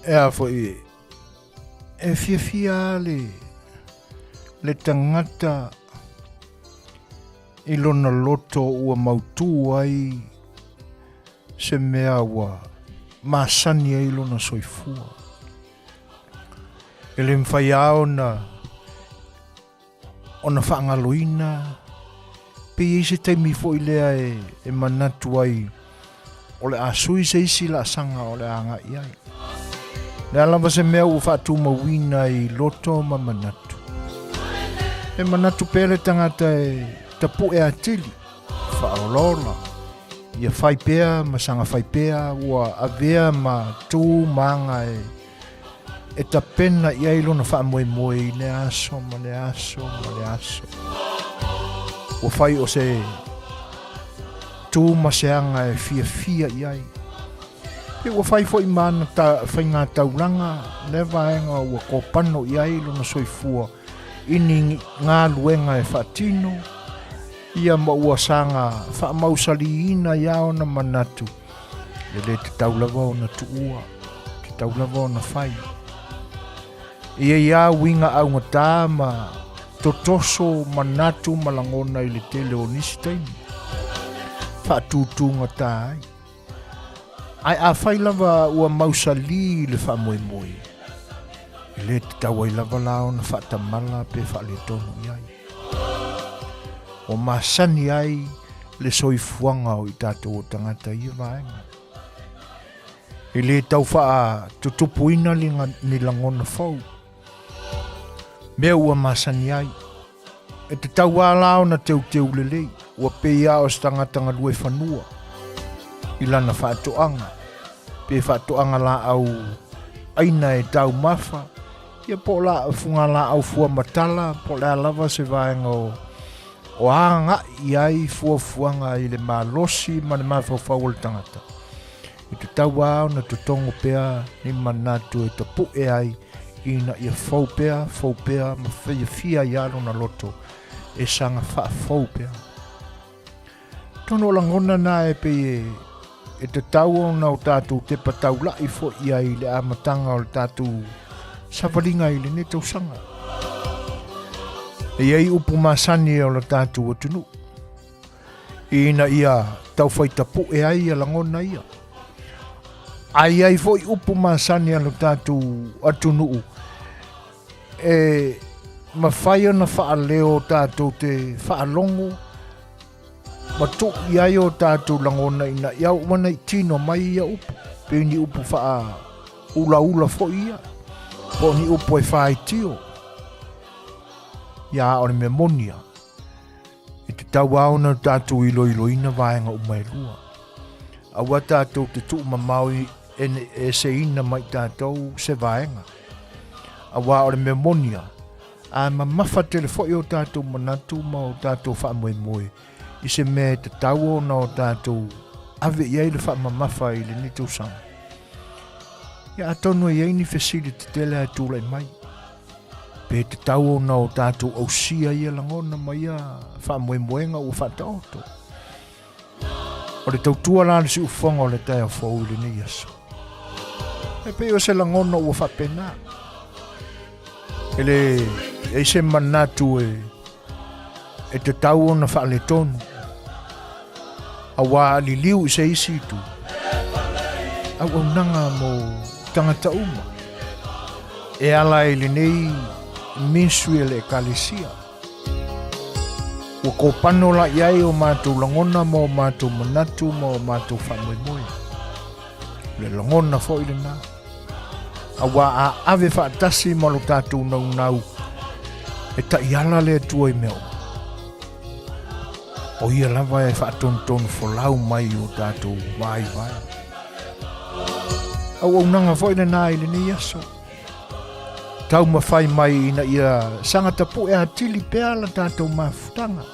Ea foi e fia le tangata i lona loto ua mautu ai se mea ua masani ai lona soifua. E le mwhaiao ona whaangaloina pe i se taimi fo i lea e manatu ai o le asui se isi la sanga o le anga i ai. Le alama se mea ua whaatu mawina i loto ma manatu. E manatu pele tangata e tapu e atili, whaolola. Ia whaipea ma sanga whaipea ua avea ma tū maanga e tapena i ailo na wha moe moe i le aso ma le aso ma le aso. Ua whai o se tū maseanga e fia i ai. Pe ua whai fo i mana whai ngā tauranga le vaenga ua kōpano i ailo na soifua ini ngā luenga e whaatino. Ia ma ua sanga wha mausali ina iao na manatu. Le te taulawa o na tuua, te taulawa o na whai. Ia ia winga au ngata ma totoso manatu malangona i le tele o nisi taimi. Wha tutu ngata ai. Ai a whai lava ua mausali le wha moe moe. Le te tawai lava lao na wha tamala pe wha le tono i ai. O masani ai le soifuanga o i tātou o tangata i vaenga. I le tau wha tutupuina ni langona fau. Mea ua masani ai. E te tau alao na teu lelei. Ua peia o stangatanga lue whanua. I lana whaatoanga. Pe whaatoanga la au aina e tau mafa. Ia po la funga la au fua matala. Po la lava se vaenga o anga i ai fuafuanga i le malosi ma le mawhawhau le tangata. I te tau au na tutongo pea ni manatu e tapu e ai ina ia fau pea ma fia i alo na loto e sanga fau pea. Tono langona na e pe e te tau na o tātou te patau lai fo i ai le amatanga o le tātou sawaringa i le netau sanga. E iei upu masani o la tātou atunu. Ina ia tau whaitapu e ai a langona ia. Ai fo i upu masani o la tātou atunu. E mawhaia na whaaleo tātou te whaalongo. Matu i ai o tātou langona ina iau wana i tino mai ia upu. Pe ni upu wha ula fo ia. Po ni upu e whae tio. Ia o le Manuia. E te tau au na tātou iloina vaenga umailua. Awa tātou te tuu mamaui e se ina mai tātou se vaenga. Awa o le Manuia. A mamafa telefoi o tātou manatu ma o tātou wha moe moe. I se me te tau o na o tātou ave iei le wha mamafa i le nitu sanga. Ia atonu iei ni fesili te tele a tūlai mai. Pe te tau o na o tātou au sia ia langona mai a wha moemoenga o wha taoto. O le tautua la le si ufonga o le tae o fau le ni aso. E pe o se langona o wha pena. E se manatu e te tau o na wha le tonu. A wā li liu i se isi tu. Au au nanga mo tangata uma. E ala e le nei misu e le kalisia. Ua kōpano la iai o mātou langona mo mātou manatu mo mātou whamoemoe. Le langona fo i le nā. Awa a ave whaatasi ma lo tātou nau. E ta iala le atua i meo. O ia lava e whaatontonu folau mai o tātou vai. Au nanga fo i le nā i le ni aso. Tau mawhai mai ina ia sangatapu e atili pea la tātou mafutanga.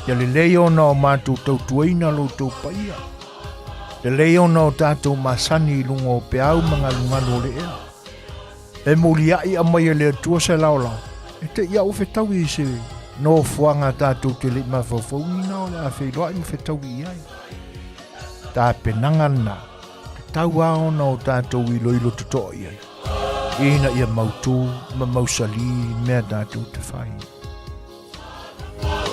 Ia le leo na o mātou tautuaina lo tau paia. Le leo na o tātou masani lunga o peau mga lungano le ea. E moliai a mai le atua se laulau. E te ia o whetau i se no fuanga tātou te le mawhawhau ni nao le a whailoa i mwhetau i ai. Tā penanga na. tau aona o tātou ilo tuto ia. Ina ia mautu, mausali, mea tātou te whai.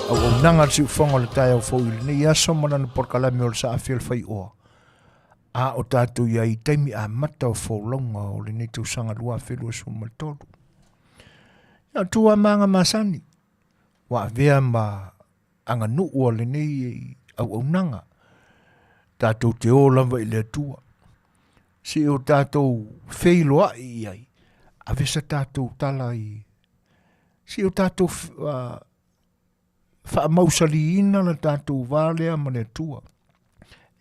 Au nanga si ufonga le tai au fau ili. Nei aso mana na porkalami o le sa A Le Fai'oa. A o tātou ia i taimi a mata o fau longa o le nei tau sanga lua whelua suma tolu. Ia tua manga masani. Wa vea ma anga nuu le nei au nanga. Tātou te o lava i le tua. Si o tātou wheiloa i ai. A vesa tātou tala i. Si o tātou whaamausali ina la tātou vālea mane tua.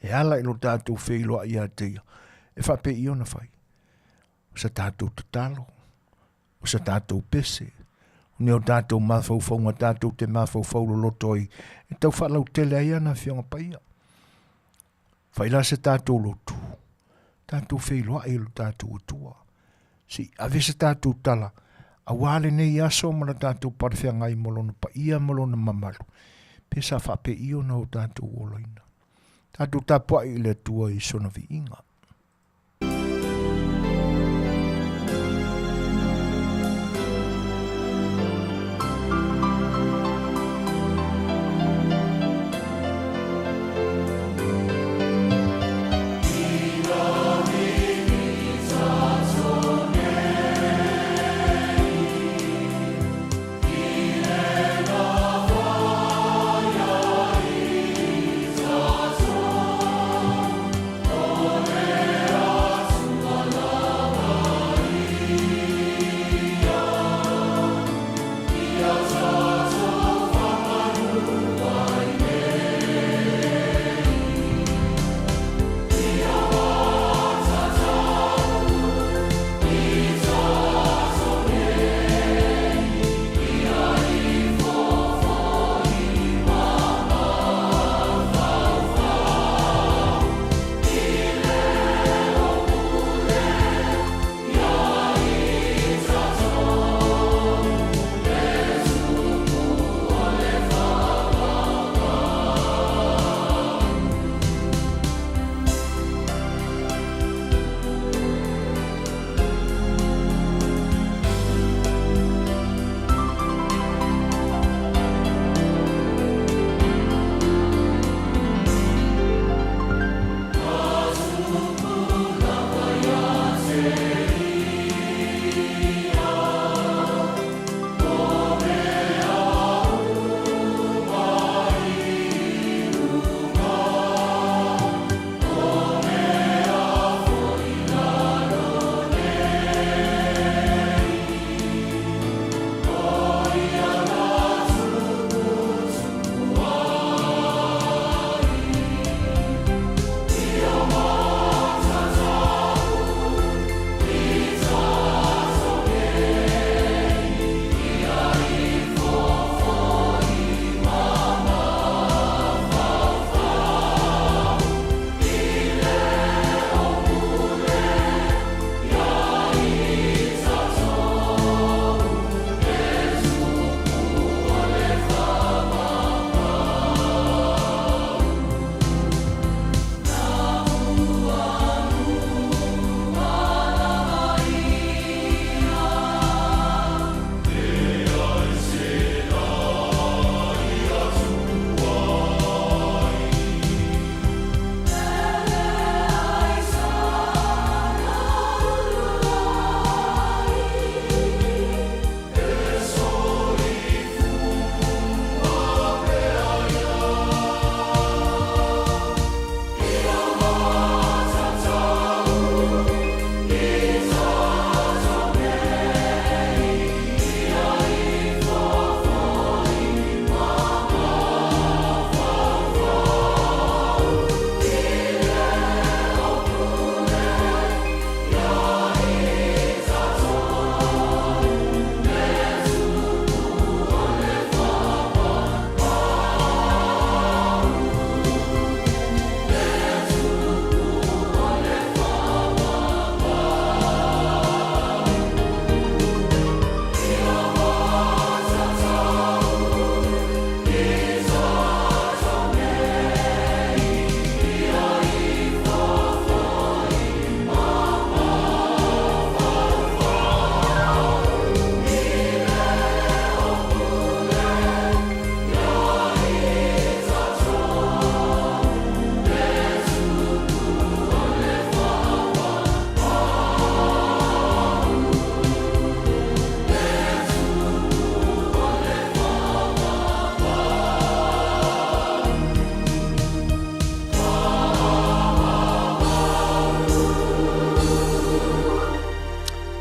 E ala ilo tātou wheiloa i a teia. E whape i ona whai. O sa tātou tatalo. O sa tātou pese. Ni o tātou mawhauwhaunga tātou te mawhauwhaulo lotoi. E tau whalau tele ai ana whionga paia. Whaila se tātou lotu. Tātou wheiloa i lo tātou utua. Si avesa tātou tala. A wale nei aso mana tātou parwhia ngai molona pa ia molona mamalu. Pesa whape i ona o tātou oloina. Tātou tāpua i le tua i sona vi inga. Ole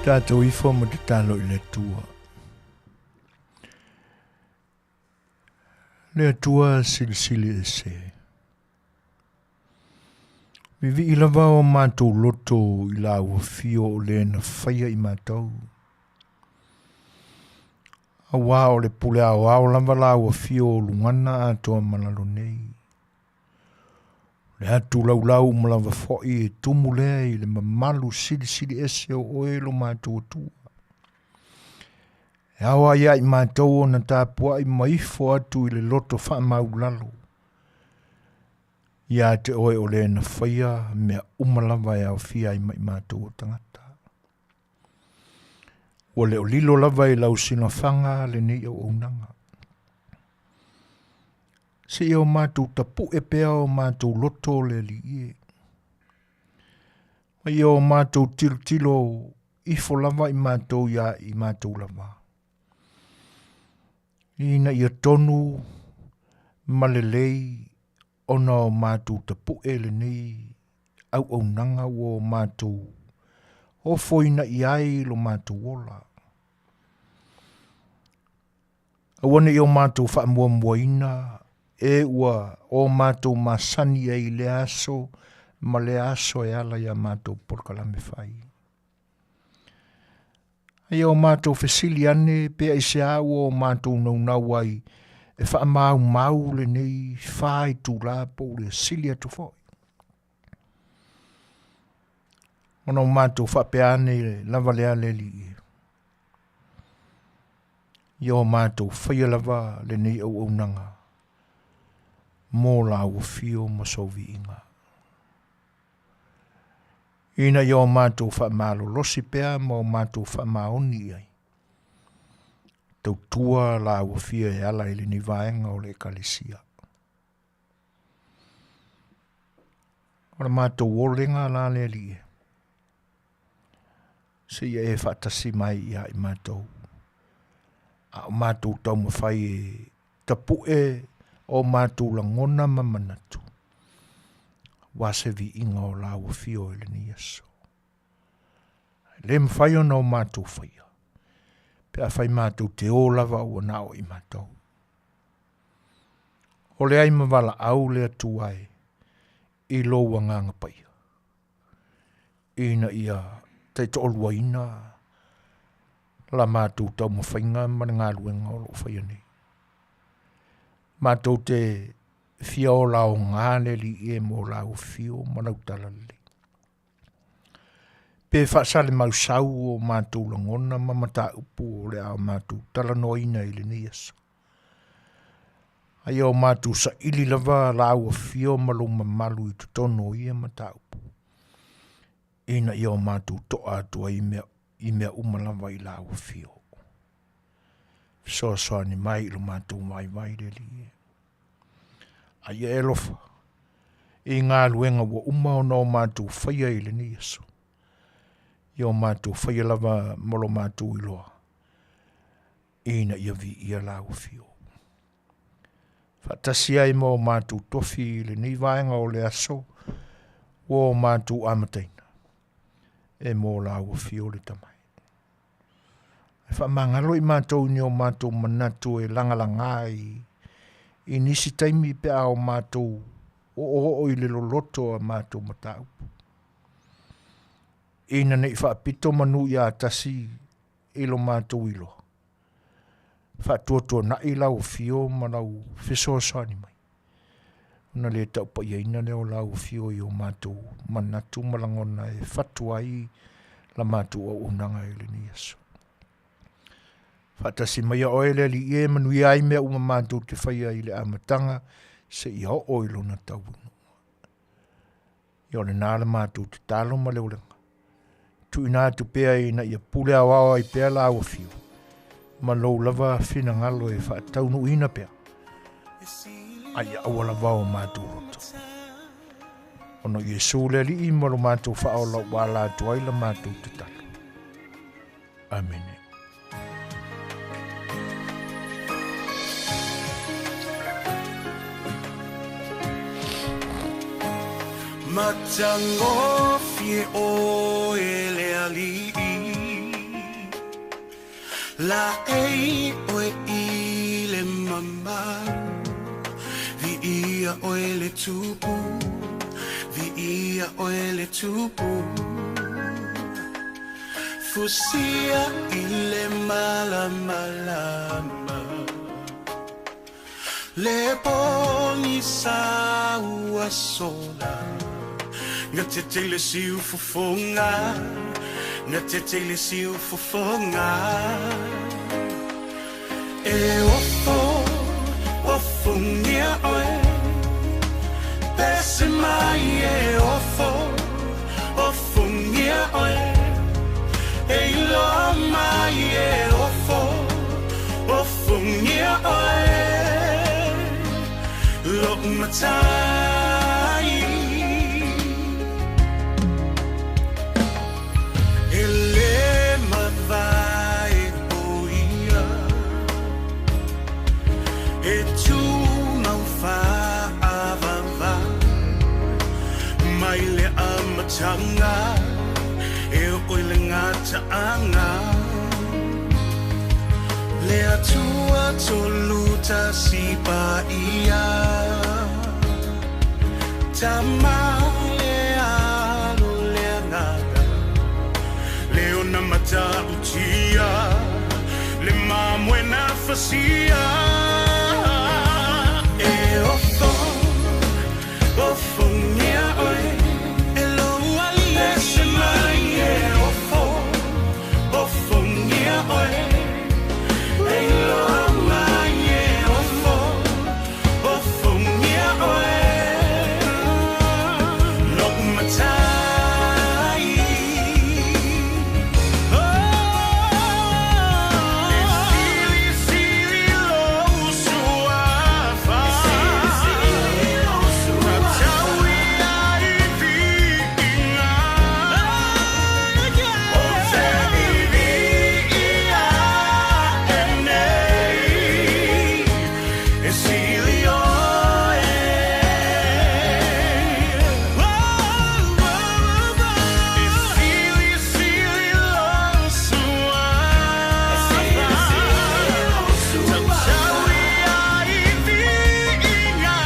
Tātou ifo mo te talo I le tua. Le tua silisili e se. Vivi I lava o mātou loto I la ua fio o le na whaia I mātou. A wā o le pule a wā o lava la ua fio o lungana a toa manalo nei. Le atu lau malava fwoi e tumu lea I le mamalu sili ese o oelo mātou tua. E awa ia I mātou o na tāpua I maifo atu I le loto wha maulalo. Ia te oe o le na whaia mea umalava e au fia I mātou o tangata. O le o lilo lava I lau sino whanga le nei o unanga. Se ia o mātou tapu e pea o mātou loto le li ie. Ma ia o mātou tilo ifo lava I mātou ia I mātou lava. Ina ia tonu malelei ona o mātou tapu e le nei au nanga o mātou. O foina iai lo mātou ola. Awane I o mātou wha mua ina. E ua o mātou masani e I le aso, ma le aso e ala ia mātou porkalame whai. E o mātou fesili ane, pea I se au o mātou nau ai, e wha mau le nei, whai tu la po le sili atu foi. Ona o mātou wha pea ane lava lea le li. I o mātou whaia lava le nei au nanga. Mō la ua fio masovi inga. Ina i o mātou wha mālo losi pea ma o mātou wha maoni ai. Tau tua la ua fio e ala ili ni vaenga o le kalisia. Ora mātou olenga la le li. Se ia e whatasi mai ia I mātou. A o mātou tau mawhai e tapu e o mātou langona mamanatu. Wase vi inga o la ua fio ele ni Yesu. Le mwhai ona o mātou whaia. Pea whai mātou te o lava ua nao I mātou. O le ai mawala au le atu ai. I lo wanganga paia. Ina ia te toolua ina. La mātou tau mawhainga mananga luenga o lo whaia nei. Mātou te fia o lao ngāne li e mo lao fio manau talale. Pe whaasale mausau o mātou langona mamata upu o le au mātou talanoina ili ni Yesu. Ai o mātou sa ili lava lao fio malo mamalu I tutono I mata upu. Ina I o mātou toa atua I mea umalava I lao fio. So ni mai lo mātou mai le li e. Ai e lofa. I ngā luenga wa umao no mātou whaia I le ni Yesu. I o mātou whaia lava molo mātou I loa. Ina ia vi ia lau fio. Whatasi ai mo mātou tofi I le ni vaenga o le aso. O mātou amataina. E mo lau fio le tamai. E whamangalo I mātou ni o mātou manatu e langalangai. I nisi taimi pe ao mātou o I le loloto a mātou matau. Ina nei whaapito Manuia atasi I lo mātou ilo. Whaatuatua na I lau fio ma lau whesoa sani mai. Una le tau pa iaina leo lau fio I o mātou manatu malangona e whatuai la mātou o unanga I le ni Yesu. Whatasi mai a oele li e Manuia ai mea uma mātou te whaia I le amatanga se I ho oilo na tauunu. I ole nāla mātou te talo ma leulenga. Tu ina tu pea ina ia pule a wawa I pea la awa fio. Ma lou lava fina ngalo e whaataunu ina pea. Ai awa lava o mātou roto. Ono Yesu le li I malo mātou whaola wala tuai la mātou te talo. Amen. Matango fie o ele ali La ei oe I le mama Vi ia oe le tupu Vi ia oe le tupu Fusia I le malamalama Le poni saua sola Nga te tele siu fofonga Nga te tele siu fofonga E ofo ngia oe Pese mai e ofo ngia oe E ilo mai e ofo ngia oe Lo matai Ele mavai oia E tu mau whaavava Mai le amatanga E oile ngata anga Le atua toluta sipa ia Tama le alo le ngata Leona mata utia Le mamuena fasia E ofo ngia oe E lo ali se mai e ofo ngia oe E lo mai e ofo ngia oe Lo matai Sili lo suafa Natawi ai vinga O te vivia enei E sili oe E sili lo suafa Natawi ai vinga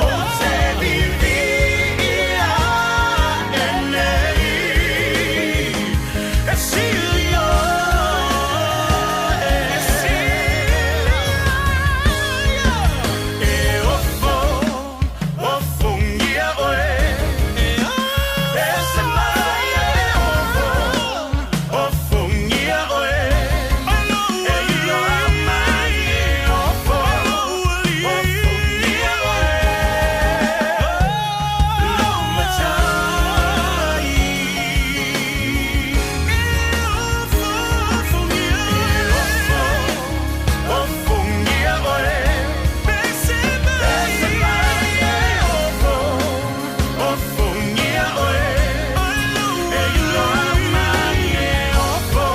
O te vivia enei E sili oe E ofo ngia oe E se mai e ofo ngia oe E ilo mai e ofo ngia oe Lo matai Ofo ngia oe Pese mai e ofo ngia oe E ilo mai e ofo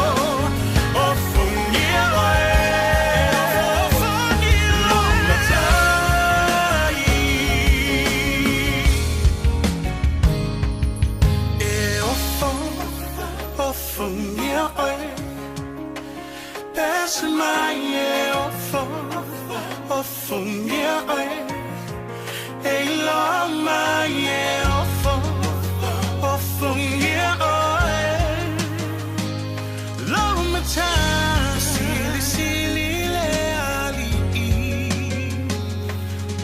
ngia oe Lo matai E ofo ngia oe Pese mai e ofo ngia oe E ilo mai e ofo ngia oe Lo matai Sili le ali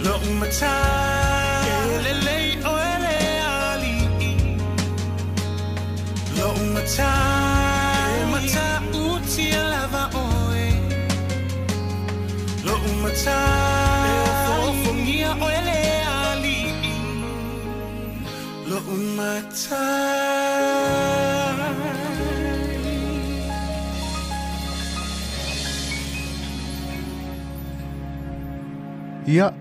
Lo matai Le oe le ali Lo matai Mata utia lava oe Lo matai Ofo ngia oe le ali Lo matai Ia.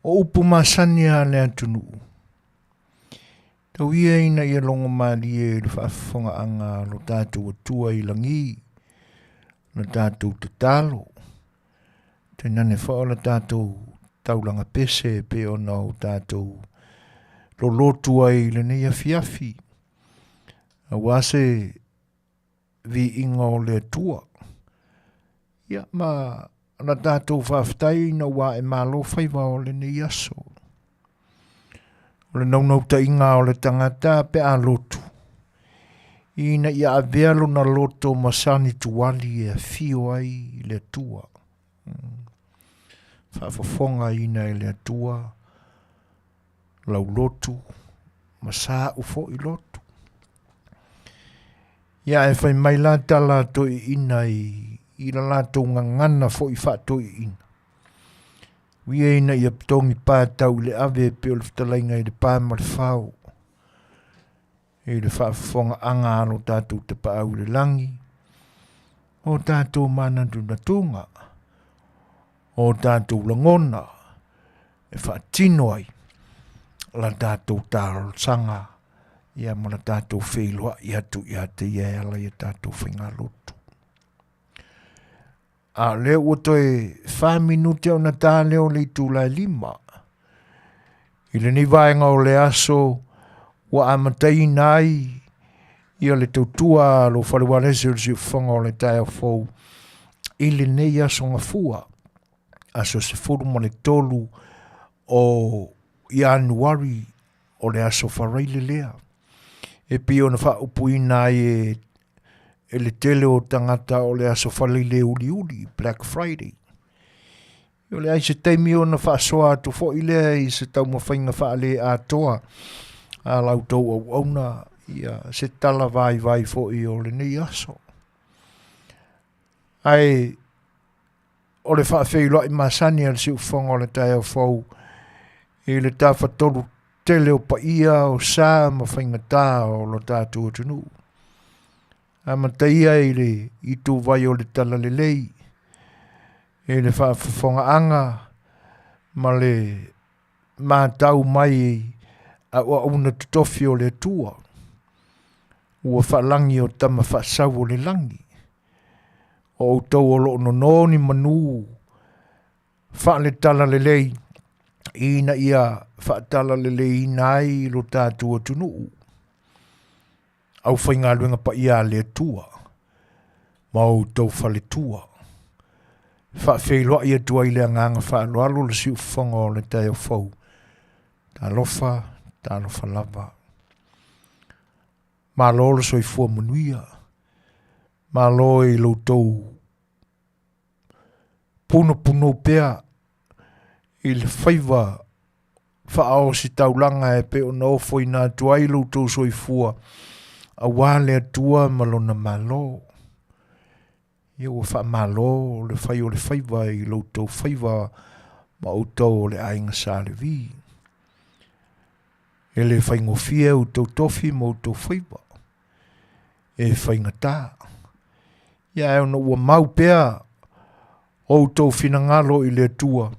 O upu masani a le atunu. Tau ia ina ia longo mali e le Faafofoga'aga lo tātou atua I langi. Na tātou te talo. Te nane whao la tātou taulanga pese pe ona o tātou lo lotu ai le nei Afiafi. A wase vi inga o le tua. Ia ma na tātou whawhtai na wā e malo whaiva o le nei aso. O le naunau ta inga o le tangata pe a lotu. Ina ia a vealo na loto masani tuwali e fio ai le tua. Faafofoga ina e le tua. Lau lotu. Masa ufo i lotu. Ia e whai mai la tala to i ina i la lato ngangana fo i whato i ina. Wia ina i aptongi pātau le ave pe o le Fetalaiga i le pāma le whao. E le Faafofoga'aga alo tātou te paau le langi. O tātou manatu na tunga. O tātou langona. E whaatino ai. La tātou tāro sanga. Ia mana tātou wheilua i atu i ate i ala i tātou whainga lotu. A leo o toe 5 minute o na tā leo le tūlai 5. I le ni vaenga o le aso wa amatai nai i le tautua lo whalewalese o si whanga o le tae fau. I le nei aso ngā fua. Aso se furu mo le tolu o Ianuari o le aso whareile lea. E pio na wha upuina e le tele o tangata o le aso whaleile uli Black Friday. I le ai se teimi o na wha soa atu fo i lea i se tau mawhainga wha le a toa. A lau tau au auna ia se tala vai fo i o le nei aso. Ai o le wha whailoa i masani al si ufonga o le tae au fau. I le tā whatolu tele o paia o sā mawhainga tā o lo tātua tunu. A mataia i tū vai o le tala le lei. E le Faafofoga'aga ma le mātau mai a ua una tutofi o le tua. Ua whaalangi o tama whaasau o le langi. O tau o lo nononi manu. Whaale tala le lei. Ina ia whaatala le lei nai lo tātua tunu. Au whainga luenga pa ia le tua. Mau tau whale tua. Whaafeiloa ia tua i le anganga whaaloalo le si ufonga o le tae o fau. Tā lofa lava. Malo le Soifua Manuia. Malo i lo tau puno pea i le whaiva whaao si taulanga e pe o na ofo i nā tuai lo tau Soifua a wale atua malona malo. Ia ua wha malo le whai o le whaiva i lo tau whaiva ma o tau o le ainga sa le vi. E le whaingofia o tau tofi ma o tau whaiva. E whaingata. Ia e ona ua mau pea o tau finangalo i le tua.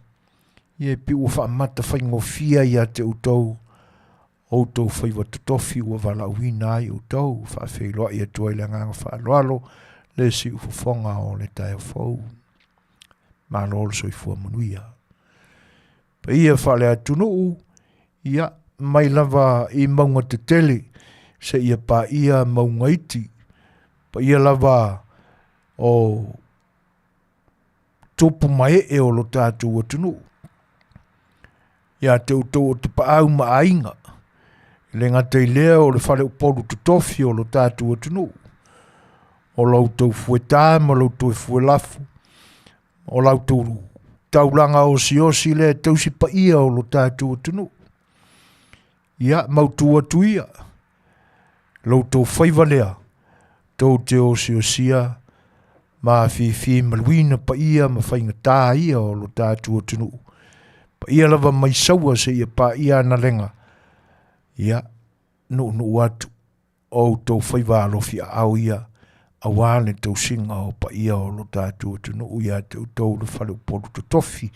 Ia pi ua whaamata whaingofia ia te o tau whaiva tutofi ua wala uina ai o tau. Whaafeiloa ia tua i le nganga whaaloalo le si ufofonga o le tae fau. Malo le Soifua Manuia. Pa ia whale atunu ia mai lava i maunga te Tele se ia pa ia maunga iti. Pa ia lava o tupu mai e o lo tātou atunu. Ia te utou o te paau ma ainga. Le ngata i lea o le whale upolu tutofi o lo tātou atunu. O lautou fuetā ma lautou fue lafu. O lautou taulanga o si le tausi pa ia o lo tātou atunu. Ia mautua tuia. Lautou whaiva lea. Tau te o sia ma Afiafi maluina pa ia ma whainga tā ia o lo tātou atunu. Pa ia lava mai saua se ia pa ia na lenga. Ia no atu o tau whaiva alofi au ia. Awale tau singa o pa ia o lo tātou atunu. Ia te utau le whale upolu tutofi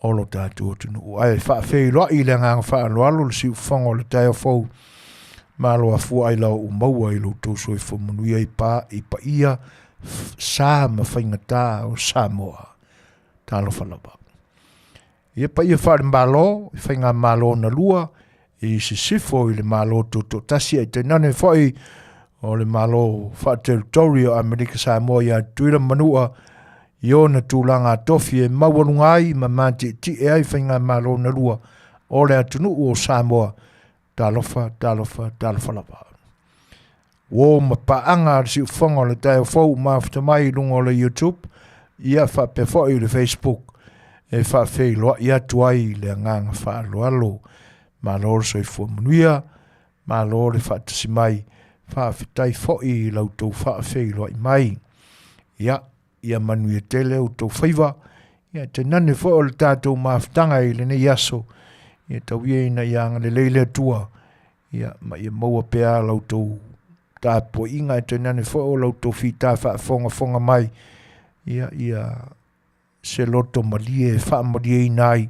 o lo tātou atunu. Ai whaafeiloa i le nganga whaaloalo le si ufonga o le tae fau. Malo a fua ai lau umaua i lo tau Soifua Manuia i pa ia sa ma whaingata o Samoa. Tālo whalaba. Ia pa ia whaare malo, i whainga malo na lua, i se sifo i le malo to tasi ai te nane whai o le malo fa territorio Amerika Samoa ia tuira manua io na tūlanga tofi e mawalungai ma mati ti e ai whainga malo na lua o le atunu o Samoa talofa lapa. Wo ma paanga ar si ufonga o le tae fau mafta mai lunga o le YouTube ia fa pefo i le Facebook e fa feiloa ia tuai le nganga fa alo malo Soifua Manuia malo le fa tasimai fa fitai fo i lautou fa feiloa i mai ia Manuia Tele o tau whaiva, ia te nane fo o le tātou maafutanga i le nei aso, ia tau ia ina ianga le leile tua, ia maua pea lautou tāpo inga te nane fo o lautou whita fonga mai, ia se loto malie, wha malie inai,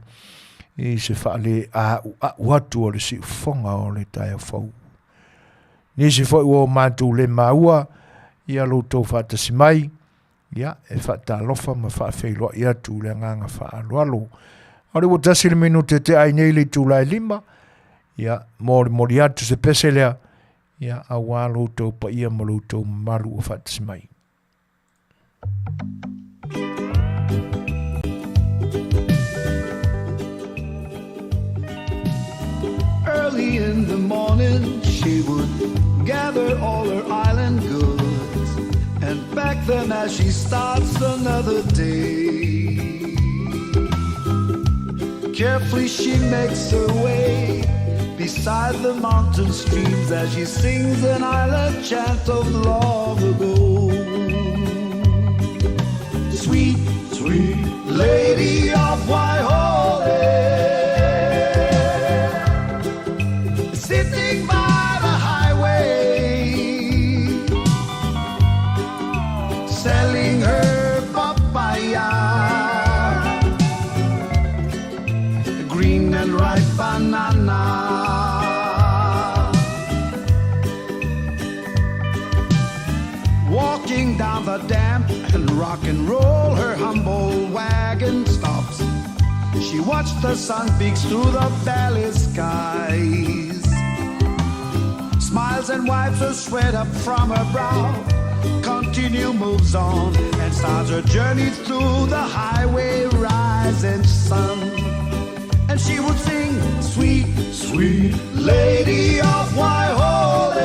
i se wha le a watu o le si fonga o le tae fau. Nisi fo o mātou le maua, ia lautou whatasi mai, ia e whata alofa ma whaafeiloa ia tū le nganga whaalualo. Ore wo tasi le menu te ai nei le tū lai lima, ia mori atu se peselea, ia awa loutou pa ia ma loutou malu o whatasi mai. Early in the morning she would gather all her island goods and pack them as she starts another day. Carefully she makes her way beside the mountain streams as she sings an island chant of long ago. Sweet, sweet lady of Waihole, sitting by the highway, selling her papaya, green and ripe banana. Walking down the damp and rock and roll, her humble wagon stops. She watched the sun peeks through the valley skies, smiles and wipes her sweat up from her brow, moves on and starts her journey through the highway rising sun. And she would sing, sweet, sweet lady of Waihole,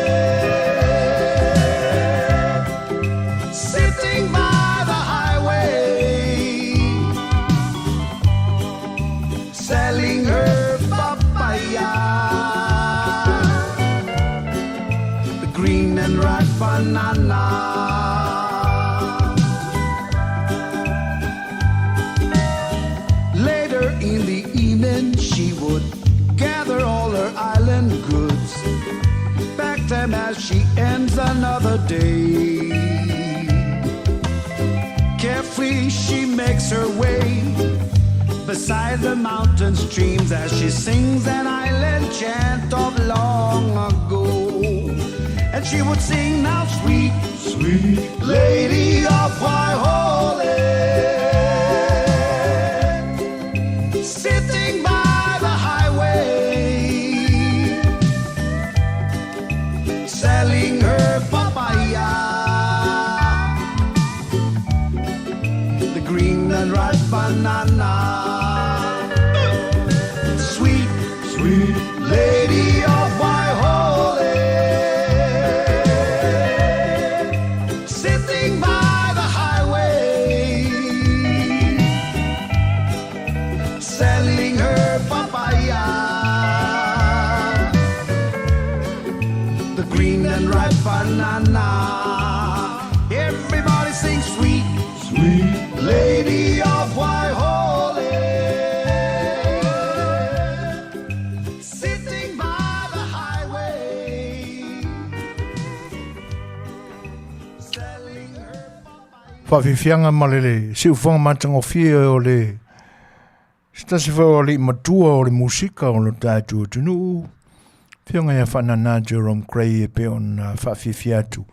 sitting by the highway, selling her papaya, the green and ripe banana. She would gather all her island goods, pack them as she ends another day. Carefree she makes her way beside the mountain streams as she sings an island chant of long ago. And she would sing, now sweet, sweet lady of Waihole, sitting by selling her papaya, the green and ripe banana. Sweet, sweet lady of Waihole, sitting by the highway, selling her papaya, green and ripe banana. Everybody sing sweet, sweet lady of Waihole, sitting by the highway, selling her papaya. Faafofoga'aga malele, si ufonga matangofie o le stasi o le matua o le musika o le tātua tunu. Whionga ia whanana Jerome Gray e pe on Faafofoga'aga atu.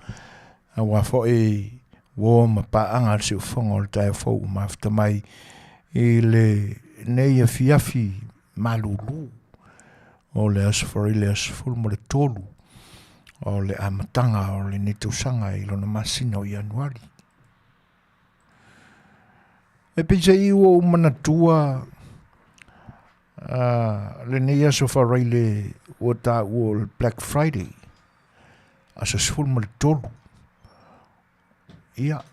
A wafo e wo ma paanga se ufonga o le tae fau mafta mai i le nei Afiafi malulu o le asfari le asful mo le tolu. o le amatanga o le netusanga I lona masina o Januari. E pisa iwa umanatua le neia so farai le o ta o Black Friday asa sful ma le tolu. Ia.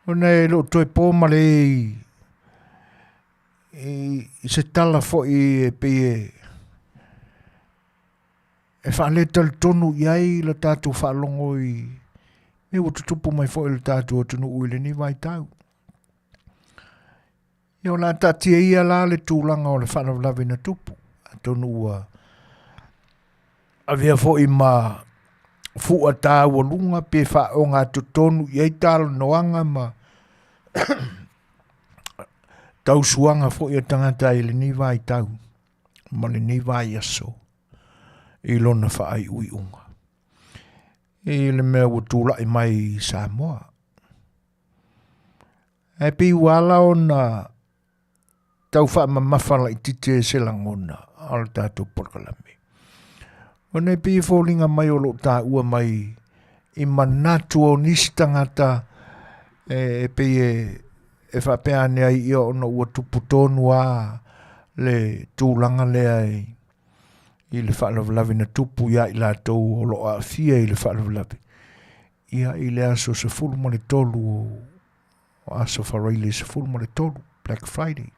O nei lo toi po ma le I se tala fo I pe e whaale tal tonu iai la tātou whaalongo I me o tutupu mai fo I la tātou tunu uile ni vai tau. Ia o la tātia ia la le tūlanga o le whanawlawe na tupu. A tonu ua a vea fo I ma fua tā ua lunga pe wha o ngā tutonu iai tālo noanga ma tau suanga fo I a tangata I le ni vai tau. Ma le ni vai aso. I lona whaai ui unga. I le mea ua tūlai mai Samoa. E pi wala o na tau wha mamawhala I tite se langona al tātou porkalame. O ne pi fōlinga mai o lo tā ua mai I manatu o nisi tangata e whapea nea I o na ua tuputonua le tūlanga lea I le whaalawalawe na tupu ia I lātou o lo Afia I le whaalawalawe. Ia I le aso se fulu ma le tolu o aso wharaile se fulu ma le tolu, Black Friday.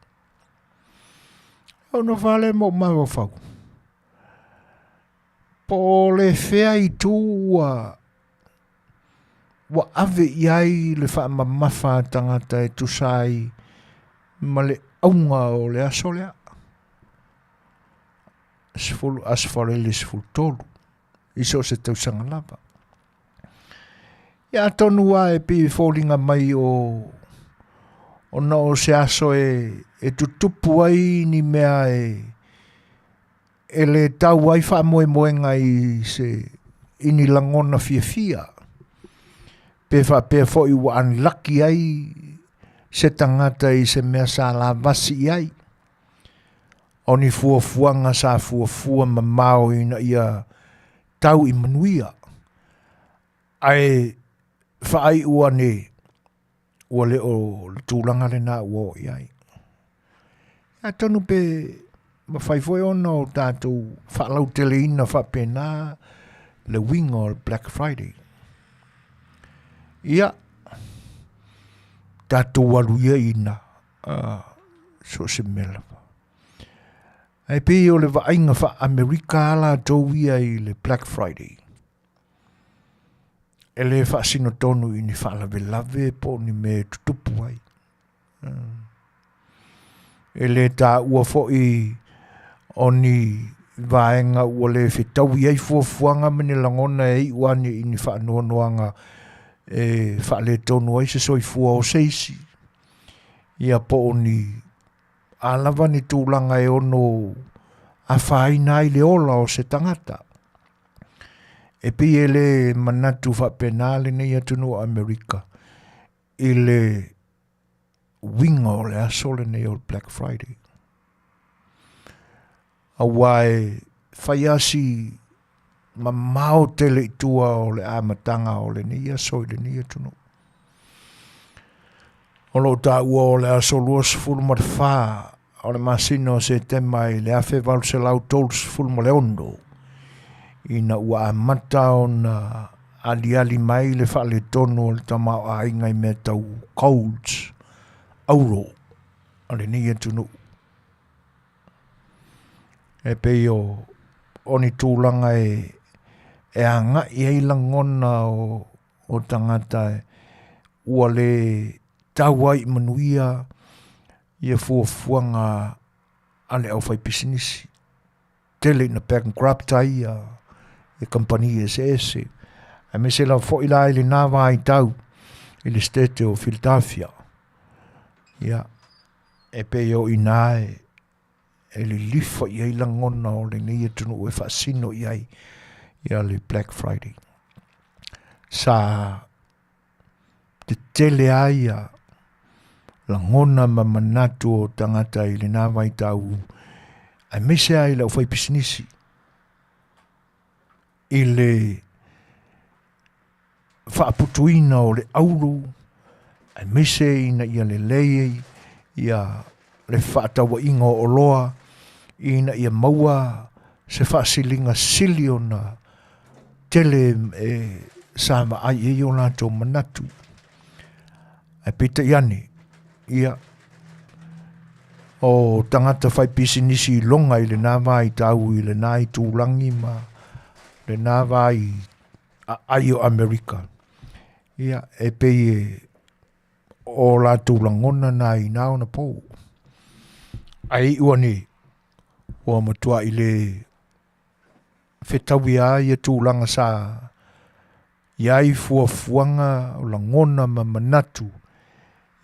O no vale mo mawa whau. Po le whea I tū wa ave iai le wha mamafa tangata e tusai ma le aunga o le aso lea. Sfulu asfarele sfulu tolu. Iso se tausanga lava. Ia tonu wa e pi fōlinga mai o na o se aso e tutupu ai ni mea e le tau ai wha moe moenga I se ini langona fia. Pe wha pe fo I wa anlaki ai se tangata I se mea sa la vasi ai. Oni fuafuanga sa fuafua mamao ina ia tau I Manuia. Ai whaai ua ne ua le o tūlanga le nā ua iai. A tonu pe mawhaifoe ona o tātou whaalau tele ina whapena le winga o Black Friday. Ia tātou waluia ina so se mela. Ai pe o le vainga wha Amerika ala tau ia I le Black Friday. E le wha sino tonu I ni wha lave po ni me tutupu ai. E le tā ua fo I o ni vaenga ua le whetau iai fuafuanga mene langona e iwani I ni wha noanoanga e wha le tonu ai se soifua o seisi. Ia po o ni alawa ni tūlanga e ono a whaina I le ola o se tangata. E pi e le manatu whapenale nei atunu o Amerika. I le winga o le asole nei o Black Friday. A wae whaiasi mamao tele itua o le amatanga o le nei asole le nei atunu. O lo tā ua o le asolo sfulu ma le wha o le masino se te mai le afe valu se lau tolu sfulu ma le ondo. Ina ua amata o na ali mai le wha le tono o le tamao a ingai me tau colds auro o le ni atunu. E pei o ni tūlanga e anga I langona o tangata ua le tawai Manuia ia fuafuanga ale au fai pisinisi. Tele na pack and grab tai e company SS. A me se la fo ila ile nava I tau I le Setu o Philadelphia. Ia. E pe o inae e le lifa I langona o le nei tunu e fasino I ia le Black Friday. Sa te tele aia langona ma manatu o tangata I le nāwai tau. Ai mese ai lau whai pisinisi. i le whaaputuina o le auru, ai mese ina ia le lei, ia le whaatawa inga o loa, ina ia maua se whaasilinga sili o na tele sama ai e o lato manatu. Ai pita iane, ia o tangata whai pisinisi longa i le nāwa i tau i le nā i tūlangi ma le nāwa i ai o Amerika. Ia e pei o la tūlangona nā i nāo na pou. Ai uani o matua i le whetawi a i tūlanga sa iai fuafuanga o langona ma manatu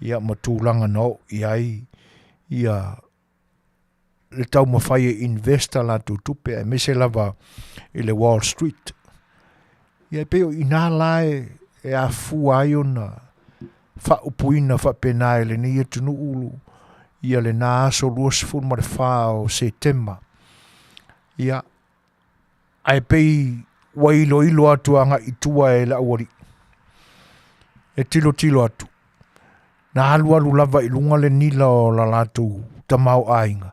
ia matūlanga no iai ia le tau mawhai e investor la tutupe e mese lava i le Wall Street. Ia peo i nā lae e a fuai o na whaupuina whapena e le ni e tunu ulu ia le nā aso luas fun ma le wha o Setema. Ia ai pei wailo ilo atu anga i tua e la awari. E tilo tilo atu. Na alu alu lava i lunga le nila o la latu tamau ainga.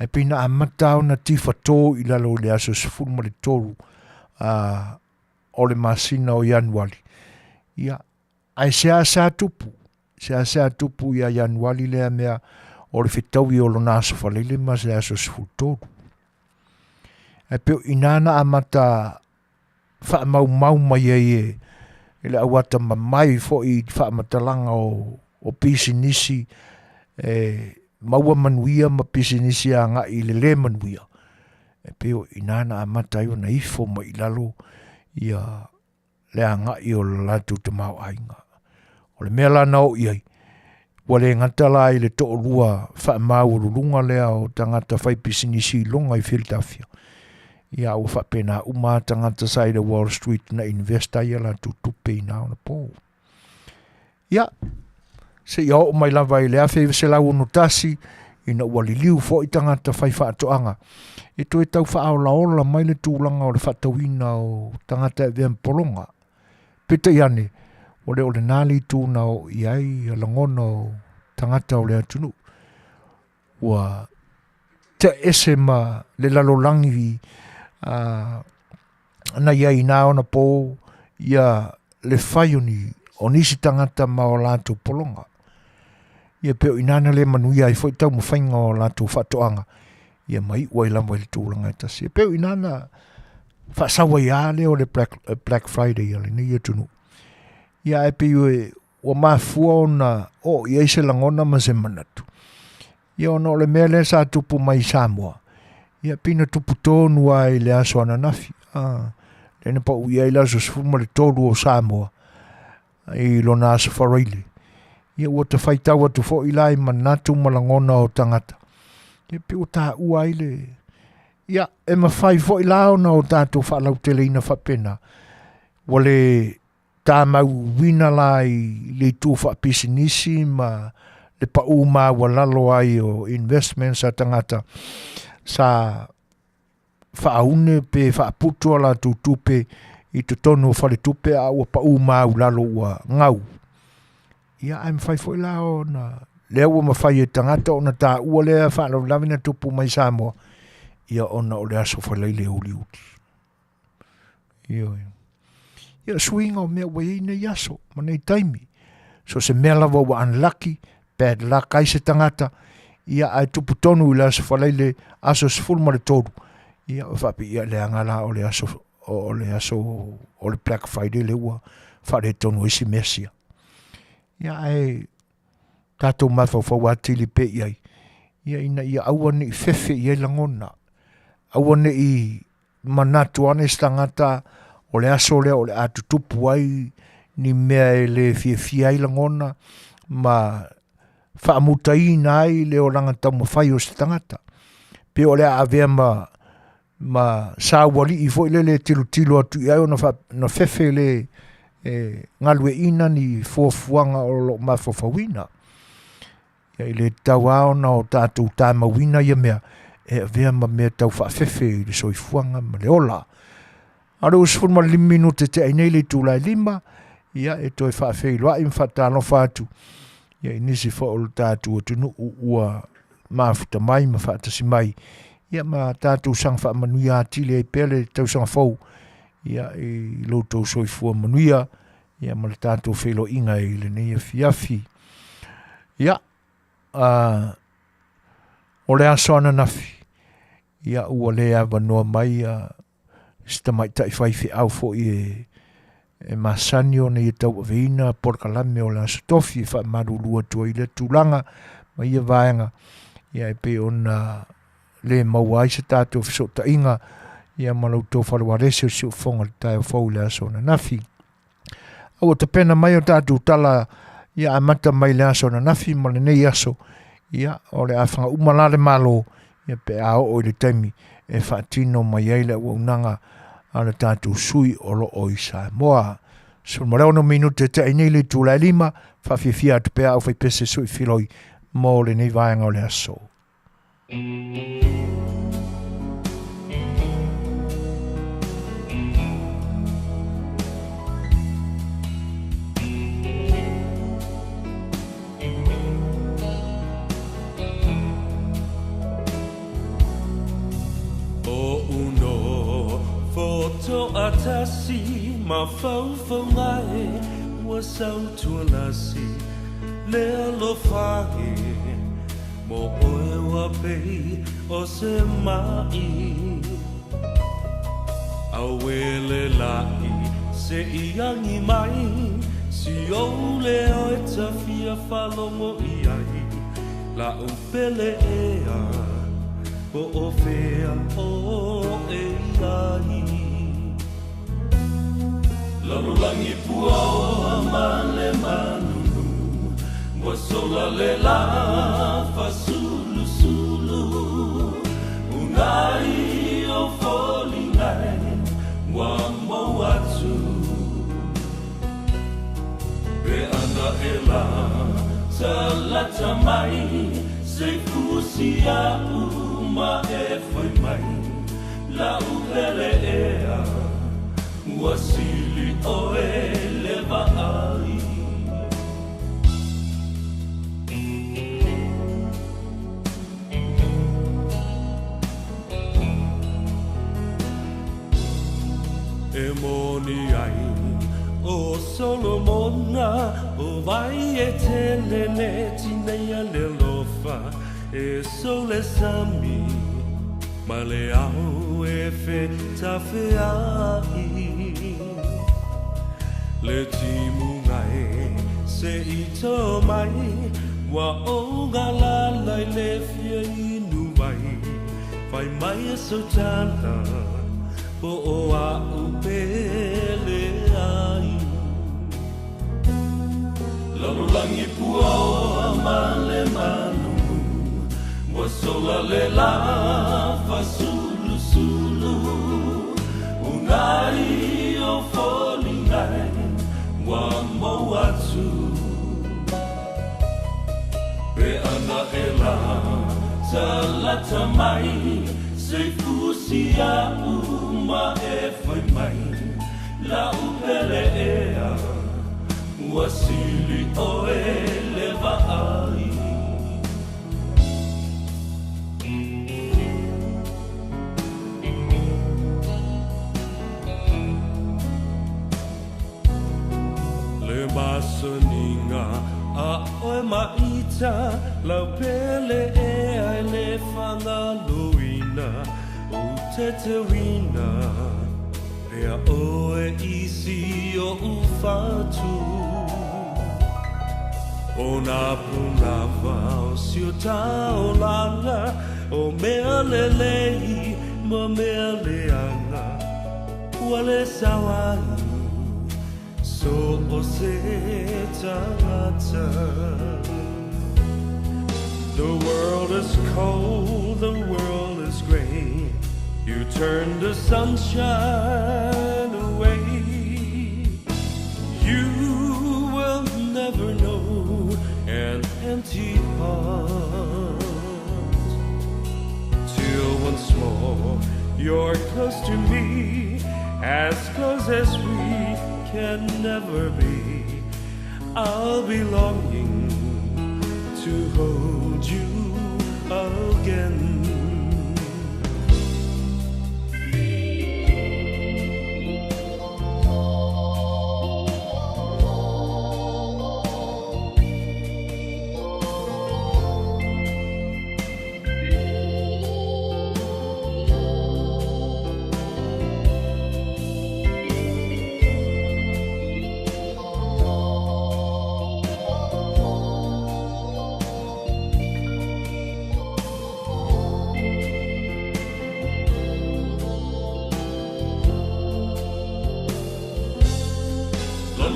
Ai pina amatau na tifa tō i lalo le aso sifuru ma le toru o le masina o Januari. Ia, ai sea tupu. Sea tupu ia Januari lea mea o le fitaui o lo naso falele ma se aso sifuru toru. Ai peo inana amata wha mau mai e le awata mamai fo i wha matalanga o pisinisi maua Manuia ma pisinisi a nga i le Manuia. E peo inana amata i o na ifo ma i lalo ia le anga i o latu te mau ainga. O le mea lana o iai. Wale ngatala i le to'o lua wha mau rurunga lea o tangata whai pisinisi longa i Philadelphia. Ia o whapena uma tangata sai le Wall Street na investa ia la tutupe i nao na po. Ia, se ia o mai lava i le afe se lau no tasi ina wali liu fo i tangata whai whaatoanga. E to e tau whaola ola mai le tūlanga o le whaatawina o tangata e vean polonga. Pita iane, o le nāli tūna o iai a langona o tangata o le atunu. Ua te ese ma le lalolangi na iai nao na po ia le whaioni o nisi tangata ma o lātou polonga. Ia peo inana le Manuia i fwoi tau mawhainga o lātou whatoanga. Ia mai ua i lama i le tūlanga e tasi. Ia peo inana whaasawa i ale o le Black Friday ale ni ia tunu. Ia e peo e o mafua o na o ia i se langona ma se manatu. Ia ono le mea le sa tupu mai Samoa. Ia pina tupu tōnu ai le aso ananafi. Lena pa uia i laso sifuma le tōru o Samoa. I lona aso wharaile. Ia ua te whaitaua tu fo i lai manatu malangona o tangata. Ia pio tā ua i le. Ia e mawhai fo i laona o tātou whaalau tele ina whapena. Wale tā mau wina lai le tū whapisinisi ma le pa uma walalo ai o investments a tangata. Sa whaaune pe whaaputua la tu tupe i te tono whare tupe a ua pa uma lalo ua ngau. Ia ai mwhai fo i lao na lea ua mawhai e tangata o na tā ua lea whaalau lavina tupu mai Samoa. Ia ona o le aso whaleile uli uti. Ia swinga o mea wai nei aso, manei taimi. So se mea lava ua unlucky, bad luck ai se tangata. Ia ai tupu tonu i le aso whaleile aso sifuru ma le toru. Ia o whapi ia le angala o le aso o le Black Friday le ua whare tonu isi mesia. Ia ai tātou mawhau atili pe iai. Ia ina ia awane i fefe iai langona. Awane i manatu ane stangata o le aso lea o le atutupu ai ni mea e le fia ai langona ma whaamutai ai le o rangata mawhai o stangata. Pe o lea avea ma sāwali i fo le tilo atu i ai o na fefe le ngalue ina ni fuafuanga o lo mafofawina. Ia i le tau ao na o tātou tāmawina ia mea e avea ma mea tau whaafefe i le soifuanga ma le ola. Aro usfun ma 5 minute te ainei le tūlai 5, ia e toi Faafeiloa i mwhatalofa atu. Ia inisi fo o tātu o tunu ua mafuta mai, ma whaatasi mai. Ia ma tātu sang wha Manuia atile e pele tau sang fau. Ia i loutou Soifua Manuia. Ia ma le tātu whelo inga i le nei Afiafi. Ia, o le aso ana nafi. Ia ua lea wanoa mai sta mai tai whaifi au fo i e masani o nei tau aveina porkalame o la stofi e wha marulua tua i le tūlanga ma ia vaenga. Ia e pe ona le maua se tātou fisota inga. Ia malautou wharuarese o si o whonga le tai o fau le aso ana nafi. Au o te pena mai o tātou tala ia amata mai le aso na nafi ma le nei aso. Ia o le awhanga umalare malo. Ia pe a o le taimi e whaatino mai eile ua unanga a le tātou sui o lo o i Samoa. So mareo no minute te ainei le tūlai 5, whawhiawhia atu pe au whaipese sui filoi mo le nei vaenga o le aso. Atasi Faafofoga'aga wa sautua nasi le alofa'i mo oe wa pei o se mai awele lai se iangi mai si o le oe tafia falongo iai la upele ea o ofea o e iai Lalulangi pua o amale manunu Wasola le la fasulu sulu Unai o folingai Wamo atu Be ana ela Talata mai Setu sia uma e foi mai La upele ea Wasili o eleva ai Emoni ai o Solomona o vai e Tele netinea le lofa e sole sami Maleau e Fetalaiga Le timungai se ito mai Wa o galalai le fia inu mai Fai mai e so tala Po o a upele ai Lalulangi pua o amale manu Wasola le la fasulu sulu Unai o folingai Wamo atu Be ana ela Talata mai Setu sia uma e foi mai La upele ea Wasili o eleva ai Masoninga a oe maita lau pele e ai le whangaluina o te te wina pea oe isi o ufatu o na punava o si o tau langa o mea lelei mo mea leanga ua le sawai So the world is cold, the world is gray. You turn the sunshine away. You will never know an empty heart till once more You're close to me, as close as we can never be. I'll be longing to hold you again.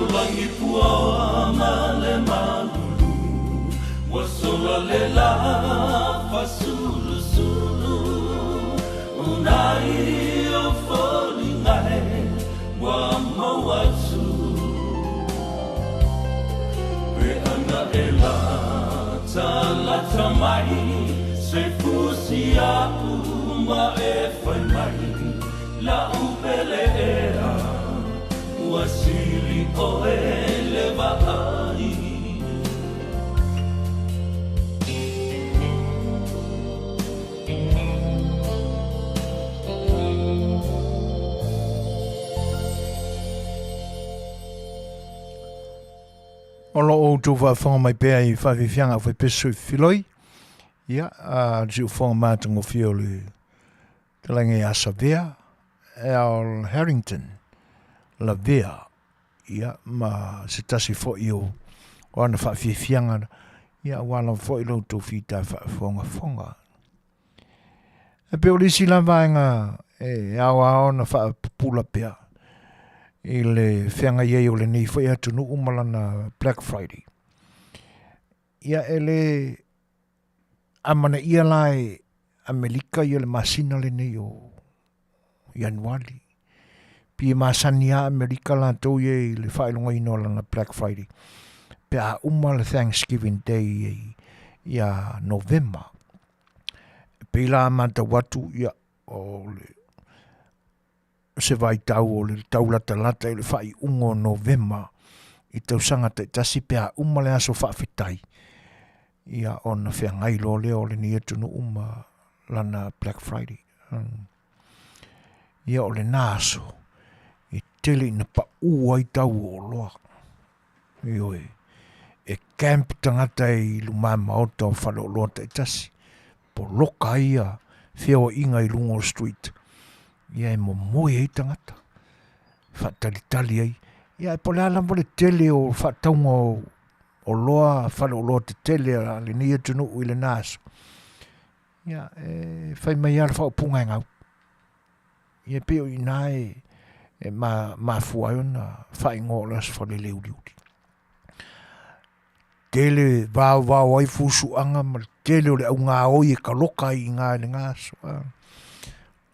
Langi pua male malulu Wasola lela fasulu sulu Unai o foli ngai Wa mawatsu We anga ela talata mai Setu sia uma e fai mai La upele ea Wasili o ele vai Olo o tō whaafonga mai pēr I whawhiwhianga whai pesu whiloi. Ia, jiu whonga mātungo whiole te langi a Savea, Al Harrington, La Vea, ia, ma se tasi fōi o ana whawhiwhianga, ia, wala fōi lo tō whita whaafonga. E pe o lisi la vaenga, awa ona whaapula pēr. I le whianga iei o le nei whai atu no umalana Black Friday. Ia ele amana ia lai Amerika ia le masina le nei o Januari. Pia masania Amerika la tau iei le whailonga ino lana Black Friday. Pia umala Thanksgiving Day ia November. Pia la manta watu ia o le se vai tau o le taulata lata I le whai ungo November I tau sangata I tasi pēa umale aso whawhitai ia ona whiangai lo leo le ni etu no lana Black Friday ia o le nāso I tele ina pa ua I tau o loa ioe e camp tangata I lumama o tau whalo loa I tasi po loka ia whiawa inga I Lungo Street ia e momoe I tangata. Whaatalitali ai. Ia e pole ala mo le tele o whaataunga o loa, whale o loa te tele a le nia tunu I le nāso. Ia e whai mai ala whaapunga ngau. Ia peo I nāe e ma fuaiona whai ngōlas whale leu liuri. Tele vāu ai fusuanga ma tele o le au ngā oi e ka loka I ngā le ngāso.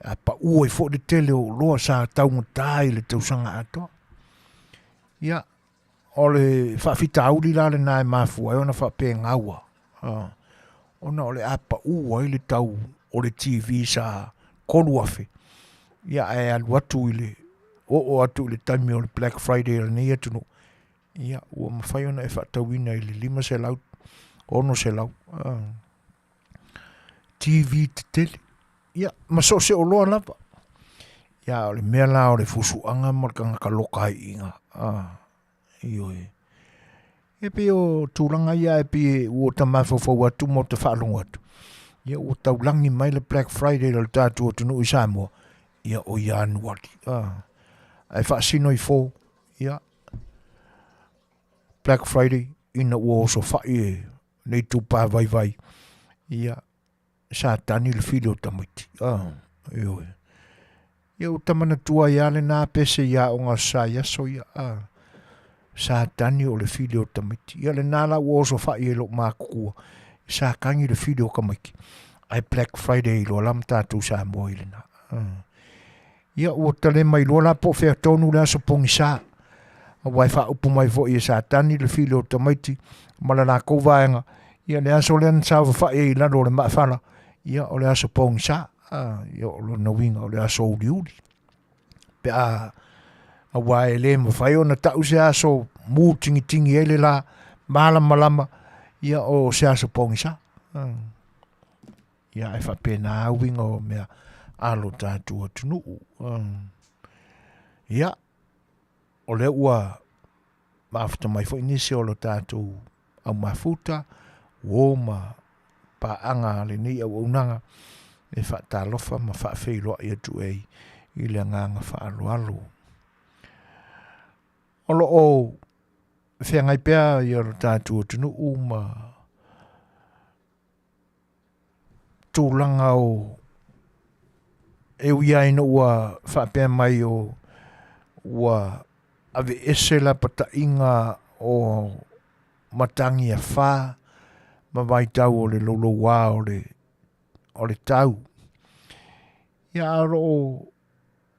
A pa ua I fo de tele o loa sa taunga tai le tausanga ato. Ia, o le whawhita auri la le nae mafu ai ona whape ngaua. Ona o le apa ua I le tau o le TV sa koruafe. Ia e alu atu I le, o atu I le taimi o le Black Friday le nei atu no. Ia, ua mawhai ona e whaatauina I le 5 se lau, ono se lau. TV te tele. Ia, maso se o loa lapa. Ia, o le mea la o le fusuanga markanga ka loka I inga. Ioe. E pe o tūranga ia e pe ua ta mawhawhau atu mo te whaalongo atu. Ia, ua taulangi mai le Black Friday le tātua tunu I Samoa. Ia, o Januari. Ai whaasino I fō. Ia. Black Friday ina ua oso whai e nei tūpā vai. Ia. Sa tani le fili o tamaiti. Ioe. Ia o tamana tua ia le nā pese ia o ngā sa yaso ia. Sa tani o le fili o tamaiti. Ia le nā la ua oso whai e lo mākukua. Sa kangi le fili o kamaiki. Ai Black Friday lo lam tātou sa mua I le nā. Ia ua tale mai lo la po whea tonu le aso pongi sa. Wai wha upu mai fo I sa tani le fili o tamaiti. Mala nā kouvaenga. Ia le aso le ansawa whai e lano le maafala. Ia o le aso pong sa. Ia o lona winga o le aso uliuli. Pe a wai le mawhai o na tau se aso mū tingi ele la malama ia o se aso pongi sa. Ia e whapena winga o mea alo tātua tunu. Ia o le ua mafuta mai fo inisi o lo tātou au mafuta o ma paanga le nei au unanga e whaatalofa ma whaafeiloa ia tu ei i le nganga whaaloalo. Olo o whengai pēr i aro tātua tunu ma tūlanga o e uia ina ua whaapea mai o ua ave ese la pata inga o matangi a wha ma vai tau o le lolo wā o le tau. Ia aro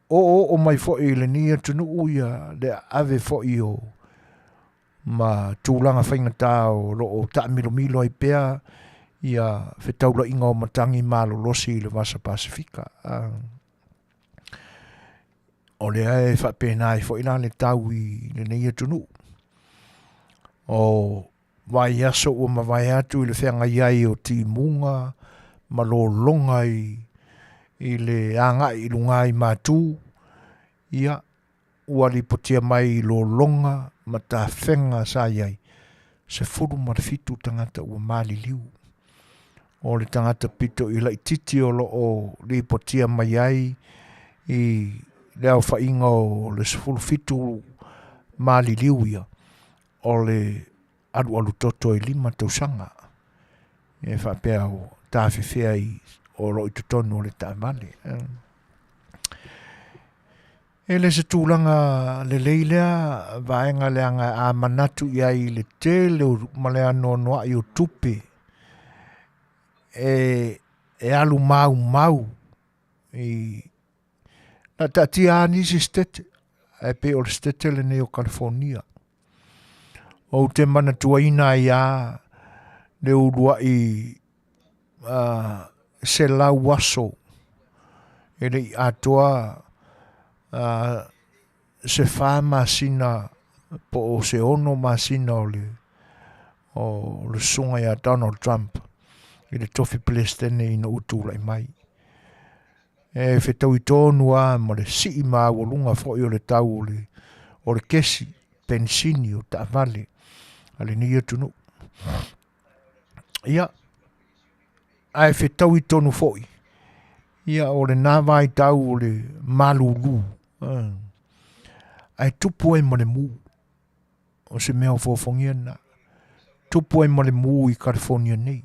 o mai fo i le nia tunu uia le ave fo i o ma tūlanga whaingata o lo o ta milo ai pēr ia whetaula inga o matangi malo losi le Vasa Pasifika. O le ae whapena fo ina le tau i le neia tunu. O vai aso o ma vai atu i le whenga iai o ti munga ma lo longa i le anga i lunga i mātū. Ia ua li potia mai i lo longa ma ta whenga sa iai. Se furu marfitu tangata ua mali liu. O le tangata pito i lai titi o lo o li potia mai ai i leo whainga o le sefulu fitu mali liu ia. O le alu toto i 5 tausanga. E whapea o tāwhiwhea i o lo i tutonu o le tāmale. E le se tūlanga le leilea, vaenga leanga a manatu ia i le tele ma le ano noa i o tupe. E alu mau. Na tatia anisi stete. E pe o le stete le neo California. O te mana tuaina ia le urua i se lau waso. E le atoa se wha masina po o se ono masina o le sunga ia Donald Trump. I le tofi Palestine ina utula i mai. E whetau i tōnu a ma le si ma o lunga fo i o le tau o le kesi pensini o ta vale. Ale ni tunu. Ia. Ai whetau i tonu foi. Ia o le nāwai tau o le malulu. Ai tupu e mo le mu. O se mea o Fofogaina. Tupu e mo le mu i California nei.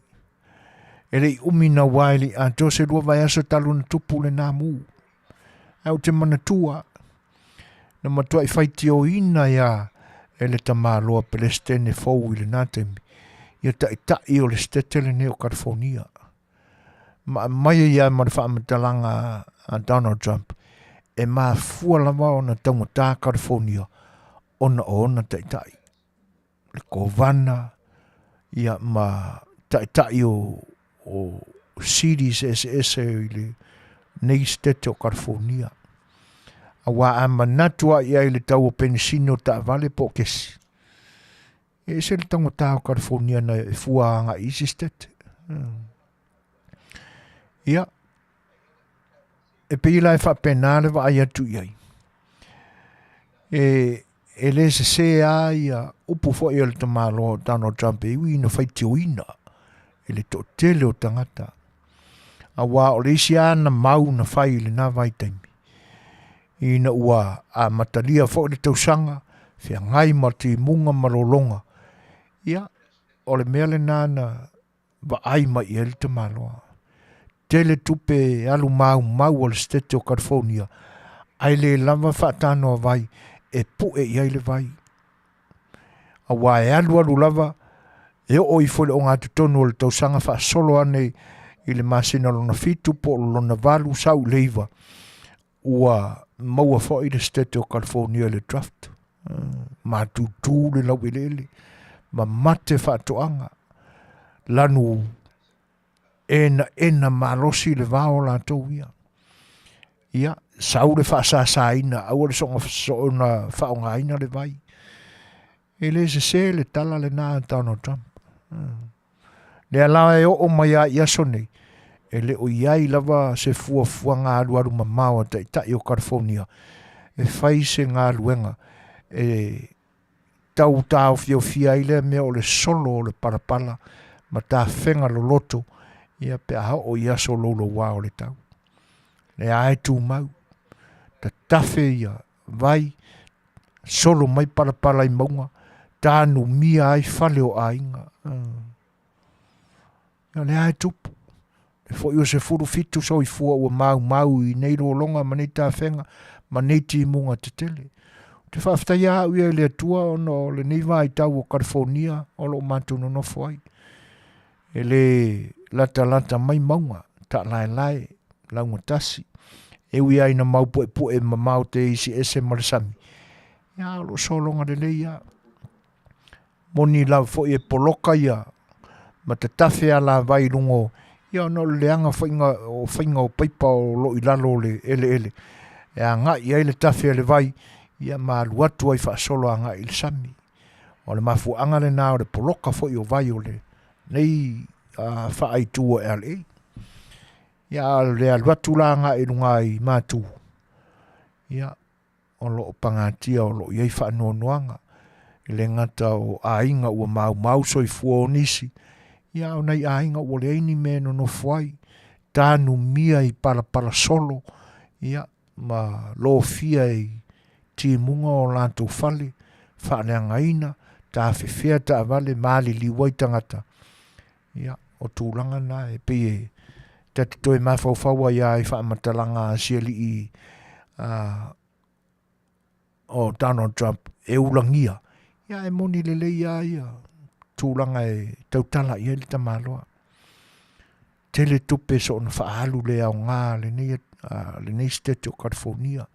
E le umina waili a to se lua vai aso talu na tupu le nā mu. Ai o te manatua. Na matua i whaiti o ina ia. E le tamaloa Palestine fau i le nātemi. Ia tai o le stetele neo California. Ma mai ia ma le whaamatalanga a Donald Trump. E ma fua lava o na taungatā California. Ona tai. Le kovana. Ia ma tai o cities SS i le nei stete o California. Awa a manatua ia i le tau o Penisino ta vale po kesi. E se le tangata o California na e fuanga isi stete. Ia. E peila e whapenale wa ai atu iai. E le se a ia upu fo i le tamalo Donald Trump e ui na whaiti o ina. E le to tele o tangata. Awa o le isi ana mau na whai le na vai taimi. Ina ua a matalia fo le tausanga, fia ngai mati munga marolonga. Ia, o le mea le nana wa ai mai i le tamaloa. Tele tupe alu mau o le stete o California. Ai le lava whaatano vai, e pu e iai le vai. A wa e alu lava, e o i fole o ngā tutonu o le tausanga wha solo ane i le masina lona fitu po lona valu sau leiva. Ua maua fo i le stete o California le draft. Ma tutu le lau elele. Ma mate whaatoanga. Lanu ena malosi le vao la tau ia. Ia, sau le whaasasa ina, au le songa na whaonga ina le vai. E le se le tala le nā Donald Trump. Le ala e o mai a iaso nei. E le o iai lava se fuafua ngā aluaru mamau ta i o California. E whai se ngā luenga. E tau tau fia ile mea o le solo o le parapala. Ma tā whenga lo loto. Ia pe aha o iaso lolo wā o le tau. Le ae tū mau. Ta tafe ia vai. Solo mai parapala i maunga. Tānu mia ai whale o ainga. Ia le ae tupu. E fo i o se furu fitu Soifua ua mau i nei rolonga ma nei tā whenga. Ma nei ti munga te tele. Te whaftai au ia le atua ono le nei vai tau o California. O lo mātou no nofo ai. E le lata mai maunga. Ta lai. Launga tasi. E ui ai na mau poe ma mau te isi ese marasami. Ia lo solonga le leia. Moni la fo e poloka ia. Ma te tafe ala vai lungo. Ia no leanga whainga o paipa o lo i lalo le ele. E a ngā ia le tafe le vai. Ia ma luatu ai wha solo a ngā il sami. O le mafu anga le nā o le poloka fo i o vai o le. Nei wha ai tu o LA. Ia le luatu la ngā i lunga i mātu. Ia o lo pangatia o lo iei wha noanga. Le ngata o ainga ua mau Soifua o nisi. Ia o nei ainga o le eini me no fuai. Tānu mia i para solo. Ia ma lo fia i ti munga o lantou fale. Whaneanga ina. Tā whiwhia tā vale maali liwai tangata. Ia o tūlanga na e pie. Tati toi mawhauwhaua ia i whaamatalanga sieli i o Donald Trump e ulangia. Ia e moni lele ia ia. Tūlanga e tautala ia li tamaloa. Tele tupe so na whaalu le au ngā le nei Setu o California.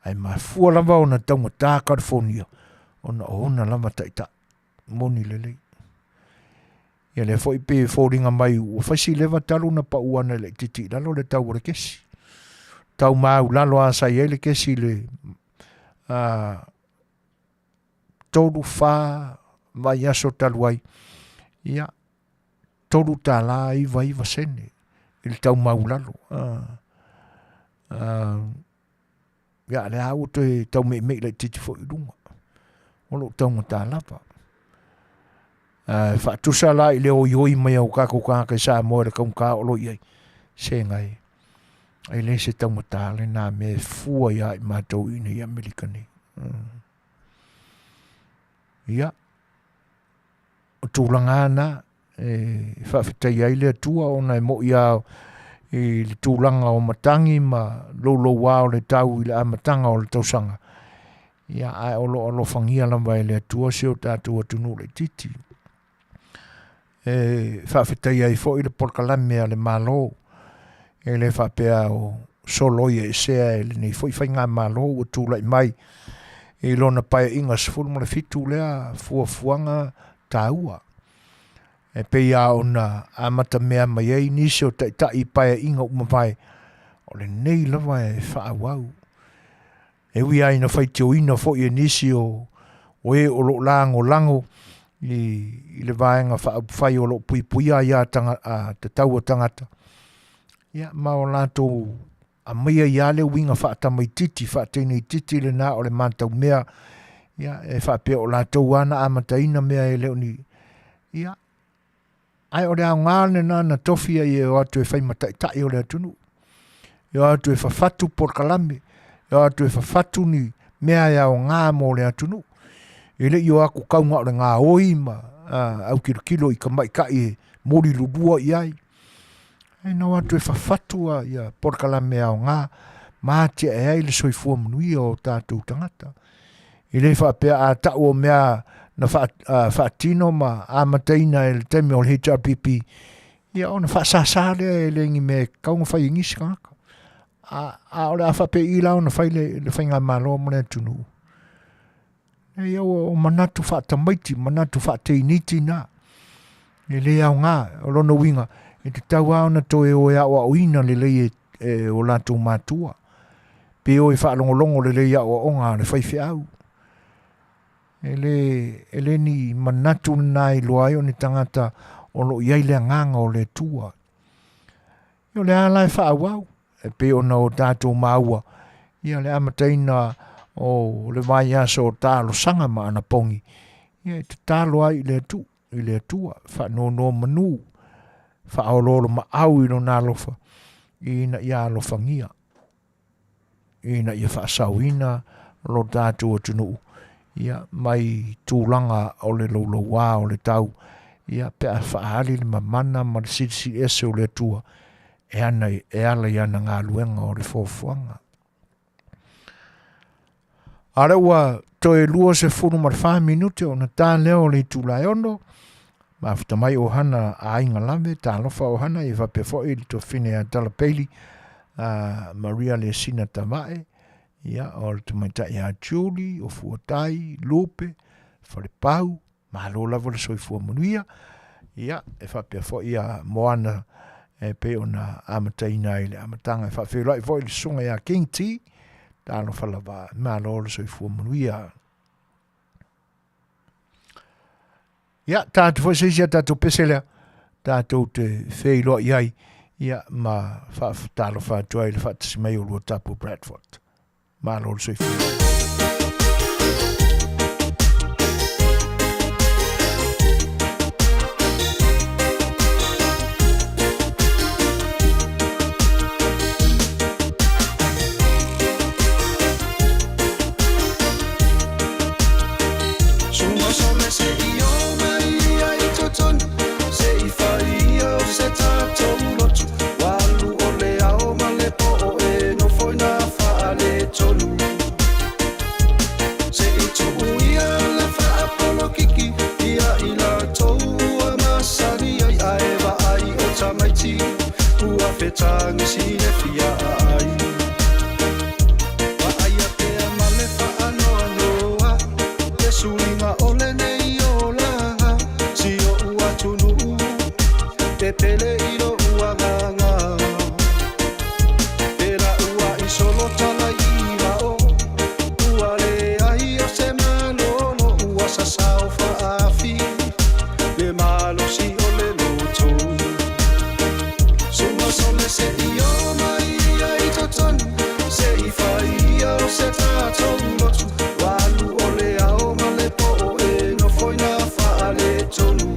Ai mafua lava o na taunga tā California. O na ona lava taita. Moni lele. Ia le fo ipe fōringa mai o whaisi lewa talu na pauana le titi. Lalo le tau ore kesi. Tau mau lalo a sai ele kesi le toru wha mai aso taluai. Ia, toru tā la iwa sene. Il tau mau lalo. Ia, le au te tau me le titi fo i runga. Olo tau ngata lapa. Whaatusa la i leo ioi mai au kako kaka Samoa le kaunka olo iai. Se ngai. Ai le se tau ngata le nā me fua ia i mātou ina i Amerikani. Ia. O tūlanga ana, whawhitai ai le atua o nei mo ia i le tūlanga o matangi ma lolo wao le tau i le amatanga o le tausanga. Ia ai olo whangia lamba i le atua se o tātua tunu le titi. Whawhitai ai fo i le porkalame a le malo. E le whapea o soloia e sea e le nei fo i whainga malo o tūlai mai. E lona pai inga sifuru mo le fitu lea fuafuanga tāua. E peia o na amata mea mai ei nisi o tai pai inga umawai. O le nei lawa e whaawau. E ui aina whaiti o ina fo i nisi o e o lo lango i le vaenga whai o lo puipuia ia te tau o tangata. Ia ma o lato a mea ia le winga whaatamai titi, whaatene titi le nā o le mātau mea. Ia e whaapea o lato wana amataina mea e leo ni. Ia ai o le au ngāne nā na tofia i o atu e whaimatai tai o le atunu. I o atu e whawhatu porkalame. I o atu e whawhatu ni mea ia o ngā mo le atunu. I le i o aku kaunga o le ngā oima au kilo i ka mai kai e mori lubua i ai. Ai nau atu e whawhatua ia porkalame au ngā mātia e ai le Soifua Manuia o tātou tangata. I le whapea a tau o mea na whaatino ma amataina e le teme o le HRPP. Ia o na whaasasare e le ngi me kaunga whai ingisi kanaka. A o le a whapea i lau na whai le whainga malo mo le tunu. E ia o manatu whaatamaiti, manatu whaateiniti nā. E le au ngā, o lono winga. E te tau aona toe o ea o uina le lei o lātou mātua. Pe o e whaalongolongo le lei o onga le whaiwhi au. E le ni manatu nai loai o ni tangata o lo iai le nganga o le tua. Io le ala e whaawau. E pe o na o tātou maua. Ia le amataina o le vai aso o tālo sanga ma ana pongi. Ia te tālo ai i le tua. Whanau manu. Whaololo ma au i no nā lofa. Ina ia lofa ngia. Ina ia whaasauina lo tātou o tunu. Ia mai tūlanga o le loua o le tau. Ia pea whaali le mamana ma le sisi ese o le tua. E ala i ana ngā luenga o le fofuanga. Ara ua toe lua se funu mar 5 minute o na tā leo le tūlai ono. Ma fita mai o hana a inga lave, tā lofa o hana i whape fo i to fine a Talapeili, Maria le sina tamae, ia o le tamaitai a Julie, o Fuatai, Lupe, Wharepau, mahalo lavo le Soifua Manuia, ia e whape fo i a Moana e pe o na amataina i le amatanga, e whape lai fo i le sunga i a King T, tā lofa lava, mahalo le Soifua Manuia. Ia, tātou whaseisia tātou peselea, tātou te wheiloa iai, ia ma tālo whātua i le whātasi mai o lua tapu Bradford. Mā lor Soifua. Tangi si le fia ai wa ai te male fa anoa te suinga ole nei ola si o ua tunu te pele iro ua nganga era ua I solo tala iwa o ua le ai o se malolo ua sasau Faafi le malo si ole loto Sole se io mai ai toton se I faia o se tato lotu walu ole ao male po e no foi na fale tonu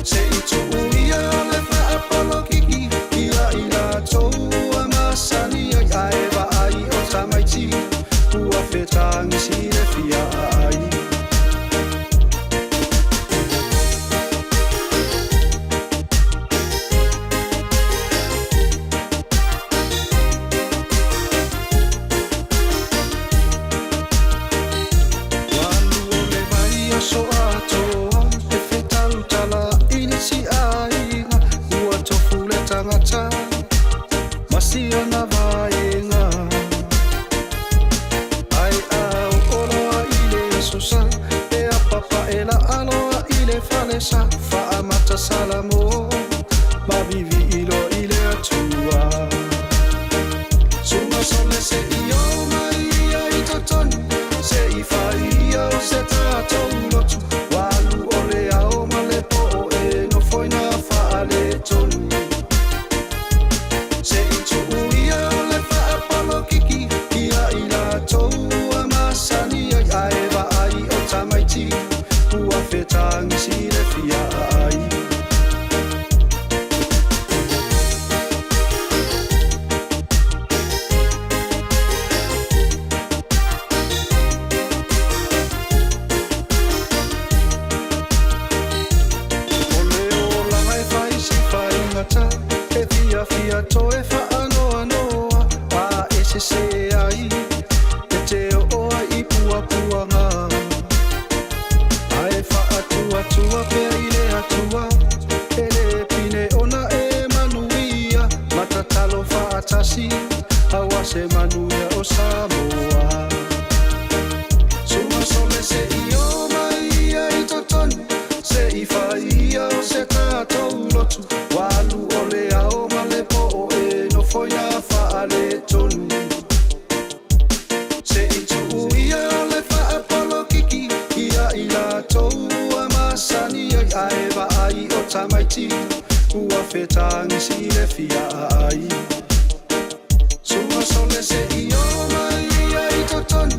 se I tu ia le fa apolo kiki ia ina to amasani ai va ai o tamaiti tua fetangi si le fia ai Salamo ma vivi ilo ile atua suma sole se io mai ai toton se I faia o se tato lotu walu ole ao male po e no foi na fale tonu se I tu ia le fa apolo kiki ia ina to amasani ai va ai o tamaiti tua fetangi si le fia ai Fia toe whaanoa noa a ese se ai e te oa I pua puanga ae whaatua tua pe ile atua e le pine ona e Manuia matatalo whaatasi awa se Manuia o Samoa suma sole se io mai ai toton se I faia o se tatou lotu fetang si le fia ai Suma sole se io mai ai toton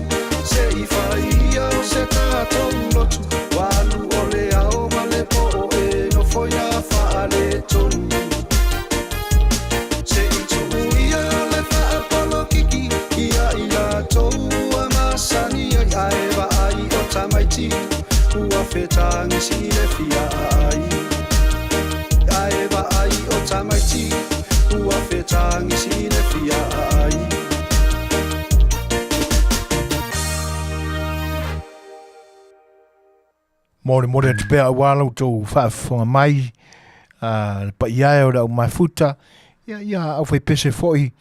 Se I fai ia o se tato lotu Walu ole ao male po e no foia fa le tonu Se I tu ia le fa apolo kiki Ia ila tou amasani ai va ai o tamaiti Ua fetang si le fia ai Ai va ai o tamaiti Ua fetang si le fia ai More te pea walo tō whaafonga mai, pa ia o rau mai futa, ia au whai pese foi,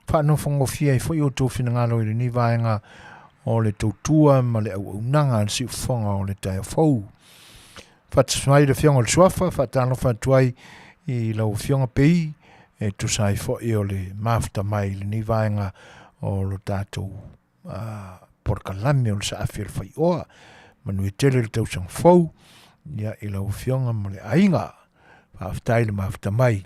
whaanofongo fia I foi o tō whinangalo I ni vaenga o le tō tua, ma le au unanga si ufonga o le tai fau. Whatasmai le fionga le Soifua, whatano whatuai I lau fionga pei, e tu sai foi o le mafta mai le ni vaenga o lo tātou porkalame o le sa Afiafi Le Fai'oa, Manuia Tele le tausang fau, ia I lau fionga ma le ainga, whaaftai le mafta mai.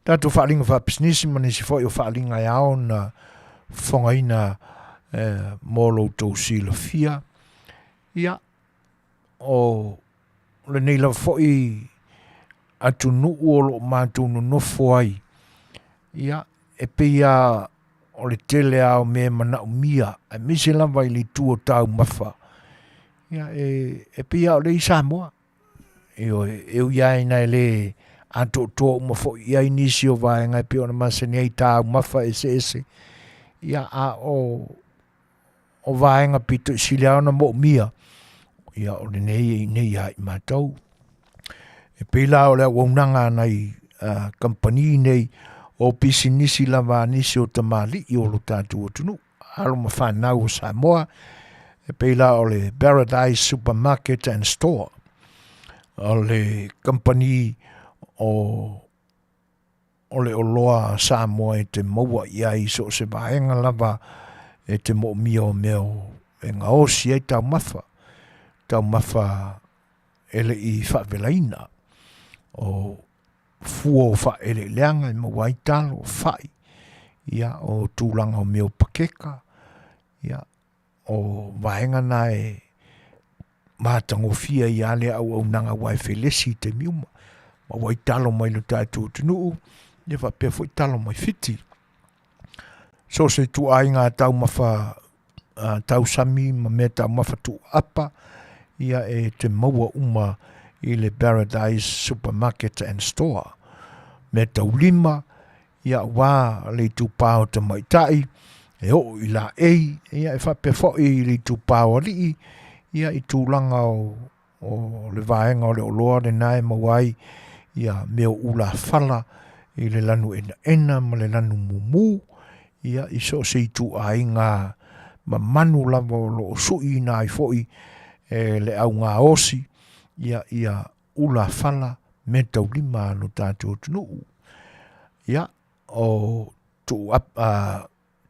Tātou whaalinga whaapisnisi, manisi foi o whaalinga e ao na Fofogaina mō lo tau sila fia. Ia, o le nei lau foi atu nuu o lo mātou no nofo ai. Ia, e peia o le tele ao me mana umia, a mise lava I li tu o tau mafa. Ia, e pia o le I Samoa. E o iai nai le ato toa umafo iai nisi o vaenga pia o na masani ai tā umafa ese. Ia a o vaenga pito siliao na mo mia. Ia o le nei ai matau. E pila o le waunanga nai company nei o pisi nisi lava nisi o tamali I o lo tātu o tunu. Alo mawhanau o Samoa. E peila o le Paradise Supermarket and Store. O le company o le oloa Samoa e te maua iai so se vaenga lava e te mo mio meo e ngā osi e tau mafa. Tau mafa ele I Faafofoga'aga. O fuo fa ele leanga I mawai talo o fai. Ia o tūlanga o meo pakeka. Ia o vaenga na e mātango fia I ale au nanga wai felesi te miuma. Ma wai talo mai lo tātou tunuu, ia whapea fwoi talo mai fiti. So se tu ai ngā tau mawha, tau sami, ma mea tau mawha tu apa, ia e te maua uma I le Paradise Supermarket and Store. Me tau lima, ia wā le tu pāo te maitai, e o I la ei, ia e whapea fwoi I le tu pāo rii, ia I tūlanga o le vaenga o le oloa le nae mawai, ia meo ula fala, I le lanu ena, ma le lanu mumu, ia I so se I tu ai ngā ma manu lava o lo sui na I fwoi, le au ngā osi, ia ula fala, me tau lima no tātou tunuu. Ia, o tu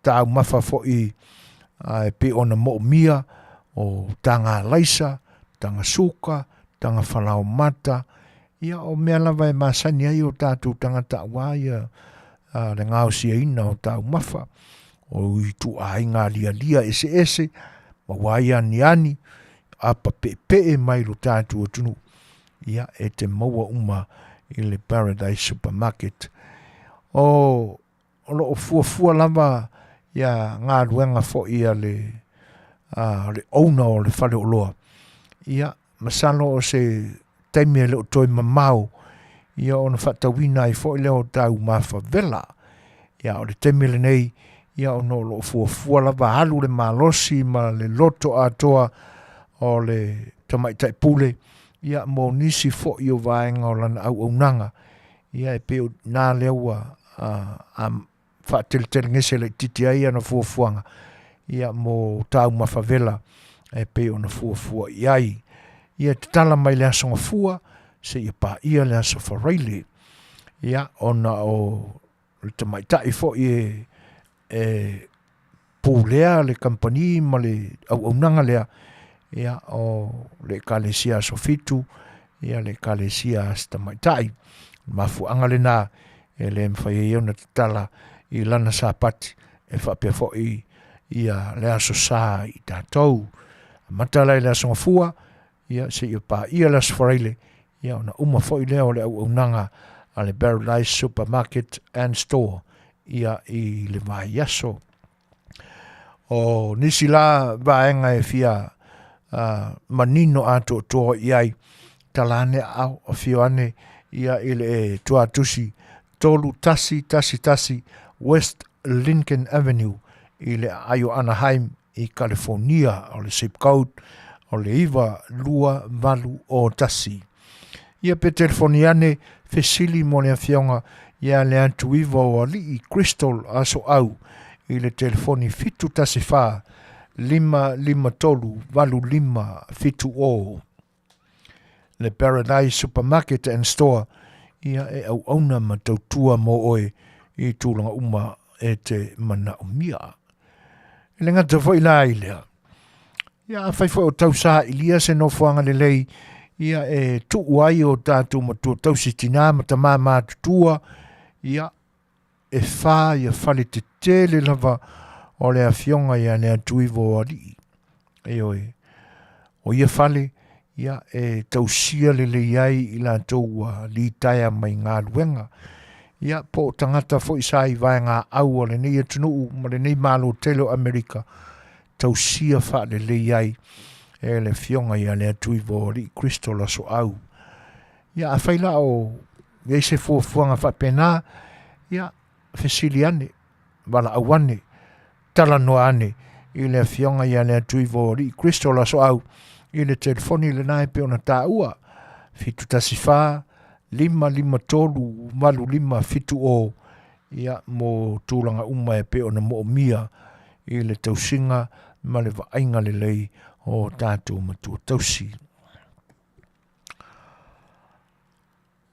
tau mawha fwoi, e pe ona mo mia, o tanga laisa, tanga suka, tanga whalao mata, ia o mea lava e masani ai o tātou tangata waia, le ngāo sia ina o tāu mawha, o I tu ai ngā lia ese, ma waia ani, apa pe mai lo tātou o tunu, ia e te maua uma I le Paradise Supermarket. O lo fua lava, ia ngā ruenga fo ia le ona o le whale o loa. Ia, masalo o se taimia leo toi mamau, ia o na whatawina I fo leo tau mawha vela. Ia o le taimia le nei, ia o no lo fua lava halu le malosi ma le loto atoa o le tamaitai pule. Ia mo nisi fo I o vaenga o lana au nanga. Ia e peo nā leua whaatele ngese le titi ai ana fuafuanga. Ia mo tau mawhawela e pe ona fuafua iai. Ia te tala mai le asonga fua, se ia pa ia le aso whareile. Ia ona o le tamaitai fo I pūlea le company ma le au nanga lea. Ia o le kalesia sofitu, ia le kalesia tamaitai. mafuanga le nā e le mwhai e ona tala I lana sāpati e whapea fōi ia le aso sā I tātou. Matalai le aso ngafua ia se ia pā ia le aso whareile ia ona uma fōi leo le au aunanga a le Paradise Supermarket and Store ia I le vai aso. O nisi la vaenga e fia manino ato toa iai talane au a fioane ia I le tua tusi tolu tasi West Lincoln Avenue I le ayo Anaheim I California o le zip code o le iwa lua valu o tasi. Ia pe telefoniane fesili mo le afionga ia le antu iwa o ali I Crystal aso au I le telefoni fitu tasi wha 553 valu 5 fitu o. Le Paradise Supermarket and Store ia e au auna matautua mo oe I tūlanga uma e te mana o mia. E le ngata fo I la ilea. Ia a whai fo o tausa ilia se no fuanga le lei ia e tu uai o tātou matua tausi tina mata mā tutua ia e wha ia whale te tele lava o le afionga ia ne atuivo ali. E oe. O ia whale ia e tausia le le iai I la toua li taia mai ngā luenga. Ia po tangata fo I sai vai ngā au o le nei atunuu ma le nei malo telo Amerika. Tausia wha le le iai e le fionga ia le atuivo li Crystal aso au. Ia a whaila o ei se fuafuanga wha pena ia fesiliane wala awane tala noa ane I le fionga ia le atuivo li Crystal aso au. I le telefoni le nai pe ona tā ua, fitu tasiwha, 553 malu 5 fitu o, ia mo tūlanga uma e pe ona mo mia, I le tausinga, ma le vainga le lei o tātou matua tausi.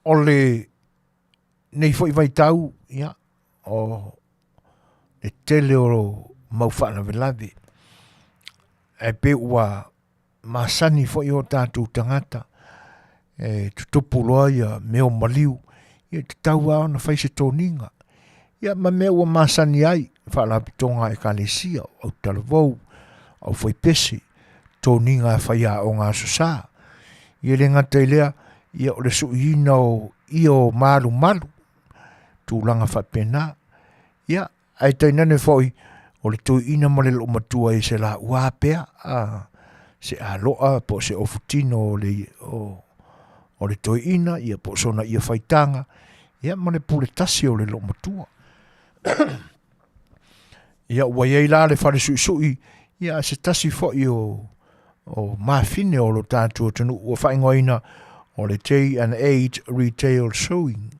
O le nei fo I vai tau, ia, o le tele o maufana velave, e pe ua masani fo I o tātou tangata e tutupuloa ia meo maliu ia te taua ona whaise tōninga ia ma mea ua masani ai whaalapitonga e kalesia au talavou au whaipese tōninga e whaia o ngā susā ia le ngata ilea ia o le suina o io malu tūlanga whapena ia ai tainane fo I o le tui ina ma le lo matua e se la ua pea se aloa po se ofutino o le toina ia po sona ia faitanga ia ma le pule tasi o le lo matua ia ua iei la le whare sui ia se tasi fo I o mafine o lo tātua tanu ua whaingoina o le J&H Retail Sewing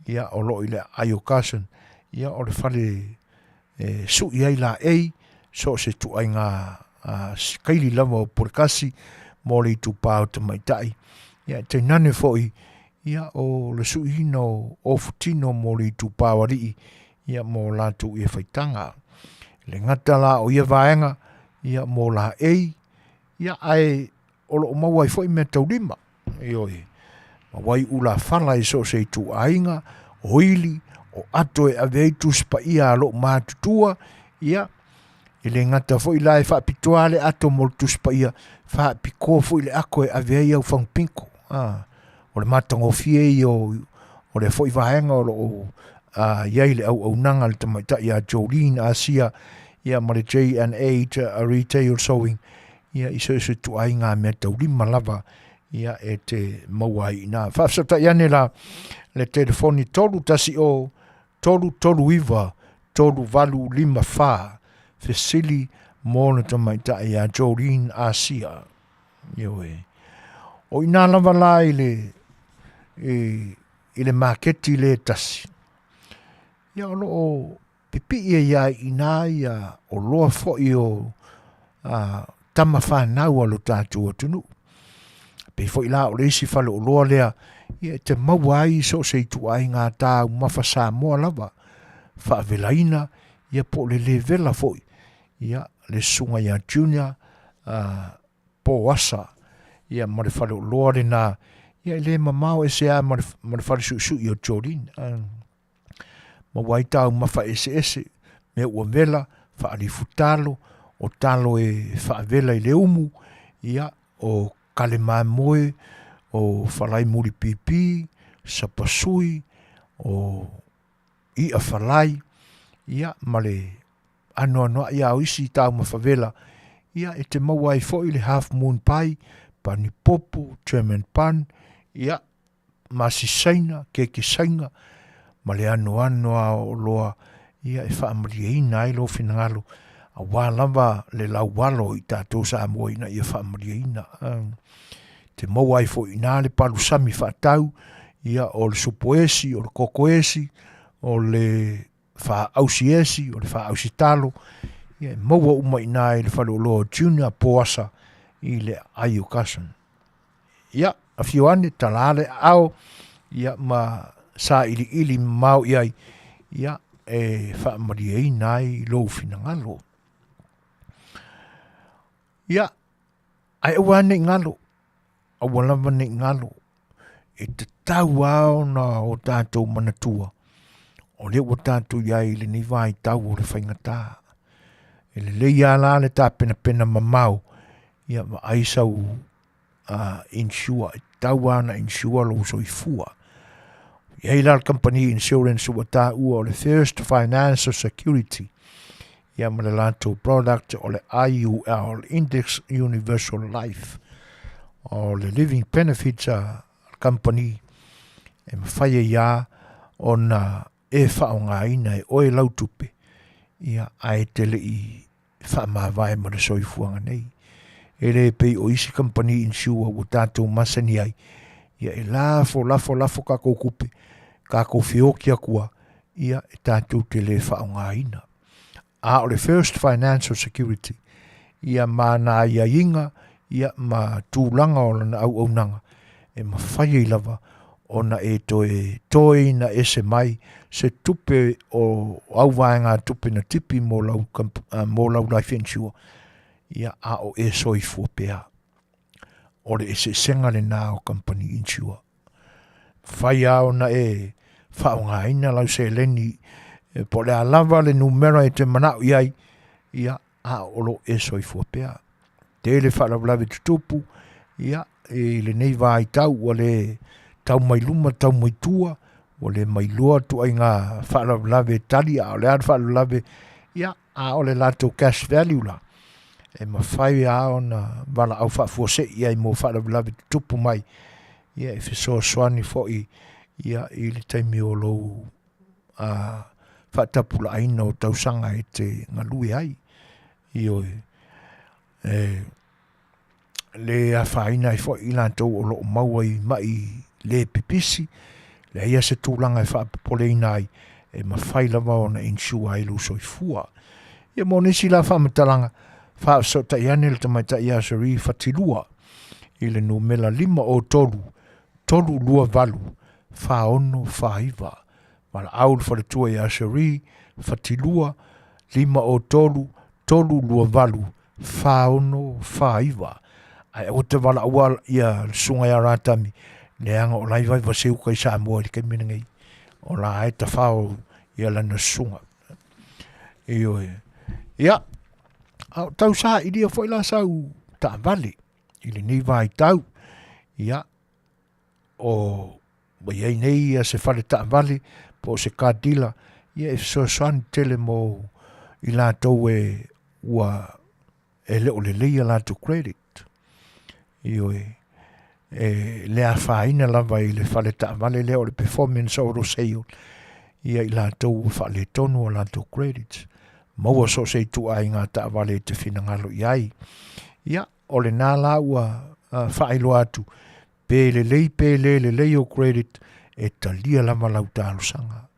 ia o lo I le ayo kasan ia o le whare sui ai la ei so se tuai ngā kaili lava o porkasi mo le tu pao te maitai ia te nane foi ia o le suihina o futino mo le tu pao ari ia mo la tu ia faitanga le ngata la o ia vaenga ia mo la ei ia ai o lo mau ai foi me taurima ioi ma wai ula fala I so se tu ainga oili o ato e aveitus pa ia lo matutua ia Ile ngata fo ila e wha pituale ato moltus pa ia wha piko fo ile ako e avei au whang pinko. O le matango fie o le fo I vahenga o iei le au nanga le tamaita ia Jolene Asia ia ma le J&H Retail Sewing ia iso tu ai ngā mea taurima lava ia e te mauai nā. Whafsata iane la le telefoni tolu tasi o tolu iwa tolu valu 5 wha Fesili mōna tamaita ia Jolene Asia. Ioe. O ina lava la i le marketi le tasi. Ia o loo pipi ia ina ia o loa fo I o tama whanau alo tātua tunu. Pe fo I la o le isi whale o loa lea ia te mauai so se tu ai ngā tā umafa Samoa lava. Whaavelaina ia po le vela fo ia le sunga ia junior po asa ia ma le whale o loa le nā Ia le mamao e se a ma le whare i o Jolene. Ma wai tau ma wha ese me ua vela whaari futalo o talo e wha vela i le umu ia o kale moe o whalai muri pipi sapasui o i a whalai ia ma le anoa ia o isi tau ma whavela ia e te maua i fo i le half moon pai pani popo German pan ia masisaina keke sainga ma le anoa o loa ia e whaamariaina ai lo finangalo a wālava le lau walo i tātou Samoa ia whaamariaina te maua i fo i nā le palusami whaatau ia o le supoesi o le kokoesi o le whaausiesi o le whaausi talo ia maua uma i nā le whaleoloa junior poasa i le aio kasan ia a fioane talale ao ia ma sa ili mau iai ia e whaamariaina ai lo finangalo ia ai awane ngalo awalava ne ngalo e te tau ao na o tātou manatua o le o tātou iai le ni vai tau o le whaingata e le leia la le tā pena mamau ia ma aisau insure e tau ana insure lo Soifua iai la company insurance ua tā ua o le first financial security ia ma le lantou product o le IUL Index Universal Life o le living benefits company e mawhaia ia o na e whaongaina e oe lautupe ia ai tele i whaamawai ma le soifuanga nei e le pei o isi company insure o tātou masani ai ia e lafo kako kupe kako whiokia kua ia e tātou tele whaongaina a o le first financial security ia mana ia inga ia ma tūlanga o lana au nanga e ma whaia i lava o na e toi na ese mai se tupe o au vaenga tupe na tipi mo lau life insure ia a o e Soifua pea o le ese senga le nā o company insure whaia o na e whaonga ina lau se leni po le alava le numero e te manau iai ia a o lo e Soifua pea Tele whaalaulawe tutupu, ia, e le nei vai tau, o le tau mai luma, tau mai tua, o le mai loa tu ai ngā whaalaulawe tali, a o le ar whaalaulawe, ia, a o le lato cash value la. E ma whai a o na wala au whaafuose, ia i mo whaalaulawe tutupu mai, ia, e whisoa swani fo ia, i le taimi o lou, whaatapula aina o tausanga e te ngalui ai, i oe. Le a whaina i fo i lantou o lo maua i mai le pipisi, le ia se tūlanga i whaapapole i nai, e ma whai lava o na insua i lu Soifua. Ia mo nisi la whaamatalanga, whaasota i ane le tamaita i asari whatilua, i le numela 5 o tolu lua valu, whaono whaiva, wala aul whaletua i asari whatilua, 5 o tolu lua valu, whaono whaiva. Ai o te wala awal ia sunga ia rātami, le anga o laivai waseu kai Samoa li kai minangei, o la ai ta whao ia lana sunga. Io ia, tau sa ili a fwoi la sau ta vale, ili nei vai tau, ia, o iai nei ia se whale ta vale, po se kātila, ia e soan tele mo i la tau e ua e leo le leia la tu credit. Io le a whaina lava i le whale ta vale leo le performance o roseo ia i la tau whale tonu o la tu credits. Maua so se tu ai ngā ta vale te whinangalo iai. Ia, o le nā la ua whaelo atu pe le lei o credit e ta lia lava lau tālo sanga.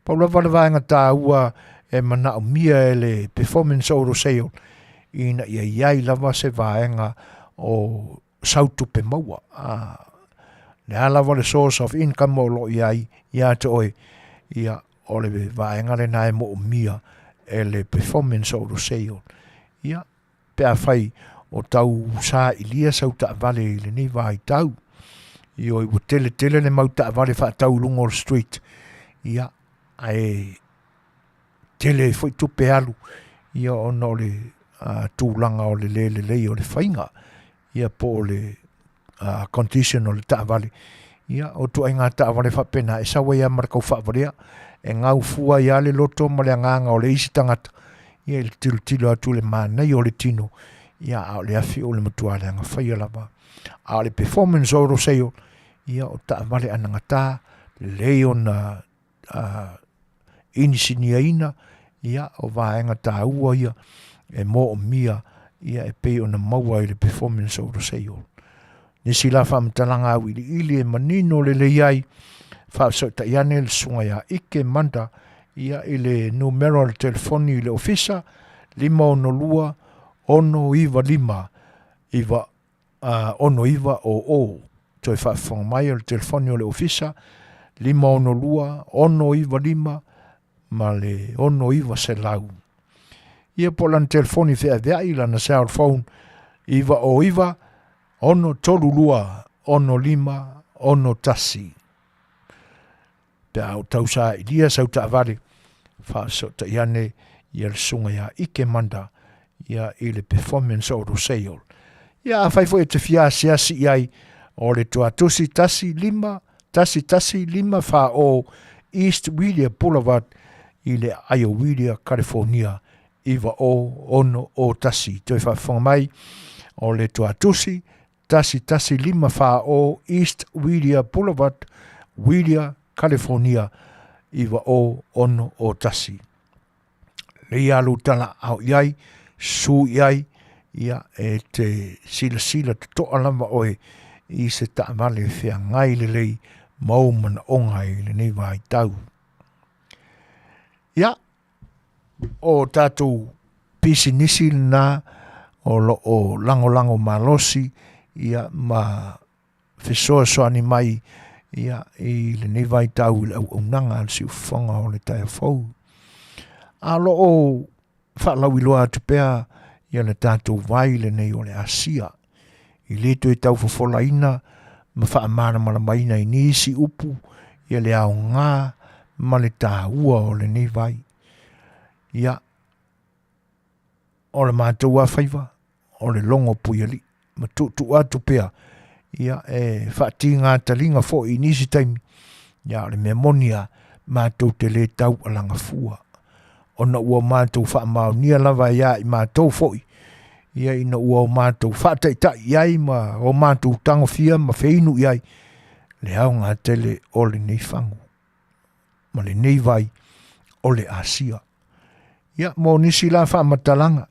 Paula vale vaenga tā ua e mana o mia e le performance o roseo ina ia iai lava se vaenga o sautu pe maua. Le alawa le source of income o lo iai, ia te oe, ia o le vaenga le nae mo o mia e le performance o roseo. Ia, pea whai o tau sa ilia sau ta vale le ni vai tau. I o tele le mauta vale fa tau lungo street. Ia ai tele foi tupe alu. Ia ono le tūlanga o le o le whainga. Ia po le condition o le ta vale. Ia o tu ai ngā ta vale fa pena e sawa ia markau fa varea. E ngau fua ia le loto ma le nganga o le isi tangata. Ia il tilo atu le manai o le tino. Ia au le afi o le matua le anga whaia lava. A le performance o roseo. Ia o ta vale anangata. Leo na inisinia ina. Ia o vaenga ta ua ia. E mo o mia. Ia e pei o na maua i le performance o roseo. Nisi la whamtalanga au ili e manino le iai. Whaasau ta iane le sunga ia ike manda. Ia i le numero le telefoni i le ofisa. 5 ono iwa 5. Iwa ono iwa o. Toi whaafanga mai le telefoni o le ofisa. 5 ono iwa 5. Ma le ono iwa se lau. Ia po lan telefoni vea i lana cell phone. Iwa o iwa. Ono tolulua. Ono 5. Ono tasi. Te au tausa i lia sau ta avare. Whaasau ta iane i le sunga ia ike manda. Ia i le performance o roseo. Ia a whaifo e te fia siasi iai. O le tua tusi tasi 5. Tasi 5 wha o East William Boulevard. I le Iowa, California. Iwa o ono o tasi. Toi whaafonga mai. O le tua tusi. Tasi 5 wha o East William Boulevard. William, California. Iwa o ono o tasi. Le alu tala au iai. Su iai. Ia e te sila te toa lama oe. I se ta vale whea ngai le lei. Maumana ongai le nei vai tau. Ia. O tātou pisi nisi na. O lango malosi. Ia ma fesoa soani mai. Ia i le nei vai tau le au unanga al si ufonga o le taia fau. Alo o whaalau iloa tupea. Ia le tātou vai le nei o le asia. I leto e tau Fofogaina. Ma whaamana malamaina i nisi upu. Ia le au ngā. Ma le tāua o le nei vai. Ia. O le mātou a whaiva. O le longo puiali. Ma tu atu pea. Ia e whaati ngā talinga fo i nisi taimi. Ia le memonia mātou te le tau alanga fua. Ona ua mātou whaamau nia lava ia i mātou foi. Ia ina ua o mātou whaataitai iai ma o mātou tangofia ma wheinu iai. Le au ngā tele o le nei whangu. Ma le nei vai o le asia. Ia mo nisi la whaamatalanga.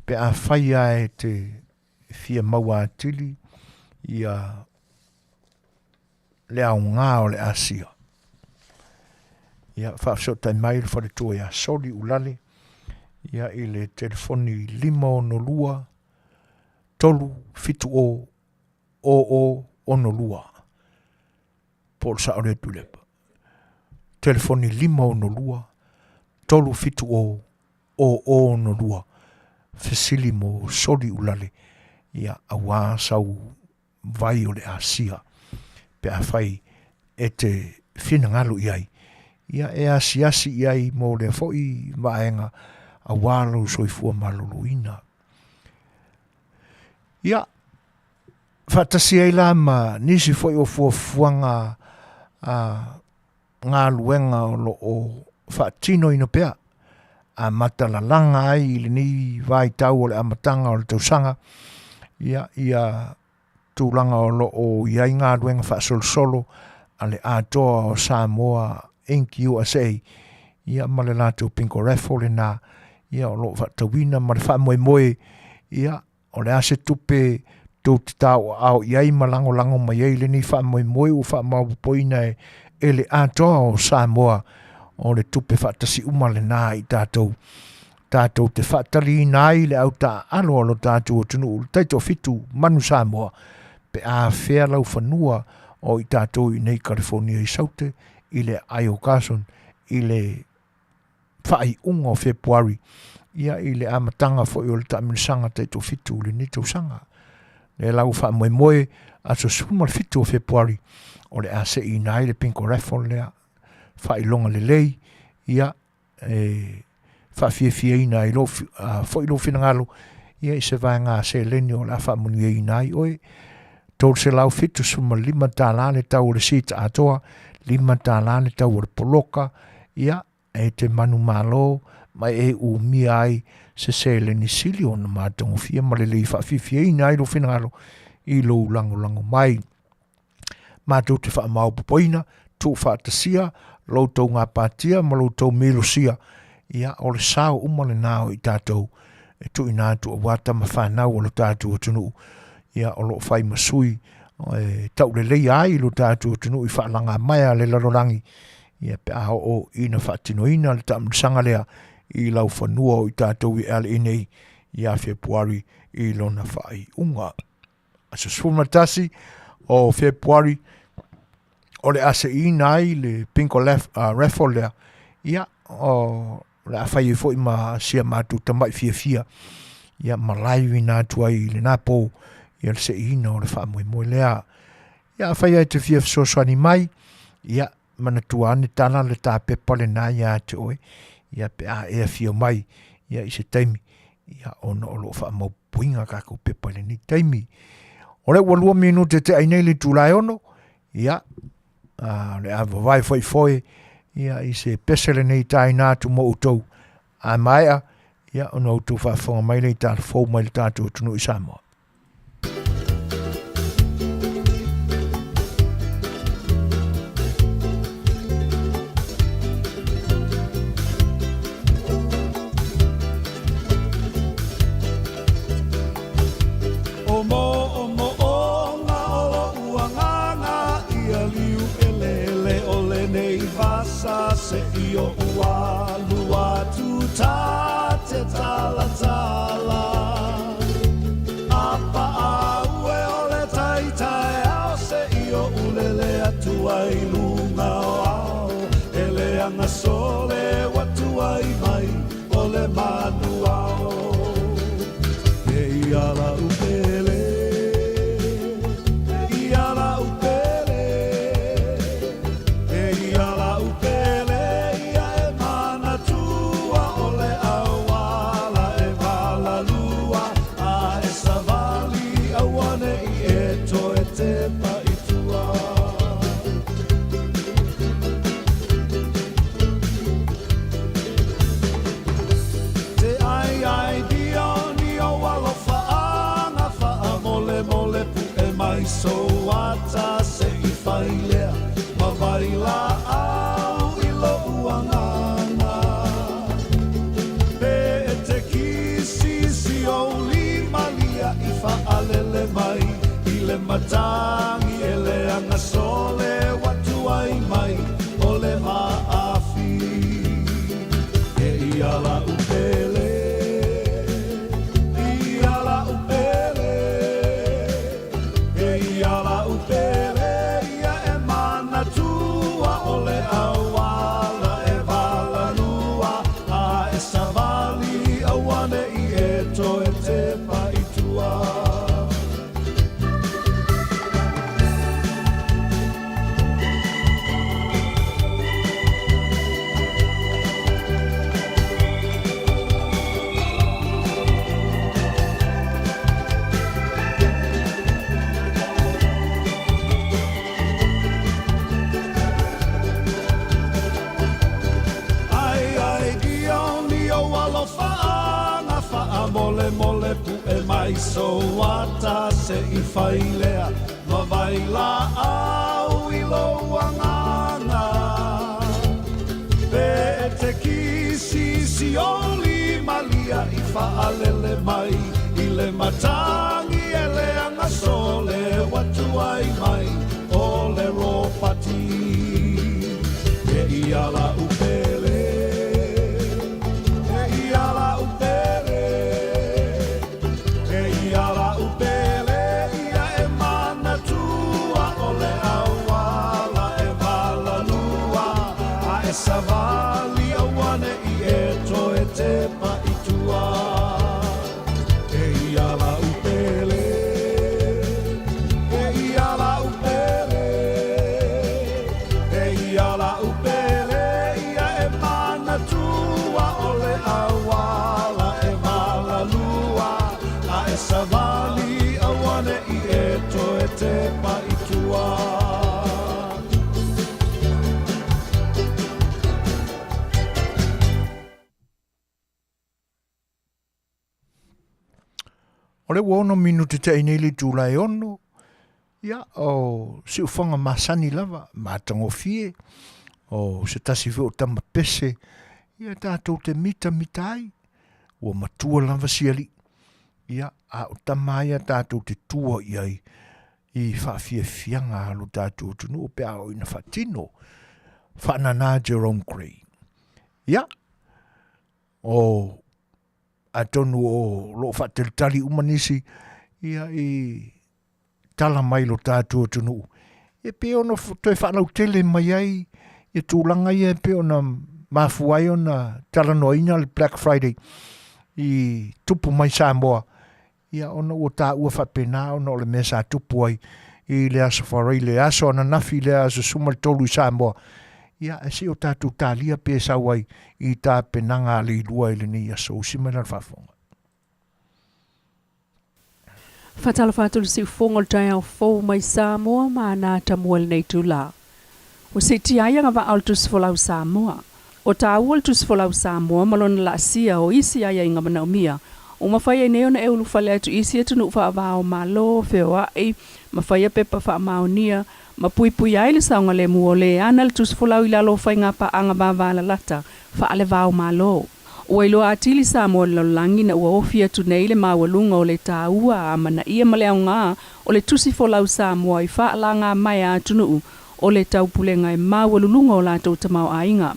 Pe a whaia e te fia maua atili. Ia le au ngā o le asia. Ia whaafsota i mail whare tua ia soli ulale. Ia i le telefoni 5 tolu fitu o ono lua. Paul sa ore tulepa. Telefoni 5 tolu fitu o ono lua. Fesili mo soli ulale. Ia awa sau vai o le asia. Pe a whai e te whina ngalo iai. Ia e asiasi iai mo le foi vaenga a walo soifua maloloina. Ia, whatasi ai la ma nisi foi o fuafuanga ngā luenga o whatino ino pea. A matalalanga ai ili ni vai tau o le amatanga o le tausanga. Ia tūlanga o iai ngā luenga whasolsolo a le atoa o Samoa Enki USA. Ia ma le lātou pinko raffle le nā. Ia o lo whatawina ma le whamoe. Ia o le ase tupe tō te tau au iai malango mai ei le ni whamoe o whamaupoina e le atoa o Samoa. O le tupe whatasi uma le nā i tātou. Tātou te whatali nai le au tā alo alo tātou o tunu. Taito fitu manu Samoa. Pe a whea lau whanua o i tātou i nei California i saute. I le Aiokason. I le whai unga o Februari. Ia i le amatanga fo i o le taminisanga taito fitu le nito sanga. le lau wha moe a so suma fitu o Februari o le a se I nai le pinko raffle lea wha ilonga le lei ia wha fie ina I lo fo I lo finangalo ia I se vai ngā se leni o la wha Manuia I nai oe tau se lau fitu suma 5 tāla le tau le sita atoa 5 tāla le tau le poloka ia te manu malo mai mia ai se leni sili o na mātongo fia ma le lei wha fie ina I lo finangalo I lo lango mai mātou te wha mau popoina tu wha tasia lo tau ngā pātia ma lo tau melosia ia o le sao umale nao I tātou tu ina tu o wata ma whanau o lo tātou o tunu ia o lo whai masui tau le lei ai lo tātou o tunu I whaalanga maia le larorangi ia pe aho o ina whaatinoina le tamasanga lea I lau whanua o I tātou I ale inei ia Februari I lona whai unga aso sumatasi o Februari o le ase I nai le pinko raffle lea ia o le awhai fo I ma sia mātou tamai fia ia malaiwi nātu ai le nāpō ia le se ina o le wha moe lea ia awhai ai te fia fsoswani mai ia manatua ane tana le tā pepa le nā ia te oe ia pe a ea fia mai ia I se taimi ia ono o lo wha mau puinga kako pepa le ni taimi o le walua minute te ainei le tūlai ono ia le ava vai foi ia I se pesele nei tai nātu mo utou a maia ia ono utou whafonga mai nei tātu fau mai le tātu tunu I Samoa. Se io ua lua tu ta te tala apa aue o le tai tai au se io ulele atu ai lunga au ele anga sole watu ai mai o le manu au e ala upele so ata se I whailea ma waila au I lo uangana pe te kisi si o limalia I whaalele mai I le matangi e le anga sole watu ai mai o le maafi e I ala upele mole pu e mai so ata se I whailea ma waila au I lo angana pe te kisi si oli malia I whaalele mai I le matangi e le anga sole watu ai mai o le ropati e I ala upele e I ala upele savali awane I e to e te paitua e I ala upe savali awane I eto e te paitua. O le wono minuti te inili tūlai ono. Ia, o si uwhanga masani lava, mātango fie. O se tasi veo tama pese. Ia tātou te mita mitai. Ua matua lava siali. Ia, a o tamaia tātou te tua iai. I whaafia fianga alo tātou tunu. O pea o ina whatino. Whanana Jerome Gray. Ia, o atonu o lo whateltali umanisi. Ia I tala mai lo tātua tunu. E pe ono toi whanau tele mai ai, e tūlanga ia pe ona mafuai ona tala noina le Black Friday I tupu mai Samoa. Ia ona o tā ua whapena ona o le mesa tupu ai I le aso wharai le aso ana nafi le aso sumal tolu I Samoa. Ia e si o tātou tālia pe sawai I tā penanga le ilua I le ni aso usimana whafonga. Fatala fatulu si ufongo le tai au fou mai Samoa ma ana tamuel nei tula. O se tiaya ngava altus folau Samoa. O ta awal tus folau Samoa malona la sia o isi aya inga Manuia. O mawhai nei ona e ulu fale atu isi atu nu wha avao ma lo Fai'oa mawhai pepa wha Manuia ma pui pui ai le saunga le mua le ana le tus folau I lalo whai ngapa anga bavala lata wha ale vao ma lo. O ilo atili Samoa le langi na ua ofi atu nei le mawalunga o le tāua a Manuia ma le aunga o le tusi folau Samoa I wha alanga mai atunu o le taupulenga I mawalulunga o lātou tamau ainga.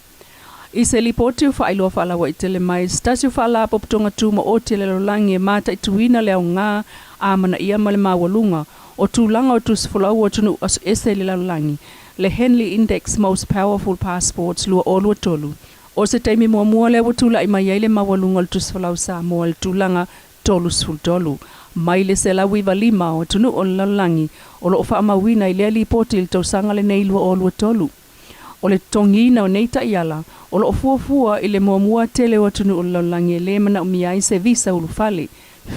I se lipoti o whaailoa whaalawa I Tele mai, stasi o whaala popotonga tūma o te le langi e mata I tuina le aunga a Manuia ma le mawalunga o tūlanga o tusi folau o tunu as ese le langi. Le Henley Index Most Powerful Passports lua o lua tolu. O se teimi mua le watula I mai ele mawalunga le tusi folau Samoa le tūlanga tolu sfultolu. Mai le se lawi valima o tunu o lalangi o lo wha mawina I le lipoti il tausanga le nei lua o lua tolu. O le tongina o neita iala, o lo fuafua I le mua tele o tunu o lalangi le mana umiai se visa ulufale,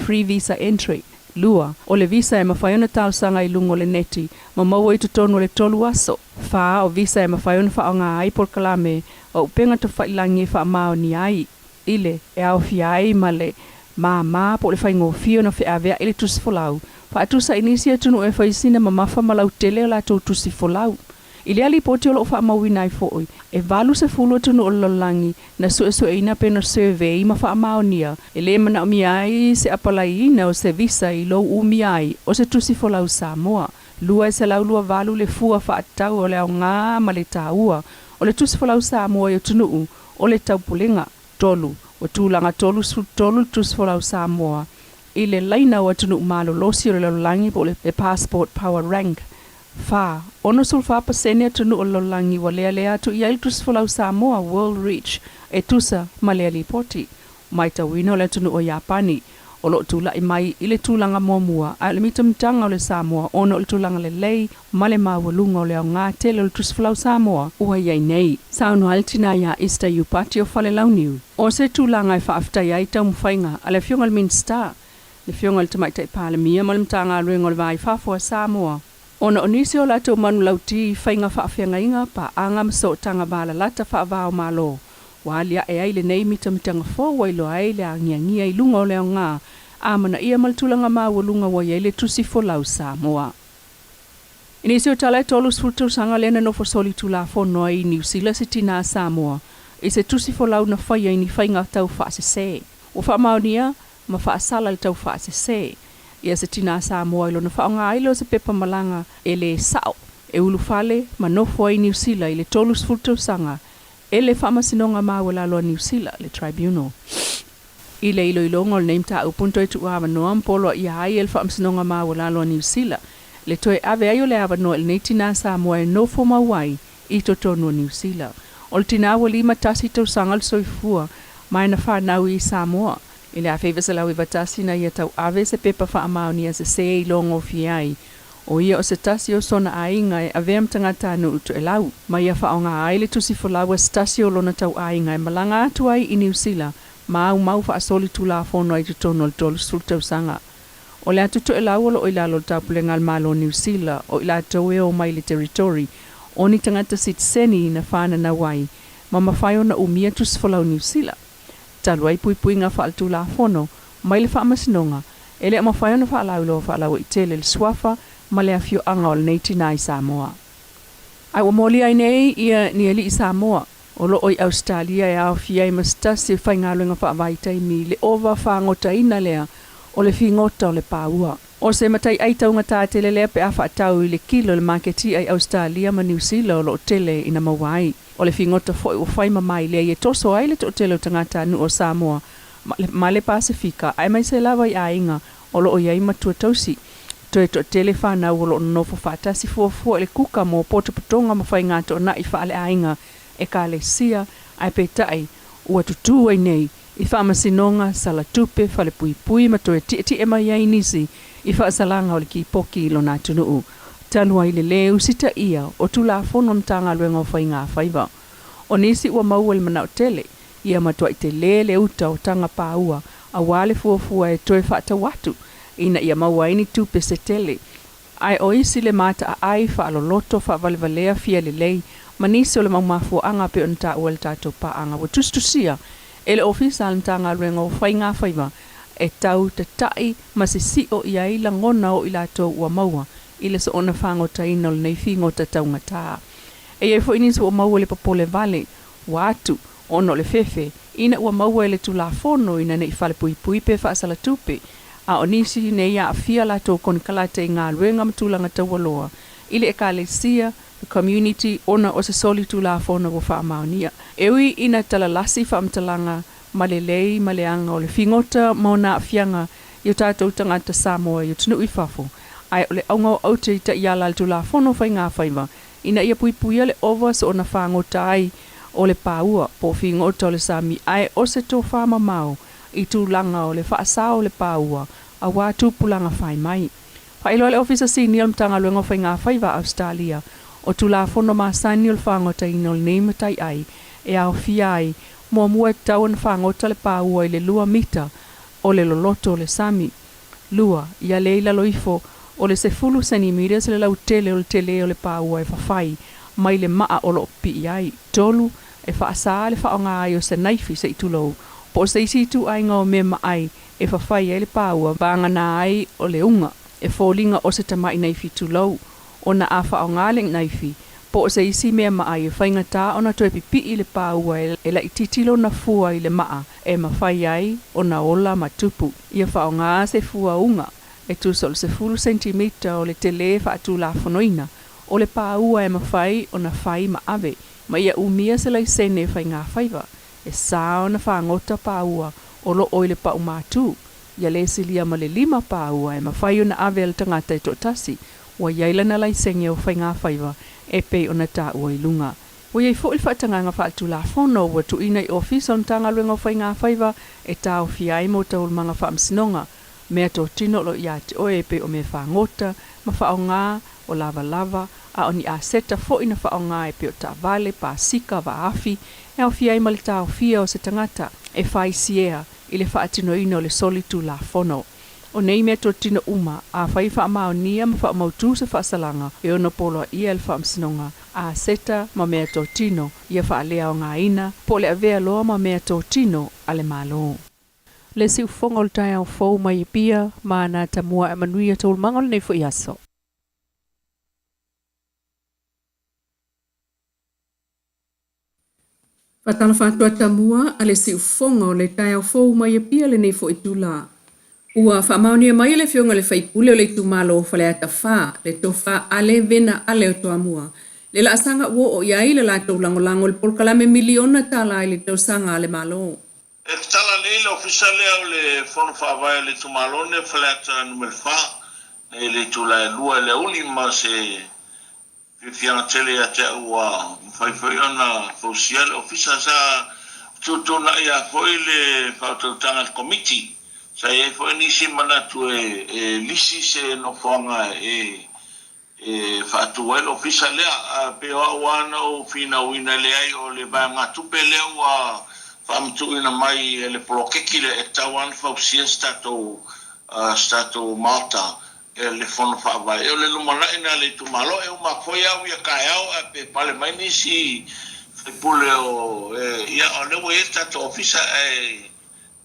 free visa entry, lua. O le visa e mawhaiona tausanga I lungo le neti, ma maua I tutonu le tolu aso. Faa o visa e mawhaiona whaonga ai por kalame, o upenga to whailangi wha mao ni ai. Ile, e au fiai male, ma po le whaingo fio na whiawea ili tusi folau. Wha atusa inisia tunu e whaisina ma mafa malau tele o lato tusi folau. Ile ali poti o lo wha mawina I fo'oi. E valu se fulu tunu o lalangi na sue ina pena survey ma wha maonia. E le mana umiai se apalai ina o se visa I lo umiai o se tusi folau Samoa. Lua e se lau lua valu le fua wha atau o le au ngā ma le tāua. O le tusi folau Samoa I o tunu o le taupulenga tolu. O tūlanga tolu tusi folau Samoa. I le laina o tunu malo losi o le lalangi po le passport power rank. Fa, ono sulfa pasene tunu o lolangi wa lea tu ia il tusi folau Samoa World Reach e tusa ma lea li poti. Mai tawino le tunu o Japani. O lo tula I mai I le tūlanga momua a le mitamtanga o le Samoa ono le tūlanga le lei ma le mawalunga o le au ngā tele o le tusi folau Samoa ua iai nei. Sauno altina ia Easter Upati o whale launiu. O se tūlanga I whaaftai ai tau mwhainga a le fionga le Minster. Le fionga le tamaita I Palemia ma le mtanga ruenga o le vai Faafofoga'aga Samoa. Ona onisi o lato manu lauti whainga whaafenga inga pa anga mso tanga bala lata whaavao malo. Walia e aile nei mitamitanga fo wailo aile a ngia I lunga o leo ngā. A Manuia maltulanga mawalunga wa yaile tusi folau Samoa. Inisi o tala tolu sfultu sanga lena no fosoli tula fo noi New Zealand sitina Samoa. Ise tusi folau na whaia ini whainga tau whaasese. O whaamaunia ma whaasala le tau whaasese. Ia se tina Samoa ilo na whaonga ailo se pepa malanga e le sao. E ulufale ma nofo ai New Zealand I le tolu sfultu sanga. E le whaamasinonga mawala loa New Zealand le tribunal. I le ilo le neimta upunto e tu awa noa mpolo I ai el whaamasinonga mawala loa New Zealand. Le toe ave ayo le awa noa el neitina Samoa e nofo mawai I totonu New Zealand. O le tina awa lima tasi tau sangal Soifua mai na whanau I Samoa. I le awhaiva se lau I vatasi na ia tau ave se pepa whaamaunia se se I longo fiai. O ia o se tasi o sona ainga e aveam tangata anu utu e lau. Ma ia whaonga aile tusi folawa se tasi o lona tau ainga e malanga atu ai I New Zealand. Ma au mau wha asoli tula fono ai tutono le tolu sultau sanga. O le atuto e lau o ila lo tapulenga al malo New Zealand o ila towe o mai le territory o ni tangata sitiseni na whana na wai ma mawhai na umia tusfolau New Zealand. Talu ai pui ngā whaaltu la fono mai le whaamasinonga e le mawhai na whaalau i Tele le Soifua ma le Afio'aga o le Neitinai Samoa. Ai wa moli ai nei ia ni ali i Samoa o lo oi Australia e Afiafi ma stasi whaingaluenga whaavaitai mi le ova whaangotaina lea o le fingota o le paua. O se matai ai taunga tātele lea pe awha atau i le kilo le maketi ai Australia ma New Zealand o lo Tele ina mawai. O le fingota foi o whai mamai lea i toso ai le to Tele o tangata anu o Samoa ma le Pasifika ai mai se lava i ainga o lo iai matua tausi. Toe to Tele whanau o lo nofo whaatasi fuafua le kuka mo poto patonga ma whai ngāto na i whaale ainga e ka le sia ai pe tai ua tutu ai nei i whaamasinonga sala tupe whale pui ma toe ti e mai ai nisi i whaasalanga o le ki poki ilo nā tunuu. Talua i le leu sita ia o tula fono mtanga luenga o whai ngā whaiva. O nisi ua maua le manao Tele ia matua i te le uta o tanga pāua a wale fuafua e toe whaata watu ina ia maua ini tupe se Tele. Ai o isi le mata a ai whaaloloto whaavalevalea fia le lei ma nisi o le maumafuaanga pe o nta ua le tātou paanga wa tustusia e le ofisa al ntanga luenga o whai ngā whaiva e tau te tai ma se si o ia i langona o i lātou ua maua i le so ona whangota ina o le nei whingota taunga tā. E iei fo inisi ua maua le papole vale wa atu ono le fefe ina ua maua le tu la fono ina nei whale pui pe whaasala tupe a o nisi nei a fia lātou konikalate i ngā luenga matulanga taualoa i le e ka le sia community ona o se soli tu la fono o wha Manuia. Ewi ina talalasi wha amtalanga malelei maleanga o le fingota mauna afianga i o tātou tangata Samoa i o tunu i whafo. Ai o le aunga o aute i ta iala tu la fono whai ngā whaiva. Ina ia puipuia le ova so ona whangota ai o le pāua po fingota o le sami ai o se tō whama mau i tu langa o le whaasa o le pāua a wā tūpulanga whai mai. Whailo le ofisa senior mtanga luenga whai ngā whaiva Australia o tu la fono masani o le whangota ina o le neimatai ai e au fiai mua mua tau na whangota le pāua i le 2 mita o le loloto o le sami. Lua, ia leila loifo o le 10 centimeters le lau Tele o le Tele o le pāua e whawhai mai le maa o lo pi ai. Tolu e whaasa le whaonga ai o se naifi se itulou. Po se isi tu ai ngā o me ai e whawhai ai le pāua vanga na ai o le unga e fōlinga o se tamai naifi tulou. Ona a whaonga le naifi. Po se isi mea ai e whaingata ona toe pipi i le pāua e la ititilo na fua i le maa e mawhai ai o na ola matupu. Ia whaonga se fua unga e tu sol se 10 centimeter o le Tele whaatu la fonoina. O le pāua e mawhai o na whai ave. Ma ia umia se lai sene whai ngā whaiva. E sao na whangota pāua o lo oile pa umatu. Ia le silia ma le 5 pāua e mawhai o na ave al tangata e totasi. Wa yaila na lai senge o whai ngā whaiva e pei o na tā ua i lunga. Wa iei fo il whaatanga ngā whaatu la fono wa tu ina i ofisa on tanga luenga o whai ngā whaiva e tā o fiai mo taul manga whaamsinonga. Mea tō tino lo ia te oe e pei o me whangota ma whao ngā o lava a oni a seta fo ina whao ngā e pei o tā vale pa sika va afi e o fiai ma le tā o fia o se tangata e whai siea i le whaatino ina o le solitu la fono. O nei mea tō tino uma a whai wha Manuia ma wha mautu se whaasalanga e ono polo ia el whaamsinonga a seta ma mea tō tino ia wha lea o ngā ina po le avea loa ma mea tō tino ale malo. Le si ufonga o le tai au fau mai e pia ma na tamua e Manuia tō ulmanga o le nei fo iaso. Fatala whatua tamua a le si ufonga o le tai au fau mai e pia le nei fo itula. Ua whaamaunia mai le whionga le whaipule o le tumalo o whale ata wha, le tofa ale vena ale o toamua. Le la asanga uo o iai le la tau langolango le polkalame miliona tala i le tau sanga ale malo. E tala le ofisa lea o le fono whaavai le tumalone whale ata numero wha, e le tula e lua le uli ma se whianga Tele a te ua whaifoi ona fausia le ofisa sa tutuna ia foi le whautautanga committee. Sa e foi nisi manatu e lisi se no whanga e whaatu el ofisa lea pe o wana o fina wina lea o le vai ngā tupe lea ua whamtu ina mai le polokeki le e tawan whausia stato stato Malta le fono whaavai o le lumalai na le tumalo e uma foi au ia kai au pe pale mai nisi pule o ia o le we stato ofisa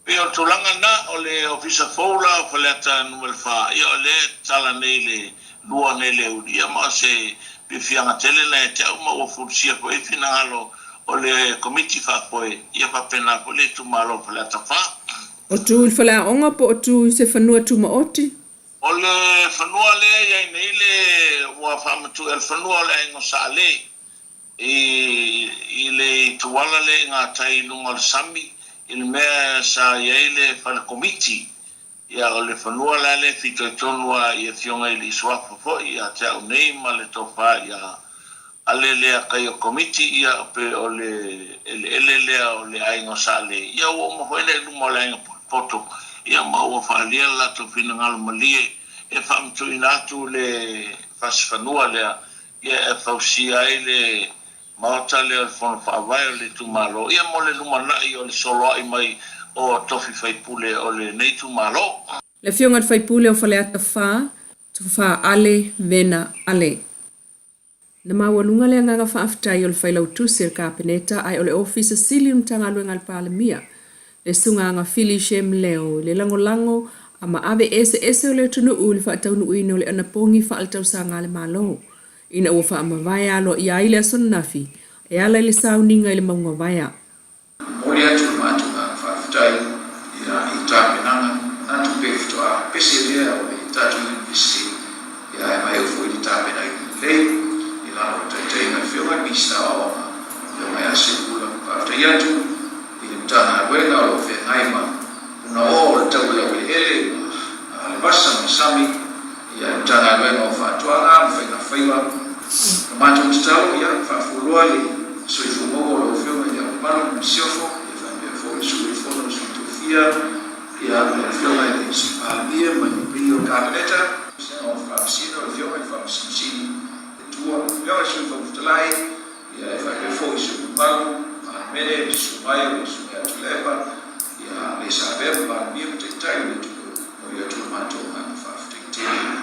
pe o tulanga na o le ofisa foula faleta numel fa ia o le tala nele lua nele udia ma se pe fianga tele na te uma o fursia ko e finalo o le committee fa foi ia pa pena ko le tumalo faleta fa o tu il fala onga po tu se fanua tu ma oti o le fanua le ia nei le wa fa matu el fanua le ngo sale i le tuala le nga tai lunga sami il me sa ile fa le committee ia o le fanua la le fito tonua ia fionga ili swap fo ia te o nei ma le tofa ia ale le kai o committee ia pe o le le o le ai ngo sale ia o mo hele lu mo le poto ia ma o fa le la to final malie e fa mtu inatu le fasfanua le ia fa si ai le mata le fon fa vai le tu malo ia mo le lumana i o le solo ai mai o tofi fai pule o le nei tu malo le fionga fai pule o fa le ata fa tu fa ale vena ale na mawalunga le nganga fa aftai o le fai lau tu sir kapeneta ai o le office silium tanga luenga al palemia le sunga nga fili shem leo le lango ama ave ese o le tunu uli fa tau nu ino le anapongi fa altau sanga le malo ina ua fa ama vaya lo ia ile son nafi e ala ile sauninga ile maunga vaya mori atu matu nga fa aftai ia itape nanga natu pefto a pesi le o itatu bisi ia mai ufo itape na le ila o tete na fioma mista o yo mai asigura fa aftai atu ile mtana wena o fe naima na o tau ya ele le basa masami ya mtana wena o fa tuanga fe na faiwa mato mtalo ya fa fulua le Soifua o fioma ya mano msiofo ya fa fo Soifua no Sofia ya fioma ya Spania manipio cabeneta o fa sino fioma fa sino tua ya Soifua Fetalaiga ya fa fo Soifua mene Somaia Somaia Tele ya le saber ba mim te tai o ya tu mato na fa Tele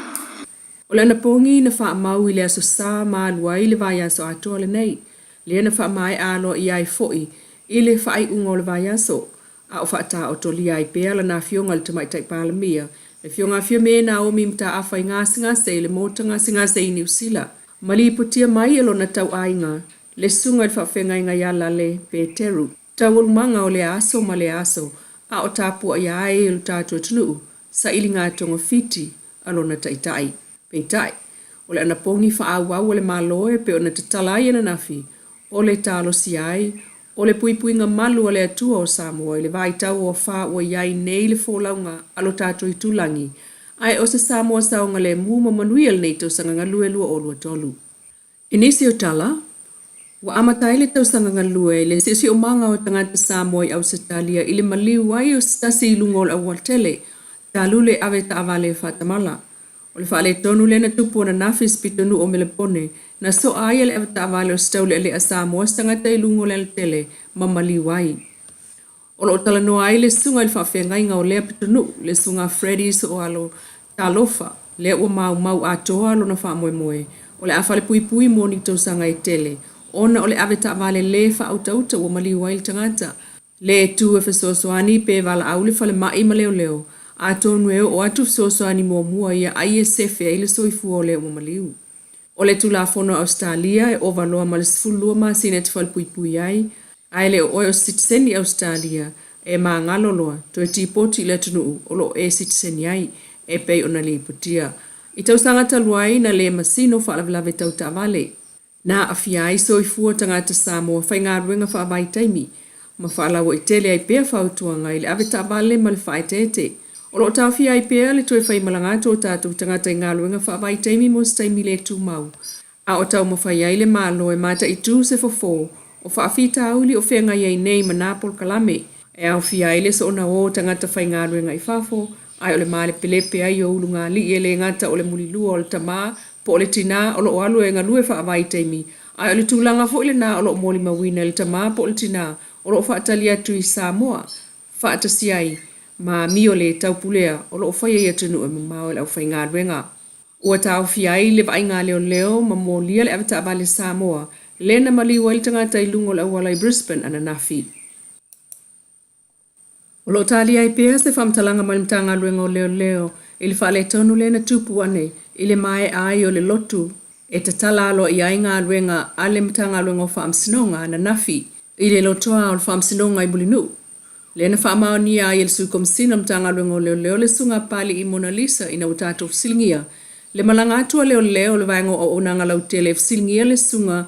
o le na pongi na fa mau ile aso sa ma luai le vaya so ato le nei le na fa mai alo i ai foi ile fa ai ungo le vaya so a o fa ta o to li ai pe ala na fionga le mai tai palemia le fionga fio me na o mimta a fa nga se le motanga singa se New Zealand mali putia mai elo na tau ainga le sunga fa fenga nga ya la le Peteru tawul manga o le aso ma le aso a o tapu ai ai le tatu tunu sa ilinga tonga fiti alo na tai peitai o le ana pongi fa au le maloe pe ona tatalai na nafi o le talo siai o le puipuinga malu o le atua o Samoa le vai tau o fa o iai nei le folaunga alo tato i tulangi ai o se Samoa saunga le muma Manuia nei tau sanga ngalue lua o lua tolu inisi o tala wa amatai le tau sanga ngalue le sisi o manga o tangata Samoa i Australia ili maliu ai o stasi ilungol a Tele talule ave ta avale fatamala o le whaale tonu le na tupu na nafis pitonu o melepone na so aia le evata avale o staule le a Samoa stangata i lungo le Tele mamali wai. O lo tala noa ai le sunga il whawhengai ngau lea pitonu le sunga Freddy's o alo talofa le ua mau atoa lo na whamoe o le awhale pui moni tausanga i Tele ona o le avata avale le whautauta o mali wai tangata le tu e fesosoani pe vala au le whale mai ma leo a tonu e o atu sosoani mua ia ai sefe ai le Soifua o le umamaliu. O le tulafono Australia e ovaloa ma le sfulua ma sine te whalpui ai, ai le o citizen i Australia e maa ngaloloa to e tipoti le tunu o lo e citizen ai e pei ona li putia. I tausanga taluai na le masino whaalavlave tau tavale. Na Afiafi Soifua tangata Samoa whai ngā ruenga whaavai taimi, ma whaalawa i Tele ai pēr whautuanga i le ave tavale ma le whaetete. O lo tawhi ai pēr le toi whai malangato o tātou tangata i ngā luenga whaavai taimi mo staimi le tū mau. A o tau mo whai ai le malo e mata i tū se fofo o whaafita auli o whenga iei nei manapol kalame. E au whi ai le so ona o tangata whai ngā luenga i whafo, ai o le male pelepe ai o ulunga li e le ngata o le mulilua o le tamā, po o le tina o lo alu e ngalue whaavai taimi. Ai o le tūlanga fo ile nā o lo moli mawina le tamā po o le tina o lo whaatali atu i Samoa. Whaatasi ai. ma mio le taupulea o lo whaia ia tunu e mamau le au whai ngā ruenga. Ua tau fiai le vai ngā leo ma mō lia le avata abale Samoa, le na mali wa iltanga tai lungo le awalai Brisbane ana nafi. O lo tali ai pēa se whamtalanga mai mtanga luenga o leo, ili wha le tonu le na tupu ane, ili mai ai o le lotu, e te tala alo i ai ngā luenga ale mtanga luenga o whaamsinonga na nafi, ili lotoa o le whaamsinonga i bulinu. Le na whaamao ni ai il sukomsina mtanga luenga o leo le sunga pali i Mona Lisa ina utato fsilingia. Le malanga atua leo le vaengo o onanga lau Tele fsilingia le sunga,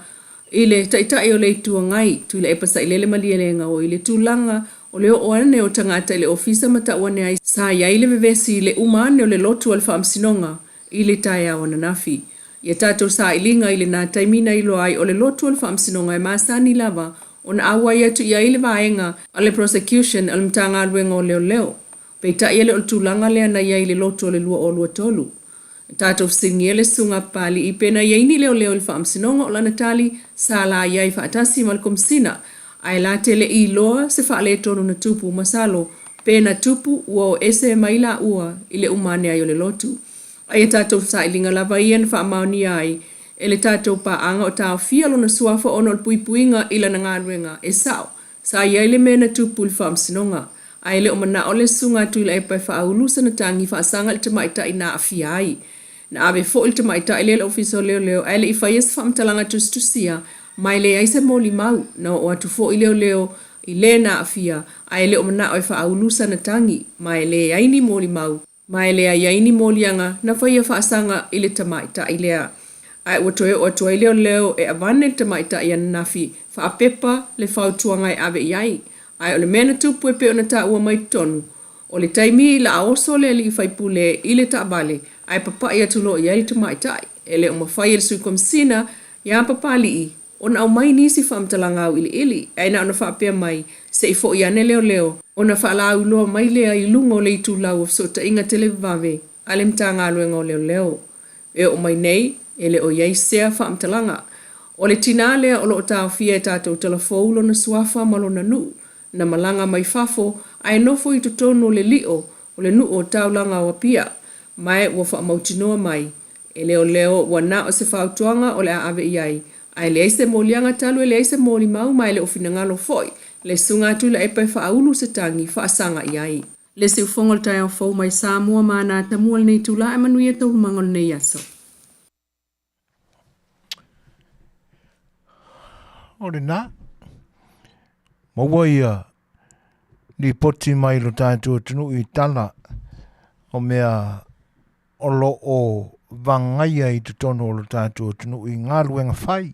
ile taitai o le itua ngai, tu ile epasa ile le malialenga o ile tūlanga, o leo oane o tangata ile ofisa mata oane ai sa ia ile vevesi ile umane o le lotu al whaamsinonga ile taia o nanafi. Ia tato sa ilinga ile na taimina ilo ai o le lotu al whaamsinonga e maasani lava o na awa ia tu ia ile vaenga ale prosecution al mtanga aluenga o leo. Peita ia le o tūlanga lea na ia ile lotu o le lua o lua tolu. Tato fsingia le sunga pali i pena ia ini leo il whaamsinonga o lana tali sa la ia i whaatasi malkomsina. Ai la Tele i loa se whaale tonu na tupu masalo, pena tupu ua o ese maila ua ile umane ai o le lotu. Ai tatou sa ilinga lava ian whaamao ni ai, ele tatou pa anga o tau fialo na suafa ono al puipuinga ila na ngāruenga e sao, sa iai le mena tupu il whaamsinonga. Ai le o mana o le sunga tu ila e pai whaahulusa na tangi whaasanga il tamaita i na Afiai. Na abe fo il tamaita ile ofiso leo, ai le i whaies whaamtalanga tustusia, mai le aise moli mau na o atu fo i leo i le na Afia ai le o mana o whaahulusa na tangi mai le aini moli mau mai le aini moli anga na whaia whaasanga i le tamaita i lea ai o atoe leo e avane tamaita i anafi whaapepa le whautuanga i ave iai ai o le mena tupu e pe o na ta ua mai tonu o le taimi la aoso le li whaipule i le taabale ai papa i atulo i ai tamaita e le o mawhai il suikomsina ia papali i ona au mai nisi whaamtalanga au ili, aina ona whaapea mai, se i fo i ane leo, ona whaalau loa mai lea i lungo le i tūlau of so ta inga Tele vave, ale mtanga aluenga o leo. E o mai nei, ele o iei sea whaamtalanga. O le tina lea o lo tau fia e tātou telefoulo na suafa malo na nu, na malanga mai fafo, ai nofo i tutono le lio, o le nu o taulanga o pia, mai ua whaamautinoa mai, ele o leo wana o se whautuanga o le ave iai, ai le aise molianga talu le aise moli mau mai le ofinangalo foi le sunga tu le epai whaulu se tangi whaasanga iai. Le se ufongol tai au fau mai Samoa mana tamual nei tula e Manuia tau mangol nei aso. Ore nā, maua ni poti mai lo tātua tunu i tala o mea o lo o vangaia i tutono o lo tātua tunu i ngā luenga whai.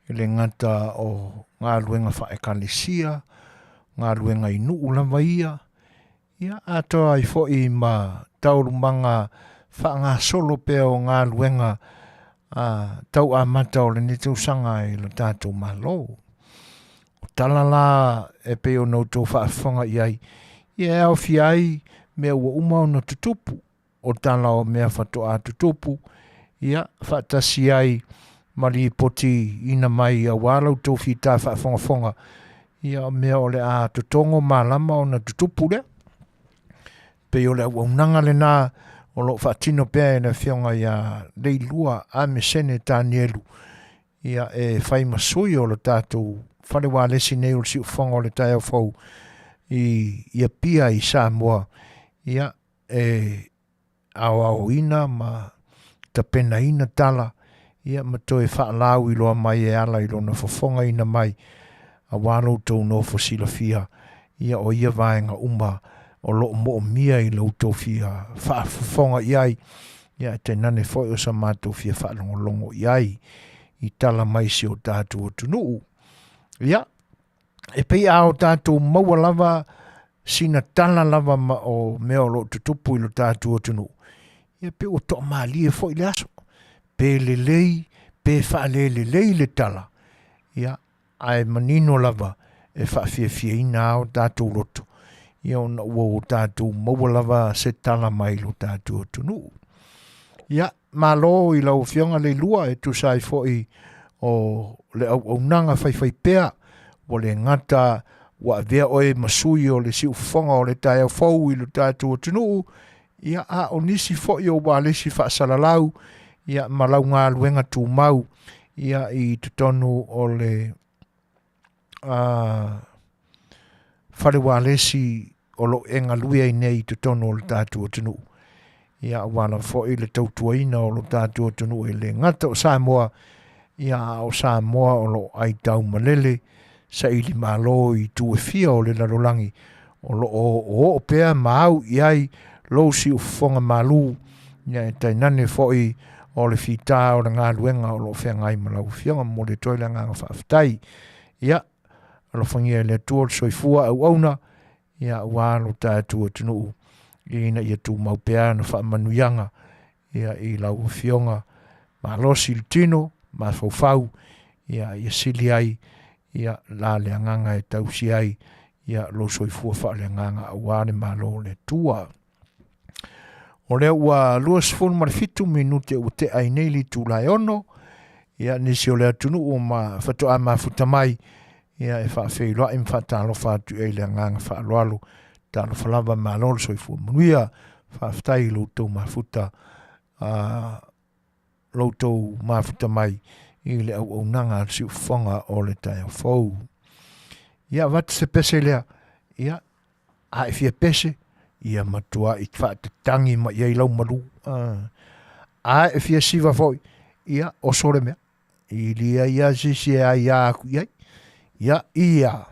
I le ngata o ngā luenga whaekalisia, ngā luenga i nuu lava ia. Ia atoa i fo i ma taurumanga whaanga solo pea o ngā luenga tau a mata o le ne tau sanga i lo tātou malo. O talala e peo no tau whaafonga iai. Ia au fiai mea ua umau no tutupu. O tala o mea whatoa tutupu. Ia whaatasi ai mali poti ina mai a walau tau whita whaafonga. Ia mea o le a tutongo malama o na tutupu lea. Pe o le unanga le nā o lo whaatino pēa e na whionga ia leilua a me sene tānielu. Ia e whai masui o lo tātou wharewa lesi nei o le si ufonga o le tai au whau ia pia i Samoa. Ia e au ina ma tapena ina tala. Ia matoe whaalau i loa mai e ala i lo na fofonga ina mai. A wālo tau no fosila fia. Ia o ia vaenga umba o lo mo mia i lo tau fia. Whaafonga iai. Ia te nane foi o sa mātou fia whaalongolongo iai. I tala mai si o tātou o tunuu. Ia. E pei a o tātou maua lava sina tala lava o mea o lo tutupu i lo tātou o tunuu. Ia pe o toa maali e foi le aso. Pe lelei, pe whaalelelei le tala. Ia. Ai manino lava e whaafia ina o tātou roto. Ia o na ua o tātou maua lava se tala mai lo tātou o tunuu. Ia. Malo i lau whionga le lua e tu sai foi o le au nanga whai pea o le ngata ua vea oe masui o le si ufonga o le tae au fau i lo tātua tunu, ia a o nisi fo i o wālesi whaasalalau, ia malau ngā luenga tū mau, ia i tutonu o le whare wālesi o lo enga luia i nei tutonu o le tātua tunu. Ia wana fo i le tautua ina o lo tātua tunu i le ngata o Samoa, ia o Samoa o lo ai tau malele, sa ili malo i tu e fia o le larolangi o lo o pea mau iai lo si ufonga malu ia e tainane foi o le fita o le ngā luenga o lo whengai malau fianga mo le toile ngā whaafitai ia lo whangia le tua soifua au auna ia ua lo tātua tunu ina ia tu mau pea na whaamanuianga ia i lau fionga ma losi le tino ma faufau ia sili ai ia la le nganga e tausi ai ia lo soifua wha le nganga awane ma lo le tua. O lea ua luas fonu marifitu minute u te aineli tu lai ono ia nisi o lea tunu o ma whatoa ma futamai ia e whaafeiloa im whatalo whatu e le nganga whaaloalo talo whalava ma lo soifua Manuia whaafitai lo tau ma futa lo tau ma futamai i le au nanga si ufonga o le tai au fau. Ia wat se pese lea, ia a e fia pese, ia matua i te tangi ma ia i lau malu. A e fia siva foi, ia o sore mea, i lia ia sisi a ia aku iai, ia.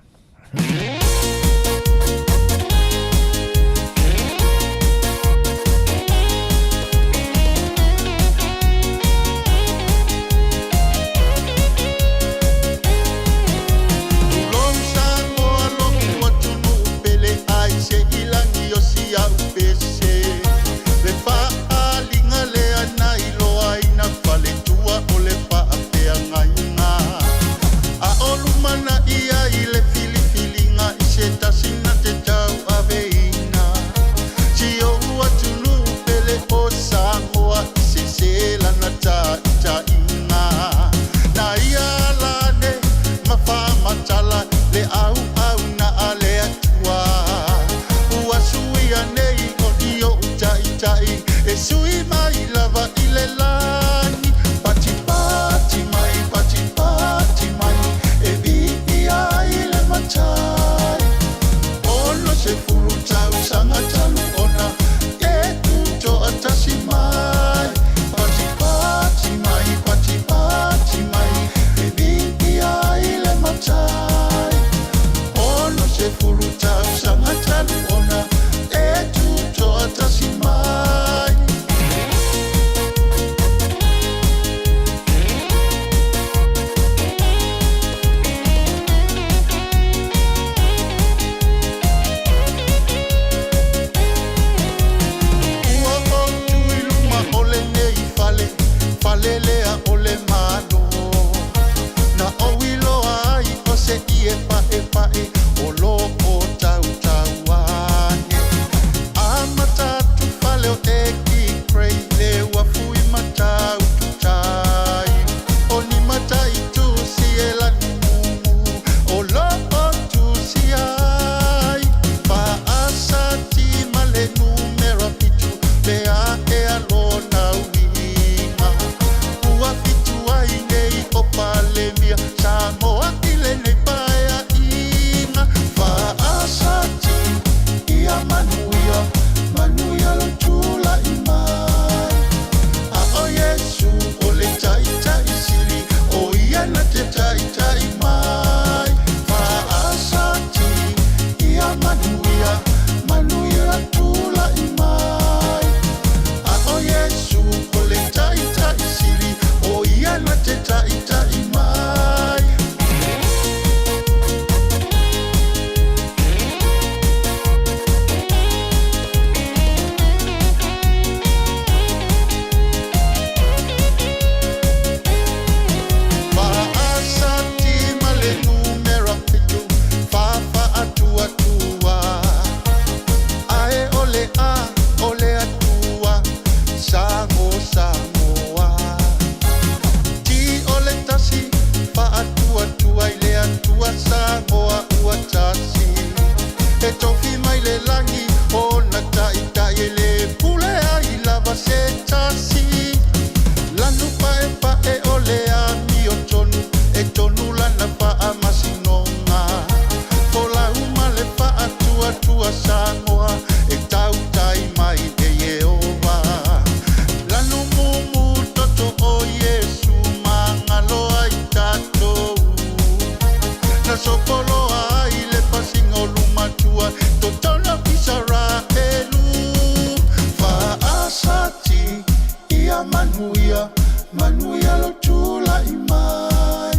Manuia, Manuia lo tula imai.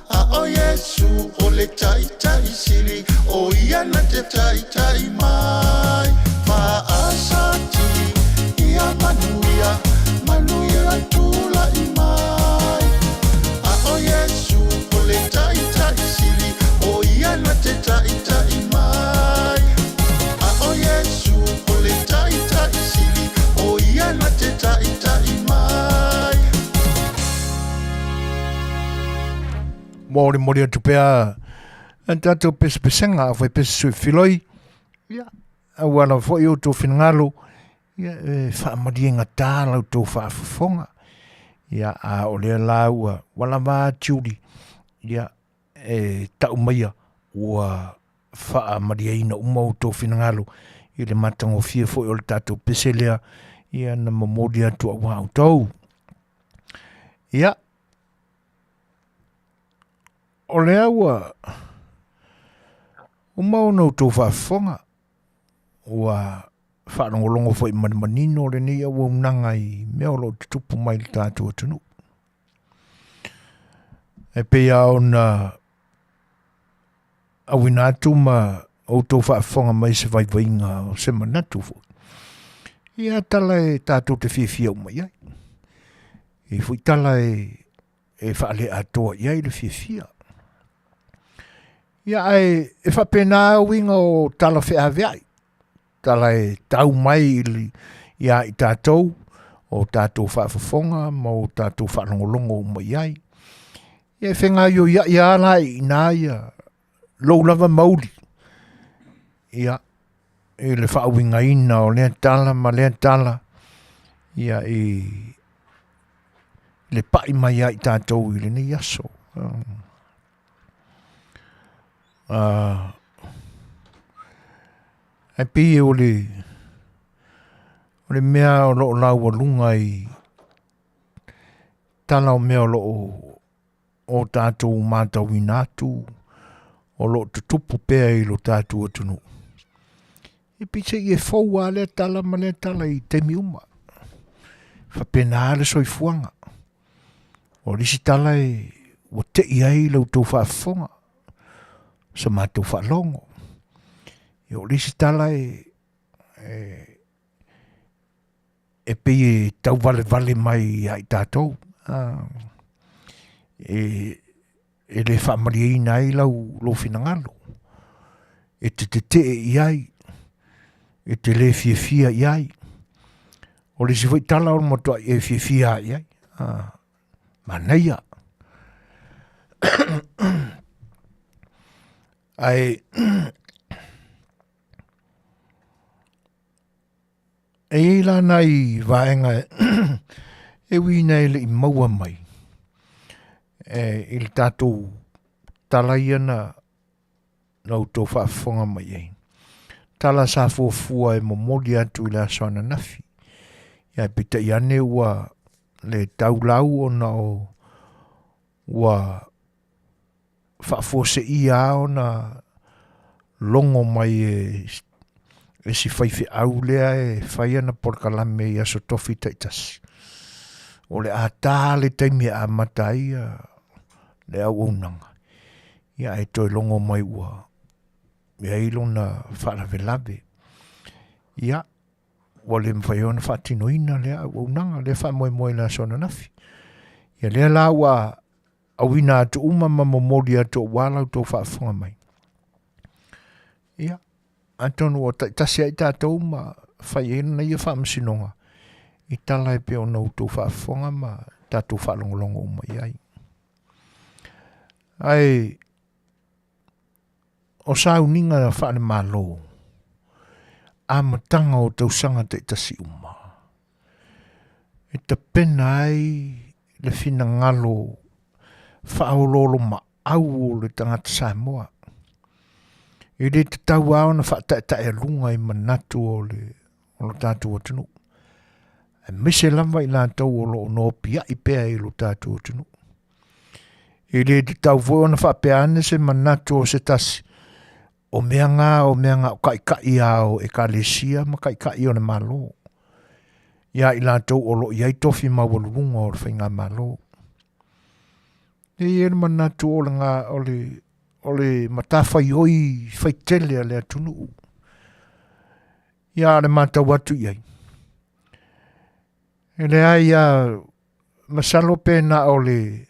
A o Yesu o le tai tai sili, o ia na te tai tai mai. Ma asati, ia Manuia, Manuia lo tula imai. A o Yesu o le tai tai sili, o ia na te tai tai mai. A o Yesu o le tai tai sili, o ia na te tai tai mai. Mori atu pea tatou pesenga foi pese sui filoi ia awala foi o to finngalo ia fa madienga tala o to faafofoga ia a o le laua wala va tiuli ia tau maia ua fa madiena uma o to finngalo i le matango fie foi o le tatou pese lea ia na mamodi atu au tau ia o lea ua o mauna o tō whaafonga ua whaanongolongo fo i manimanino le ni ua unanga i mea o lo te tupu mai le tātua tunu. E pea o na awina atu ma o tō whaafonga mai se vaivainga o se manatu fo. Ia tala e tātua te whiawhia o mai ai. I fui tala e whaale atoa iai le whiawhia. Ia e whapena winga o tala whiaweai. Tala e tau mai ia i tātou, o tātou whaafofonga, ma o tātou whanongolongo o mai ai. Ia e whenga ia ala i nā ia lou lava mauri. Ia e le whaawinga ina o lea tala, ma lea tala. Ia le pai mai ai tātou i le ni aso. Ai pi o le mea o loo lau walunga i tala o mea o loo o tātou mātau i nātu o loo te tupu pēa i lo tātou atunu. I pise i e fōua lea tala ma lea tala i temi uma. Whapena le soifuanga. O risi tala o te iai lau tau whaafonga. Sa mātou whaalongo. I o risi tala e pei e tau vale mai ai tātou. E le whaamaria ina ai lau finangalo. E te iai. E te le fia iai. O risi voi tala o matua e fia iai. Manuia. Ai e la nai vaenga e wina ele i maua mai il tātou talaiana nau tō whaafonga mai ei tala sa Fofogaina e momoli atu i la soana nafi ia pita i ane ua le taulau o na o ua whaafose ia o na longo mai e si whaiwhi au lea e whaia na porkalame i aso tofi taitasi. O le a tā le taimi a matai le au unanga. Ia e toi longo mai ua. Ia ilo na whaaravelave. Ia, ua le mwhaiona whaatinoina le au unanga le wha moe la sona nafi. Ia lea la ua awina atu ma momoli atu walau tō whaafonga mai. Ia, antonu o tasia i tātou ma whaiena na ia whaamasinonga. I tala e peo nau tō whaafonga ma tātou whaalongolongo mai ai. Ai, o sa uninga na whaane malo. A matanga o tau sanga te tasi uma. E ta pena ai le fina ngalo whaololo ma au o le tangata Samoa. E le te tau au na whaata e lunga i manatu o lo tātou atunu. E mise lama i la tau o lo no pia i pea i lo tātou atunu. E le te tau voi o na whapeane se manatu o se tasi. O mea ngā o kai au e ka lesia ma kai o na malo. Ia I lātou o lo iai tofi mawalunga o le whainga malo. E manatu o le ngā o le matawhai oi whaitele a le atunu. Ia le mata watu iai. E le ai a masalo pēna o le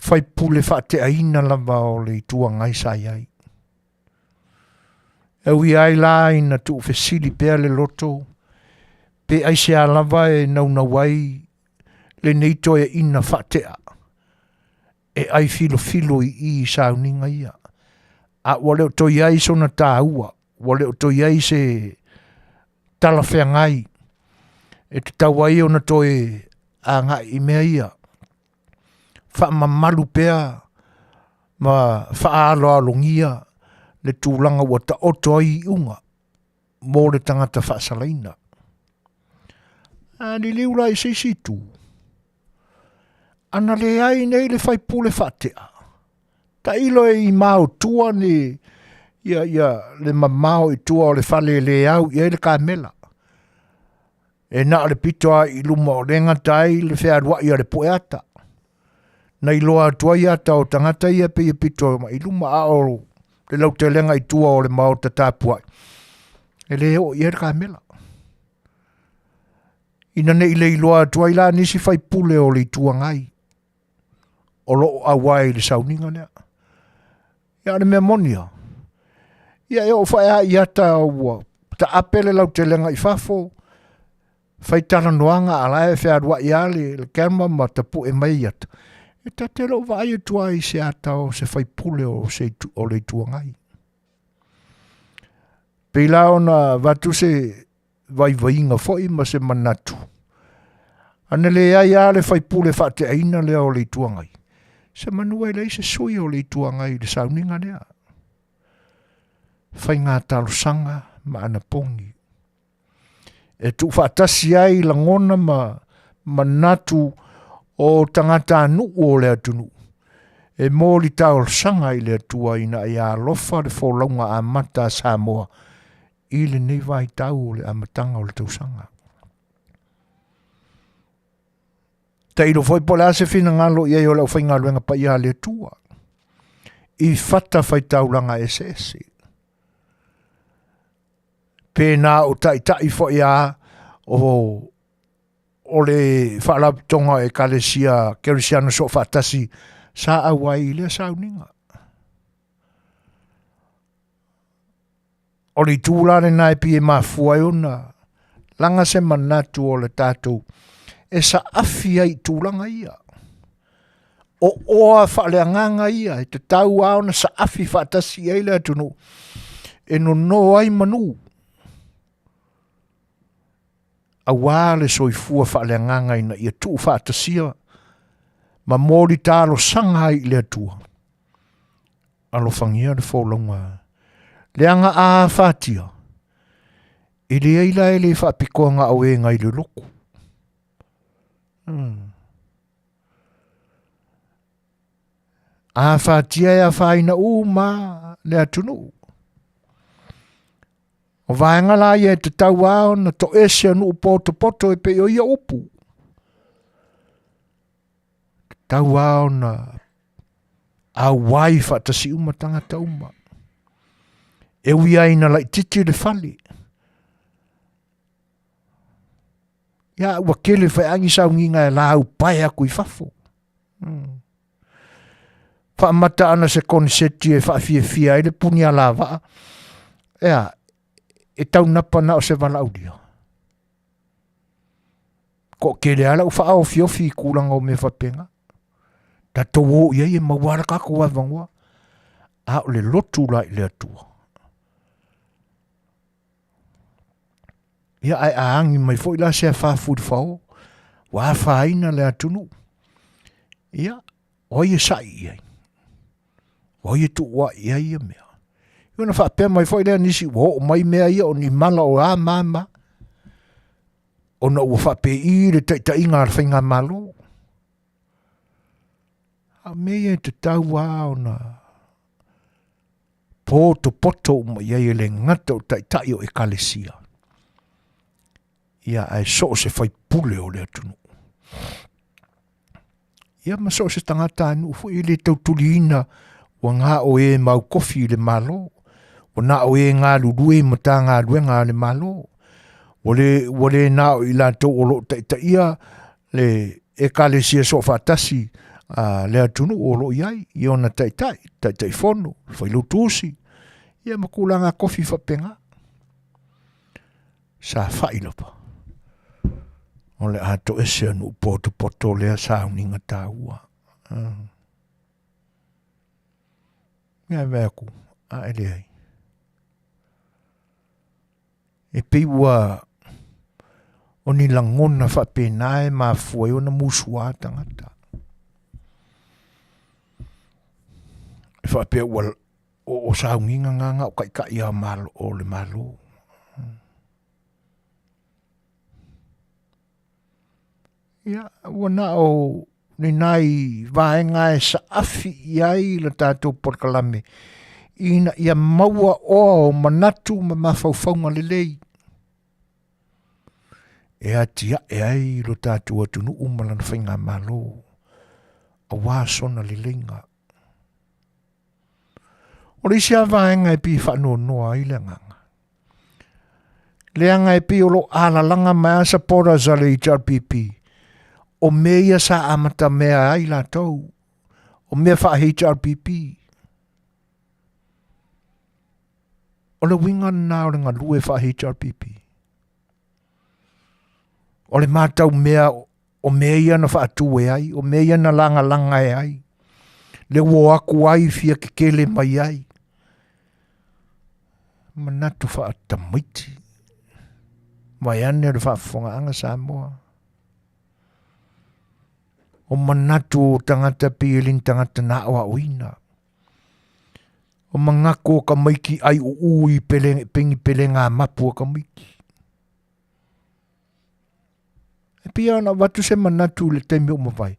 whaipule whaate aina lava o le tua ngai sai ai. E ui ai la ina tu fesili pēa le loto. Pe ai se a lava e nauna wai le neito e ina whaatea. E ai filo I sauninga ia. A wale o toi ai sona tā ua. Wale o toi ai se tala whea ngai. E te tawai o na toi a ngai I mea ia. Wha mamalu pea. Ma wha alo alongia. Le tūlanga ua ta oto ai unga. Mō le tangata wha salaina. A ni liula I se situ. Ana le ai nei le whaipule whatea. Ta ilo I mau tua ni ia le mamau I tua o le whale le au ia le kamela. E na le pitoa I luma o renga tai le whearua ia le poeata. Na iloa tua ia ta o tangata ia pe ia pitoa ma I luma a oro le lau te lenga I tua o le mau ta tāpua. E le o ia le kamela. Ina ne ile iloa tua ila nisi whaipule o le tua ngai. O lo awai le sauninga nea. Ia le mea monia. Ia e o whaea I ata ua. Ta apele lau te lenga I fafo. Whaitara noanga alae whearua I ale le kerma ma tapu e mai ata. E ta te lo vai tua I se ata o se whaipule o le tua ngai. Pela ona watu se vai foi ma se manatu. Ana le ai ale whaipule whaate aina lea o le tua ngai. Se Manuia lei se sui o le tua ngai le sauninga nea. Whai ngā talo sanga ma ana pongi. E tu whaatasi ai langona ma natu o tangata anu o le atunu. E mōli talo sanga I le atua ina I a lofa le wholaunga a mata Samoa. I le nei vai tau o le amatanga o le tausanga. Ta ilo foi pola se fina ngalo ia yo lau fai ngalo nga pa ia le tua. I fata fai taulanga SS. Pēnā o tai fo ia o le whaalaptonga e kalesia kerisiano so fatasi sa awai le sauninga. O le tūlare nai pi e mafua ona langa se manatu o le tātou. E sa afia I tūlanga ia. O oa whaaleanganga ia. E te tau aona sa afi whaatasi ai lea tunu. E no ai manu. A wāle soifua whaaleanganga ina ia tuu whaatasia. Ma mōri tālo sanga I lea tua. Alo whangia le wholaunga. Leanga a whaatia. I le eila e le whaapikoanga au e ngai le loko. A whaatia e a whaina ma le atunu. O vaenga la ia te tau ao na to ese anu poto e pe o ia upu. Tau ao na a wai whaatasi umatanga tauma. E ui aina lai titi le whali. Ia ua kele whai angi sau nginga e lau pai aku I fafo. Whaamata ana se konseti e whaafia e le puni a lava. Ia, e tau napa na o se wala audia. Ko kele ala u wha au fiofi I kuranga o me whapenga. Ta towo ia I mawara kako wa vangwa. A o le lotu lai le atua. Ia ai aangi mai fo ila se whaafudu whao. Wa whaina le atunu. Ia, oie sai iai. Oie tu wa ia ia mea. Iona whaapea mai fo ila nisi wo mai mea ia o ni mala o a mama. O na ua whaapea I le ta inga ar whainga malo. A mea te tau a o na poto ma ia le ngata o tai o e kalesia. Ia ai so se fai pule o le atunu. Ia ma so se tangata anu fu i le tautulina wa ngā o e mau kofi le malo. O na o e ngā lurue ma tā ngā luenga le malo. Wale na o i la tau o lo ta ia le e ka le sia so fatasi le atunu o lo iai. I ona tai fono, fai lutusi. Ia makulanga kofi whapenga. Sa whailopa. O le ato ese anu poto lea sa uninga tā ua. Ia veaku, a ele ai. E peiwa o ni langona whapenae ma fuai o na musua tangata. E whapea ua o sa uninga nganga o kai a malo o le malo. Ia, wana o ni nai vaenga e sa afi iai la tātou porkalame. Ina ia maua o manatu ma mawhauwhaunga lelei. E atia e ai lo tātou atunu umalan whainga malo. A wāsona lelenga. O le sia vaenga e pi whanua noa i le nganga. Leanga e pi o lo alalanga mai asa pora zale i HRPP. O mea sa amata mea ai la tau. O mea wha HRPP. O le winga na o le ngalue wha HRPP. O le mātau mea o mea ia na wha atue ai. O mea ia na langa e ai. Le wo aku ai fia kekele mai ai. Manatu wha atamiti. Mai ane le Faafofoga'aga Samoa. O manatu o tangata pielin tangata na o auina. O mangako ka maiki ai o ui pengi pelenga mapu ka maiki. E pia na watu se manatu le temi o mawai.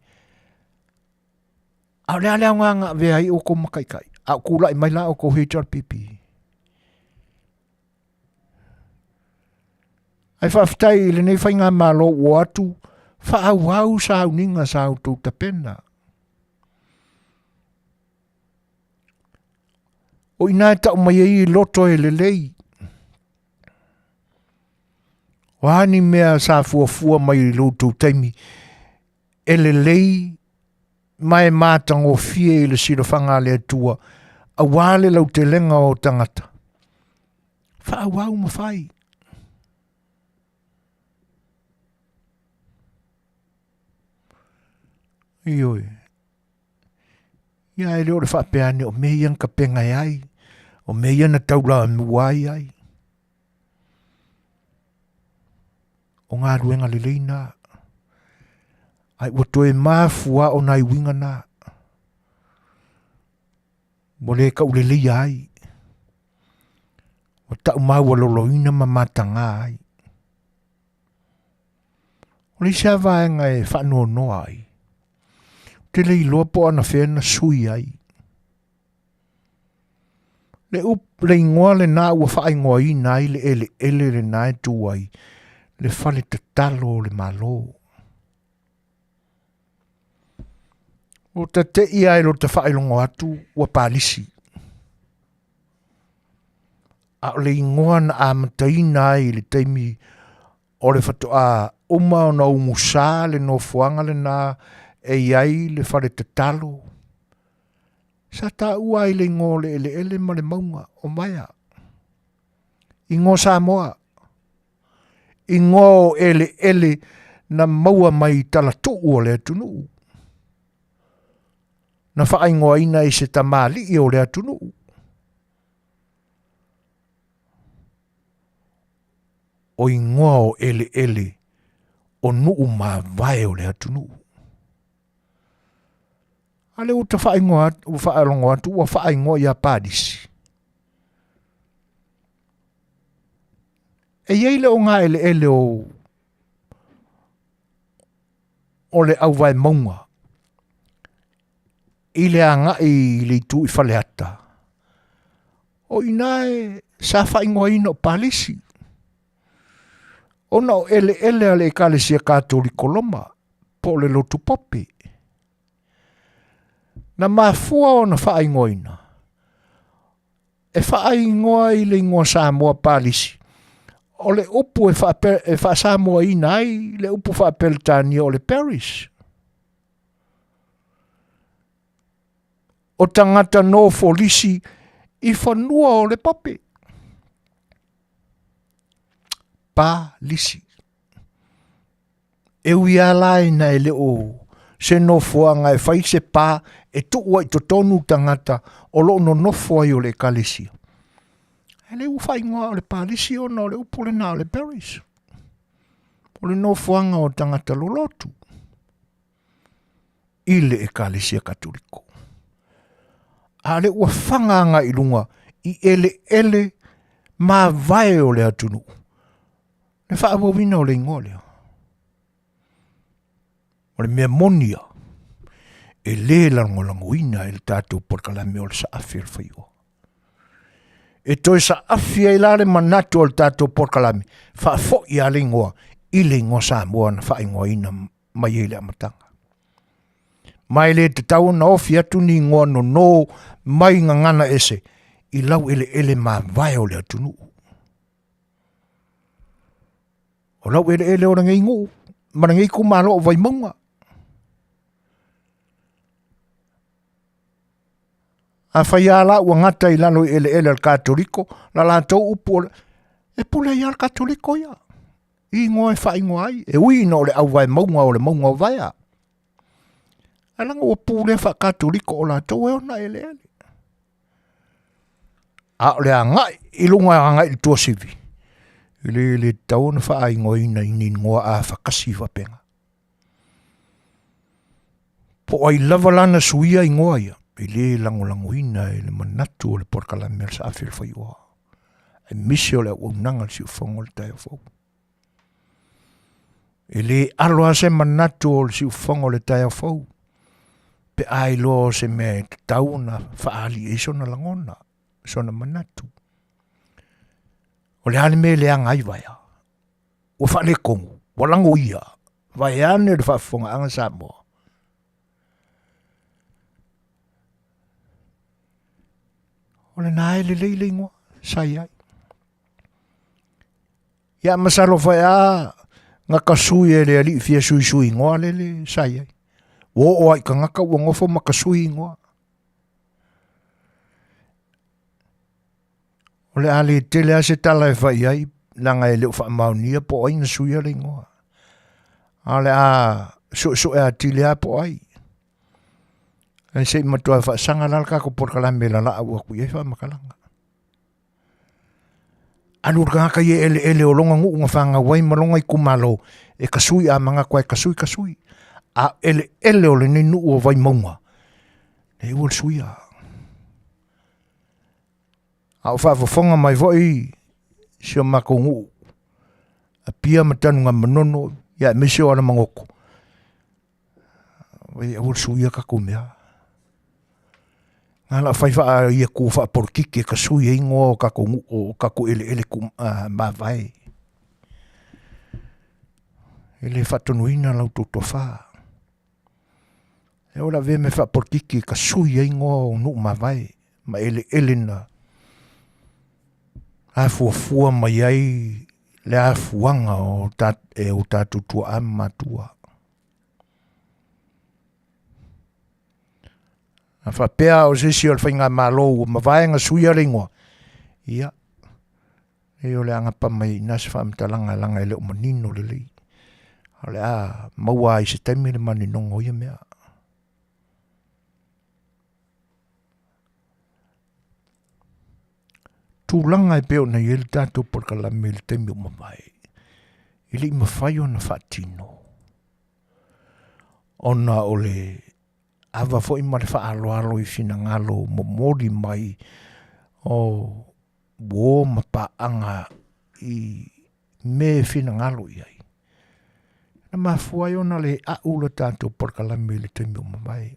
Au lea nganga ve ai o ko makaikai. Au kula i mai la o ko HRPP. Ai whaftai le nei whainga malo o atu. Whaau sa uninga sa autou tapena. O ina e tau mai i loto e lelei. O hani mea sa fuafua mai i loutou taimi. E lelei mai mātango fie i le sirofanga le atua. A wale lau te lenga o tangata. Whaau mawhai. Ioi. Ia e leo le whapeane o meian ka penga ai. O meian na taula muai ai. O ngā ruenga le leina. Ai wato e mafua o nai winga na. Mo le ka ule lei ai. O tau mau aloloina ma matanga ai. O le sia vaenga e whanua noa ai. Tele i loa po ana whena sui ai. Le ingoa le nā ua wha ingoa i nai le ele le nai tu ai. Le whale te talo le malo. O ta te ia e lo te whailongo atu ua pālisi. A le ingoa na amatai nai le teimi o le whatoa uma o na umusa le no fuanga le nā e iai le whare te talo. Sa tā ua i le ngō le ele ma le maunga o maia. I ngō Samoa. I ngō ele na maua mai tala tuu o le atunu. Na whaai ngō ina i se tamali i o le atunu. O i ngō ele o nuu ma vai o le atunu. Ale o ta whaingoa, o whaelongoa tu, o whaingoa ia pādisi. E iei o ngā ele o le au vai maunga. I le anga i le tu i whaleata. O inae sa whaingoa ino pālisi. Ona o ele ale ekalesia katoliko loma, po le lotu popi. Na mafua o na whaingoina. E whaingoa i le ingoa Samoa palisi. O le upu e wha Samoa i nai, le upu whaapeltania o le Paris. O tangata no folisi i whanua o le popi. Palisi. E uia lai na e le o se no fuanga e whai se pā e tuua i to tonu tangata o lo no nofo ai o le kalesia. E le uwhai ngoa o le palisi o na o le upule na o le Paris. O le no fuanga o tangata lolotu. I le e kalesia katoliko. A le ua whanganga i lunga i ele ma vai o le atunu. Le whaabawina o le ingoa lea. O le mea monia. E le langolangoina e le tātou porkalame o le sa afia le faiua. E toi sa afia i lale manatu o le tātou porkalame. Whaafo i ale ingoa. I le ingoa Samoa na whaingoa ina mai e le amatanga. Mai le te tau na ofi atu ni ingoa no mai ngangana ese. I lau ele ma vai o le atunu. O lau ele o rangi ingu. Marangi ku malo o vai maunga. A whaiala ua ngata i lalo ele al katoliko, la lātou upu e pule i al katoliko ia. I ngoa e whai ngoa ai, e ui no le au vai maunga o le maunga o vaia. A langa ua pule wha katoliko o lātou e ona ele. A le angai, i lunga angai i tua sivi. I le tau na wha ai ngoa ina i ngoa a whakasi wapenga. Po ai lavalana suia i ngoa ia. I le langolangoina e le manatu o le porkalame al sa afia le faiua. E misi o le unanga le siufonga o le tai afou. E le alo ase manatu o le siufonga o le tai afou. Pe ai lo se me tau na faali e sona langona. Sona manatu. O le hane me le angai vaia. O whale kongu. Walango ia. Vai ane le whafonga anga Samoa. O le nae le leile ingoa, sai ai. Ia masalo whai a ngā kasui e le ali fia sui ingoa le sai ai. O ai ka ngaka ua ngofo makasui ingoa. O le ali tele a se tala e whai ai, langa e leo wha Manuia po ai na sui ale ingoa. A le a so e a tile a po ai. E se matua wha sanga lalka ko porkalame la la ua kui e wha makalanga. Anu ngaka ye ele o longa ngu unga whanga wai malonga i kumalo e kasui a manga koe kasui. A ele o le ninu o vai maunga. E ua sui a. A o whafofonga mai voi sio mako ngu. A pia matanu ngā manono ia mesio ana mangoko. E ua sui a kako mea. Ngā la whaiwha ia ku wha porkike ka sui e ingoa o kako ele ku mawai. Ele whatonuina lau toto wha. E ora ve me wha porkike ka sui e ingoa o nu mawai. Ma ele na. A fuafua mai ai le a fuanga o tātou tua a matua. A whapea o sisi o le whainga malo ma vaenga sui a ringoa. Ia. E o le angapa mai nasi whaamtalanga langa e leo manino le lei. O le a maua i se taimi le mani nongo ia mea. Tūlanga e peo na i ele tātou porkalame le taimi o mawai. Ili i mawhai o na whaatino. Ona o le ava fo ima le whaaloalo i whina ngalo mo mori mai o wo mapaanga i me whina ngalo i ai. Na mafuai ona le aula tātou porkalame le taimi o mawai.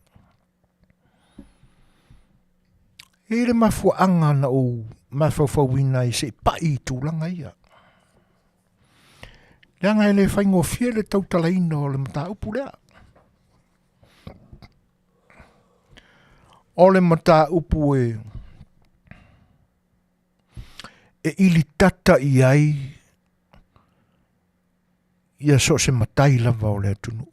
E le mafuanga na o mafawawina i se pai tūlanga ia. Lea ngai le whaingofia le tautalaina o le mata upu lea. O le mata upu e ili tata i ai ia so se matai lava o le atunu.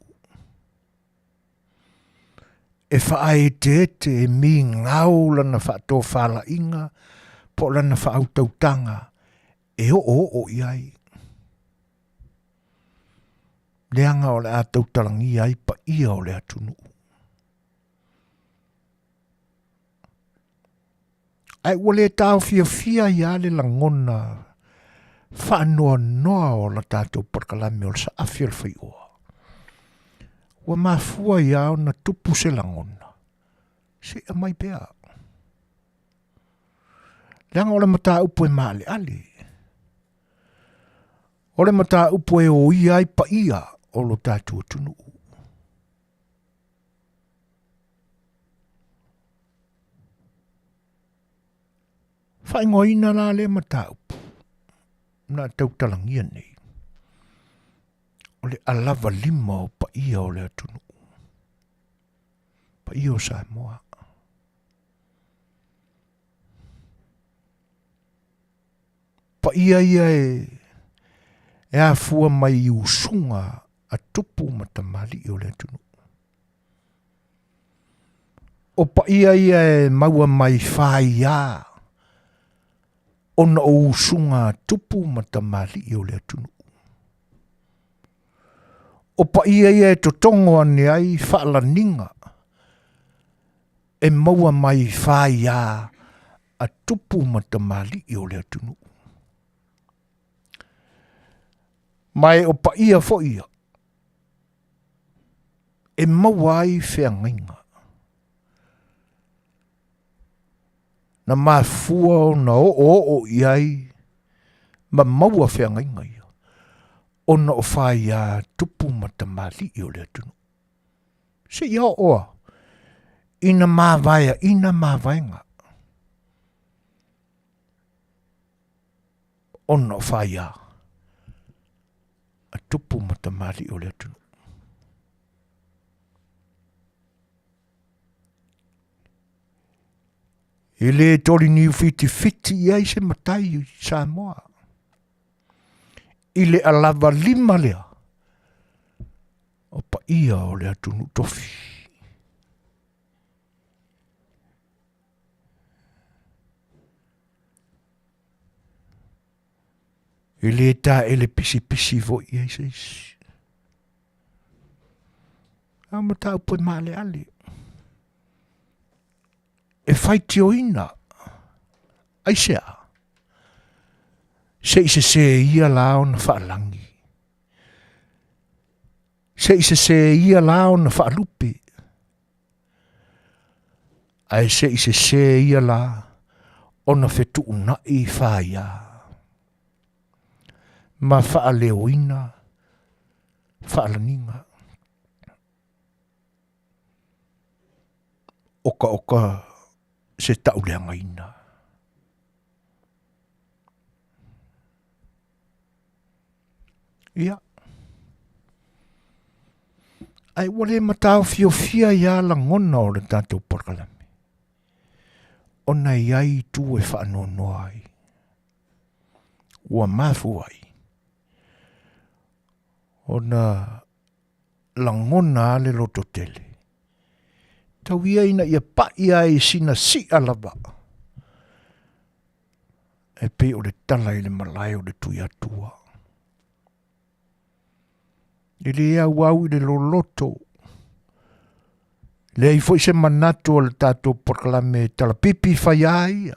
E whaai te mi ngau lana whaato whala inga, po lana whaatautanga, e o i ai. Leanga o le atautalangi ai pa ia o le atunu. Ai wale tau fia ia le langona whaanoa noa o la tātou parkalame o le sa Afi A Le Fai'oa. Wa mafua ia o na tupu se langona. Se a mai pea. Leanga o le mata upu e maale ale. O le mata upu e o ia ai pa ia o lo tātou tunu. Whaingoina la le mata upu. Na tautalangia nei. O le alava lima o pa ia o le atunu. Pa ia o Samoa. Pa ia e a fua mai i usunga a tupu matamali i o le atunu. O pa ia e maua mai whaia ona o usunga tupu matamali i o le atunu. O pa ia e totongo ane ai whaalaninga e maua mai whaia a tupu matamali i o le atunu. Mai o pa ia fo ia e maua ai whiangainga. Na mafua o na o iai ma maua whiangainga ia. O na o whaia tupu matamali i o le atunu. Se ia oa. Ina mawaianga. O na o whaia a tupu matamali i o le atunu. E le tori ni fiti iai se matai i Samoa. I le alava lima lea. O pa ia o le atunu tofi. E le ta e le pisi vo iai se isi. A matau poi male ale. E whaiti o ina. Ai sea. Se ia lao na whaalangi. Se ia lao na whaalupe. Ai se ia la o na whetu una i whaia. Ma whaaleo ina. Whaalaninga. Oka se tauleanga ina. Ia. Ai wale matau fia ia la ngona o le tātou parkalame. Ona iai tu e whaanonoa ai. Ua mafu ai. Ona la ngona le loto tele. Tau ia ina ia pa ia e sina si alaba. E pe o le tala i le malai o le tui atua. I le ea wau i le loloto. Le ai foi se manatu o le tātou porkalame tala pipi whai ai.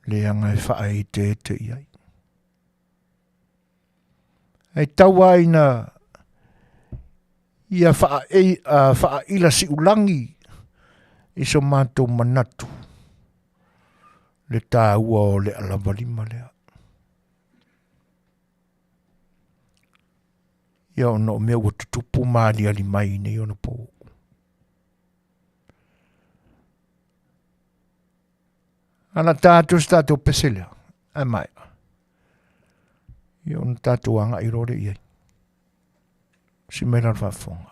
Le anga e whaai te iai. Ai taua ina ia wha ila si ulangi i so mātou manatu le tā ua o le alawarima lea. Ia ono mea ua tutupu maali ali mai nei ono po. Ana tātou statou peselea. Ai mai. Ia ona tātou anga I rore iai. Si mera whafonga.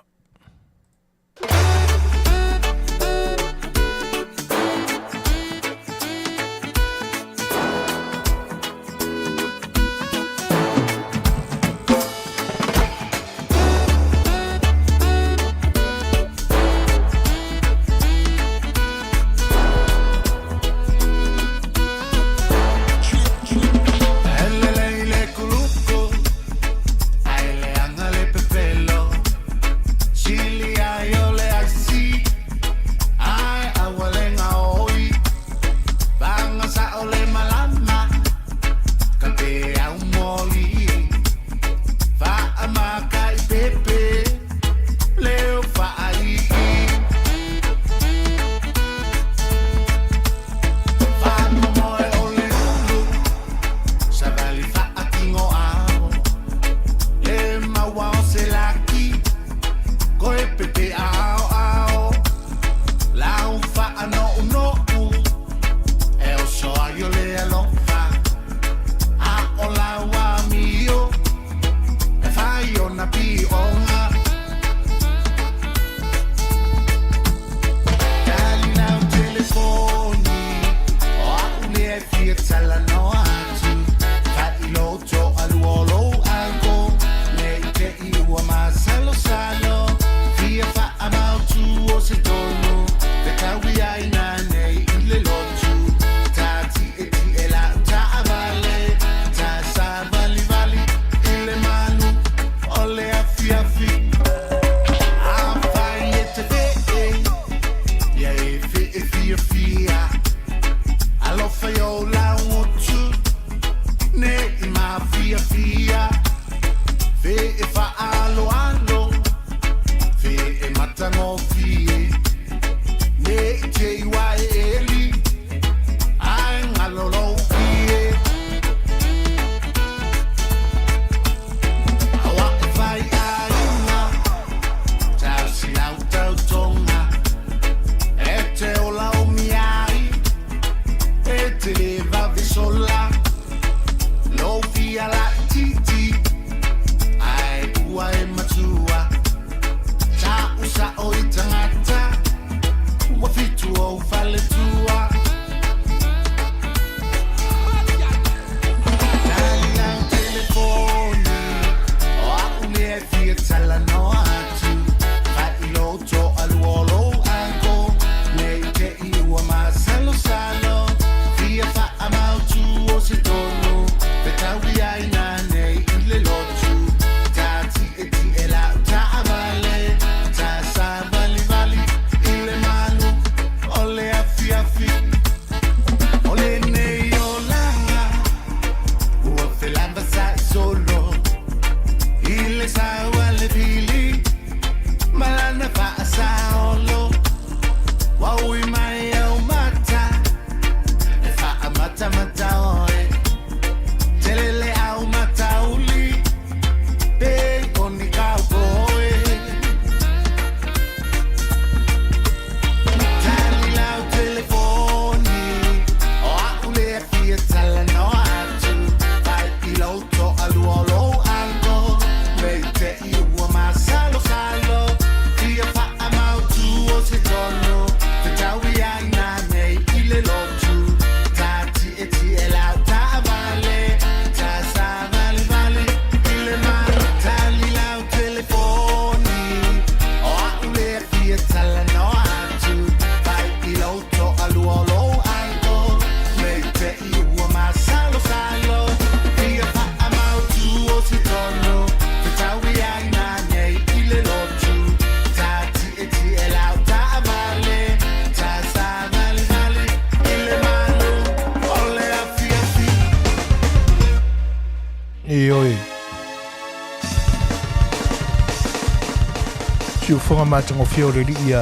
Whanga mātango whioreri ia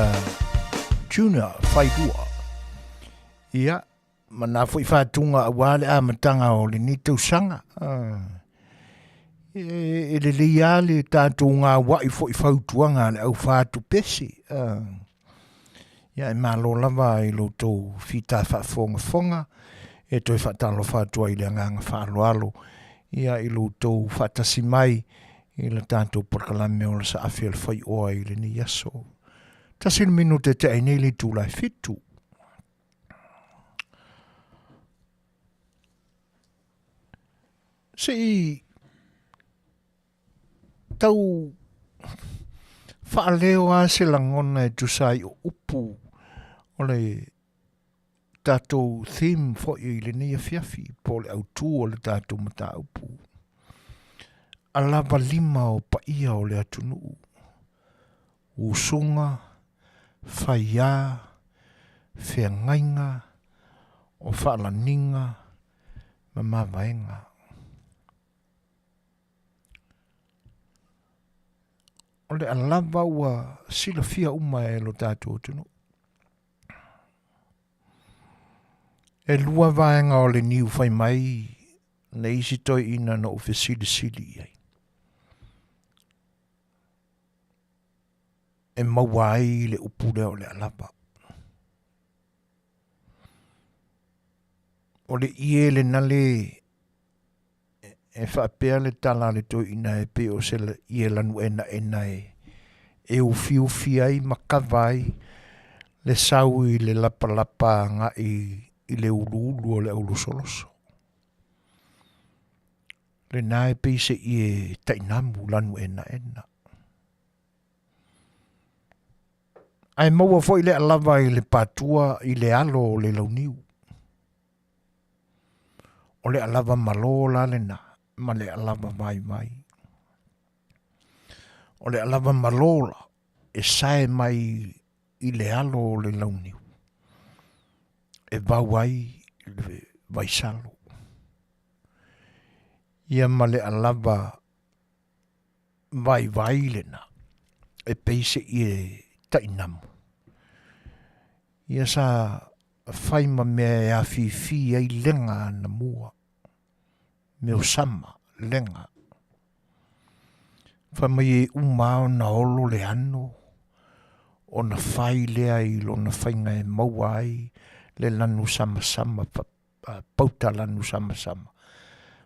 Junior Fai'oa. Ia, mana fwoi whātunga a wale a matanga o le ni tausanga. E le leia le tātou ngā wai fwoi whautuanga le au whātu pesi. Ia e malo lava i loto whita whaafonga. e toi whatalo whatua i le nganga whaaloalo ia i loutou whatasi mai i le tātou porkalame o le sa A Le Fai'oa i le ni aso. Tasil minute te ai li tūlai fitu. Se i tau whaaleo a se langona e tusai o upu o le tātou theme fo i le ni Afiafi po le autu o le tātou mata upu. Alava lima o paia o le atunuu. Usunga, whaia, whiangainga, o whaalaninga, mamawaenga. O le alava ua sila fia uma e lo tātou atunuu. E lua vaenga o le niu whai mai, ne isi toi ina no ufe sili ai. E mawai le upule o le alapa. O le ie le nale e whaapea le tala le toi ina e pe o se le ie lanu ena e ufi ai makawai le sau i le lapa nga i le ulu o le ulu soloso. Le nae pe se ie tainamu lanu ena. Ai maua fo i le alava i le patua i le alo o le launiu. O le alava malo la le na, ma le alava mai. O le alava malo la e sae mai i le alo o le launiu. E vauai i le vaisalo. Ia ma le alava vai le na, e peise i e tainamu. Ia sa whaima mea e Afiafi ai lenga na mua. Meo sama lenga. Whaima e umao na olo le ano. O na whai lea i lo na whainga e maua ai. Le lanu sama. Pauta lanu sama.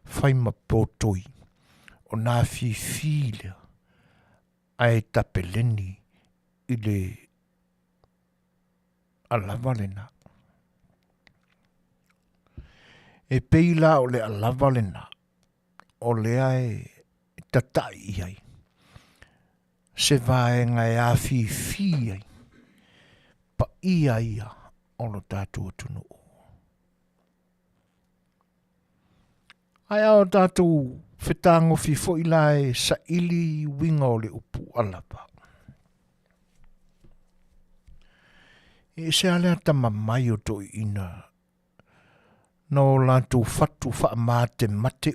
Whaima potoi. O na Afiafi lea. Ai tapeleni i le alava lena. E peila o le alava lena. O lea e tatai ai. Se vaenga e Afiafi ai. Pa ia o lo tātou tunu. Ai ao tātou whetango fifo ilai sa ili winga o le upu alava. E se alea tamamai o to ina. No lātou fatu wha mate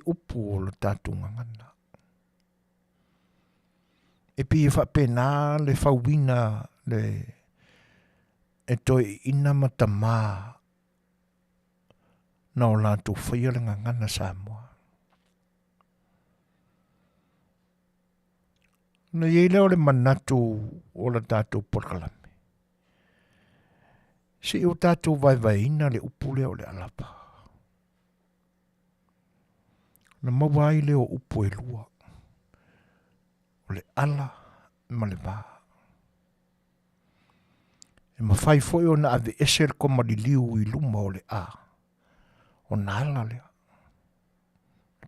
upu o lo tātou ngangana. E pi e wha pena le whauina le e to ina matama. No lātou whaia le ngangana Samoa. Na iei leo le manatu o la tātou porkalame. Si o tātou vai ina le upu leo le alapa. Na mawai leo upu e lua. O le ala ma le vā. E mawhai foi o na ave eser ko maliliu i luma o le a. O na ala lea.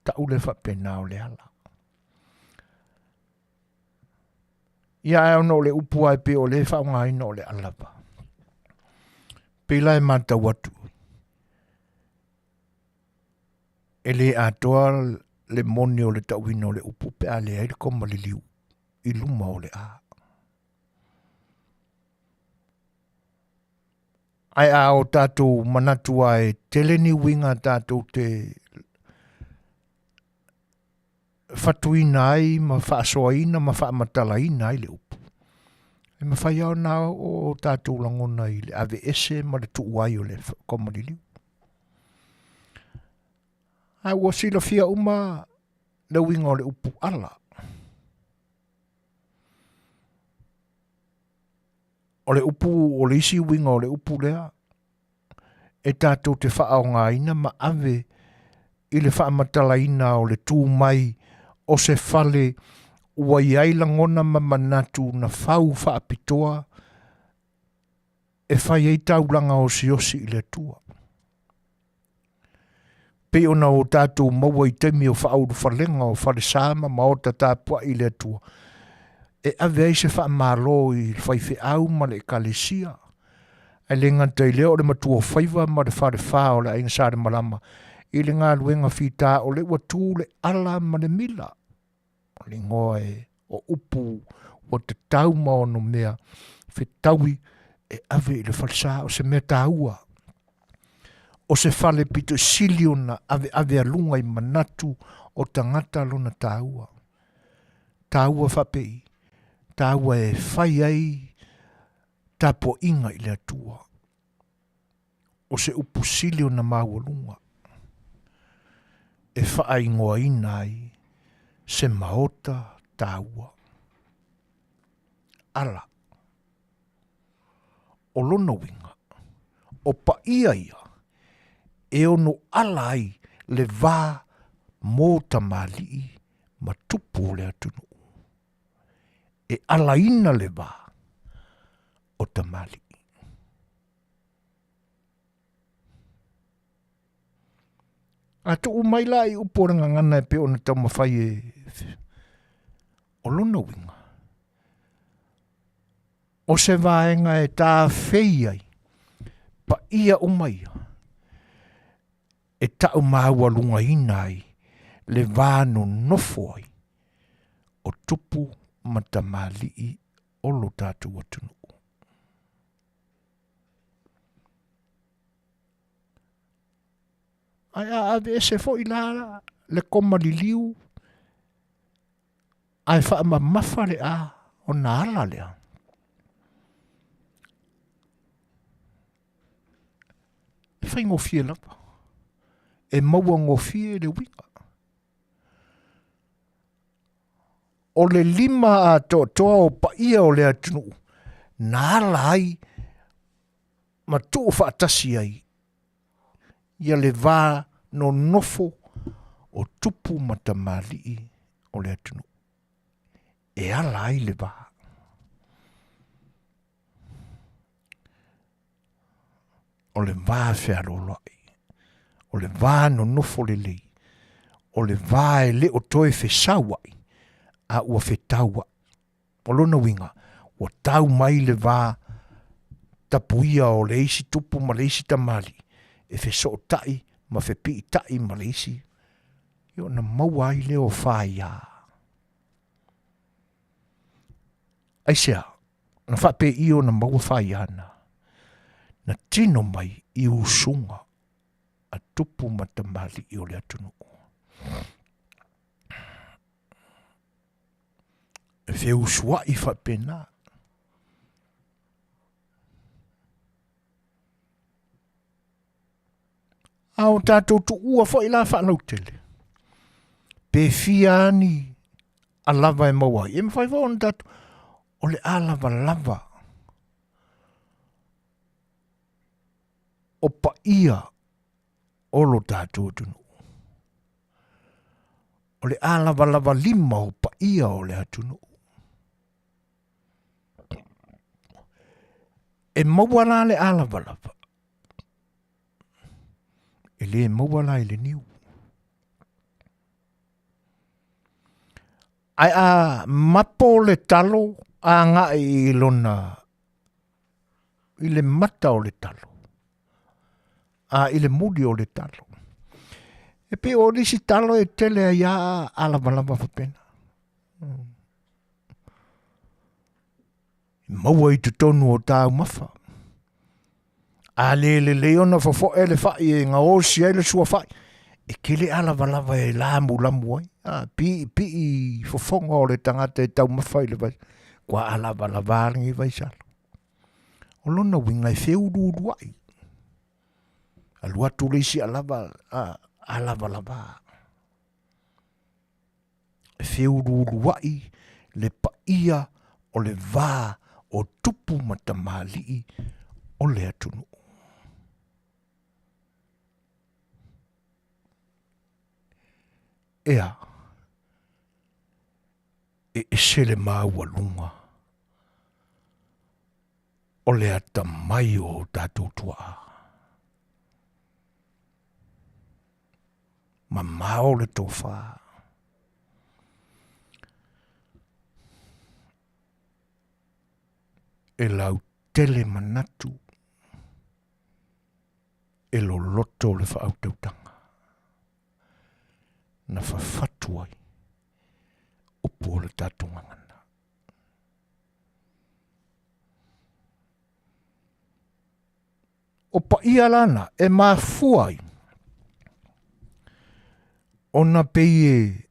Ta ule whapena o le ala. Ia e ono le upu ai pe o le whaunga ina o le alapa. Pela e mata watu. E le atoa le moni o le tauina o le upu pe a le aile koma le liu. I luma o le a. Ai a o tātou manatua e tele ni winga tātou te fatuina ai, ma whaasoaina, ma whaamatalaina ai le upu. E ma whai au nā o tātou langona i le ave ese ma le tuuai o le komariliu. Ai ua sila fia uma le winga o le upu ala. O le upu o le isi winga o le upu lea. e tātou te whaaongaina ma ave i le whaamatalaina o le tū mai o se whale ua iai langona ma manatu na whau whaapitoa e whai ei taulanga o si osi i le tua. Pe ona o tātou maua i temi o whauru whalenga o whale sāma ma o tāpua i le tua. E ave ei se whaamalo i whaife au ma le kalesia. E le ngata i leo le matua whaiva ma le whare wha o le ainga sāre malama. I le ngā luenga whita o le watu le ala ma le mila. O le ngoe o upu o te tau ma ono mea Fetaui e ave i le whalesa o se mea tāua. O se whale pito siliona ave alunga i manatu o tangata lona tāua. Tāua whapei. Tāua e whai ai tapo inga i le atua. O se upu siliona maualunga. E wha ingoa inai se maota tāua. Ala. O lona winga. O pa ia ia. E ono ala ai le vā mō tamali ma tupu le atunu. E ala ina le vā o tamali. A tu umaila i uporanga ngana e pe ona tau mawhai e o lona winga. O se vāenga e tā whei ai pa ia umaia. E tau maua lunga inai le vāno nofo ai o tupu matamali i olo tātou atunu. Ai ave e se fo ilara le koma liliu ai wha ma mawhare a o nā ala lea. E whai ngofie lapa. E maua ngofie le winga. O le lima a toa o pa ia o le atunu. Nāla ai ma tō whaatasi ai. Ia le vā no nofo o tupu matamali o le atunu. E ala ai le vā. O le vā whiarolo ai. O le vā no nofo le lei. O le vā e le o toe whesaua ai. A ua whetaua. O lona winga. Ua tau mai le vā tapuia o le isi tupu ma le isi tamali. E wheso tai ma whepi tai ma le isi. Io na maua ai leo whaia. Aisea. Na whape io na maua whaia na. Na tino mai I usunga. A tupu matamali I o le atunu. E wheu sua I whapena. Ao tātou tu ua fo I la whanau tele. Pe fiani a lava e mawai. E mwhai wau na tātou. O le a lava lava. O pa ia. Olo tātou tunu. O le a lava lava lima o pa ia o le atunu. E mawala le a lava lava. E le mawala I le niu. Ai a mapo le talo a ngā I lona. I le mata o le talo. A I le mudi o le talo. E pe o lisi talo e tele a ia a lava lava whapena. Maua I te tonu o tāu mawha. A le leona fofo e le whai e ngā osi e le sua whai. E kele a lava lava e lamu ai. A pi I fofonga o le tangata e tau mawha I le vai. Kua a lava lava arangi vai salo. O lona winga e wheu ai. Alua tu leisi a lava lava. E wheu ai le paia o le vā o tupu matamali o le atunu. ea, e sele maua lunga. O le ata mai o tātou tua. Ma mao le tofa. E lau tele manatu. E lo loto le whautautanga. Na whawhatu ai. Upo le tātou ngangana. O pa ia lana, e mafuai. Ona pei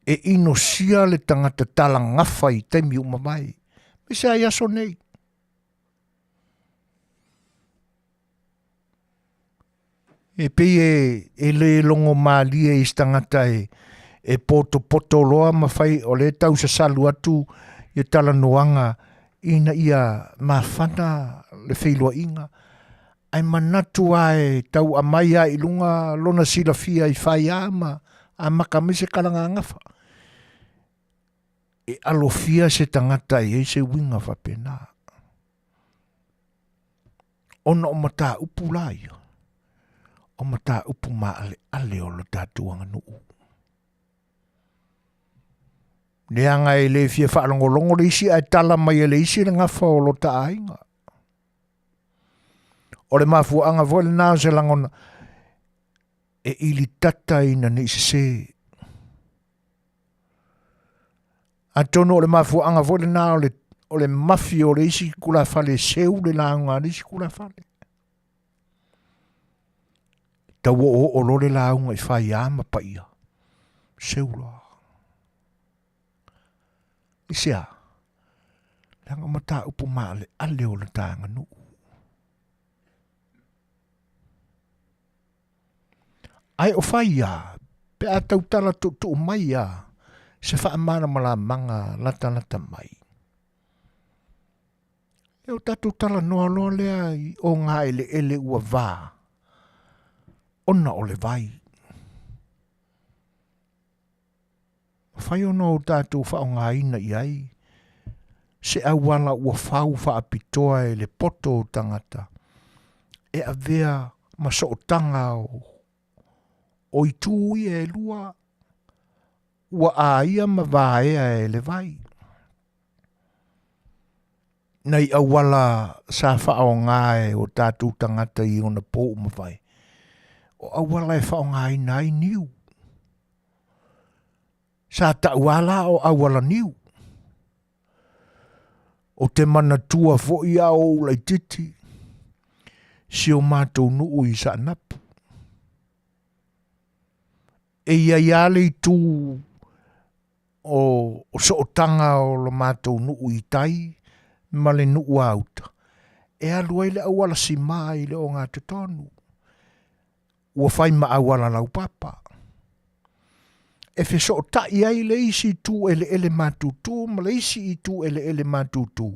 e ino sia le tangata tala ngafa i teimi umamai. Me se ai aso nei. E pei e le longo maali e istangata e poto loa mawhai o le tau sa salu atu i tala noanga ina ia mawhana le whailua inga. Ai manatu ai tau amai ai lunga lona sila fia i whai ama a makamise kalanga ngafa. E alofia se tangata e se winga whapena. Ona o mata upu lai. O mata upu maale ale o lo tatuanga nuu. Neanga e le fia whaalongolongo le isi ai tala mai e le isi le ngafa o lo ta ainga. O le mafuanga vole nao se langona e ili tata ina ni se. Atono o le mafuanga vole nao o le mafi o le isi kula fale seu le launga le isi kula fale. Tau o lo le launga i whai ama pa ia. Seu loa. Isia. Langa mata upu maale ale o le tanga nuu. Ai o whaia, pe a tautala tu mai a, se wha amana mala manga lata mai. E o tatu tala noa loa lea i o ngā ele ua vā. Ona o le vai. Whai ono o tatu wha o ngā ina i ai. Se awala ua whau wha apitoa e le poto o tangata. E a vea maso o tanga o i tūi e lua, ua a ia ma vāea e le vai. Nei awala sa whao ngā e o tātou tangata i ona pō ma vai. O awala e whao ngā i nai niu. Sa tauala o awala niu. O te mana tua fo i au lai titi. Si o mātou nuu i sa napu. E ia le tu o sootanga o lo mātou nuu i tai, ma le nuu auta. E alua ile awala si mai le o ngā te tonu. Ua whai ma awala lau papa. E fe sootai ai le isi tu ele mātutu, ma le isi i tu ele mātutu.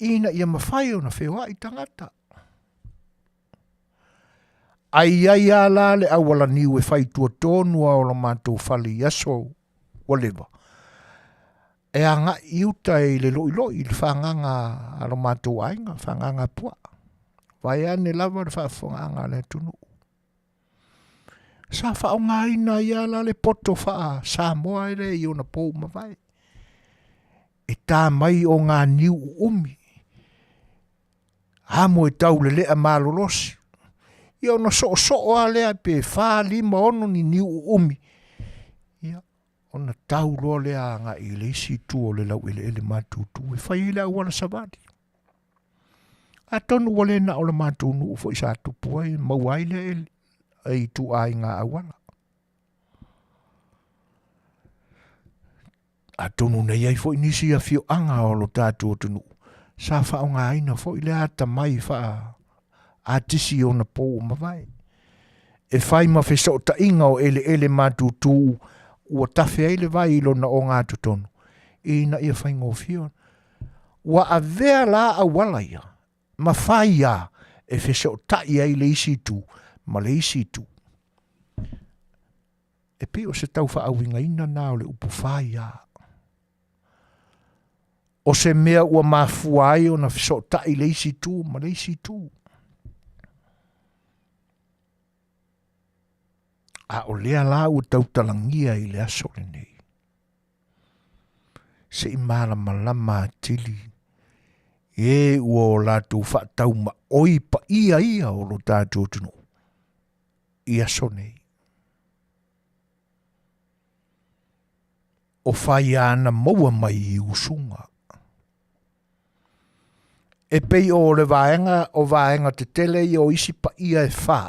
Ina ia mawhai o na whewa i tangata. Ai ala le awala niu e whai tua tonu a o la mātou whali yaso whatever. E anga iuta e le loi le whanganga a la mātou ainga, whanganga pua. Vai ane lava le whawhanganga le tunu. Sa whaonga ina i ala le poto wha Samoa ere i ona pō mawai. E tā mai o ngā niu umi. Hamo e tau le lea mālolosi. Ia ona so a lea pe wha lima ono ni niu umi. Ia, ona tau loa lea ngā i le isi tu o le lau ele mātutu. E whai ele au ana savadi. A tonu wale na o le mātu nuu fo i sa tupu ai, mauai le ele. Ai tu ai ngā awana. A tonu nei ai fo i nisi a fio anga o lo tātu o tunu. Sa wha o ngā aina fo i le ata mai wha a tisi o na pō mawai. E whai ma wheso ta inga o ele mātutu ua tawhi eile vai ilo na o ngā tutonu. I na ia whai ngō fio. Wa a vea la a walaia. Ma whai a e wheso ta i eile isi tu. Ma le isi tu. e pe o se tau whaawinga ina nā o le upu whaia. O se mea ua mafuai o na fiso tai leisi tū, ma leisi tū. A o lea la ua tau talangia i le aso le nei. Se i mara malama tili. E ua o lātou whaatau ma oi pa ia o lo tātou tunu. I aso nei. O whai ana maua mai i usunga. E pei o le vaenga te tele i o isi pa ia e wha.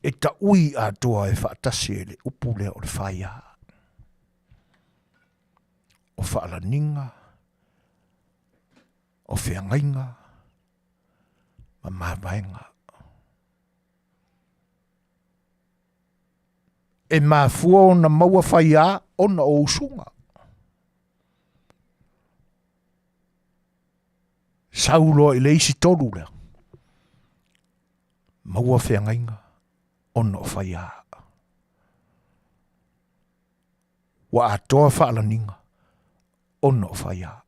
E ta ui a toa e whaatasi e le upule o le whai a. O whaalaninga, o whiangainga, ma mawhaenga. E mafua o na maua whai a o na o usunga. Saulo i leisi tolu lea. Maua whiangainga o na o whai a. Wa atoa whaalaninga o na o whai a.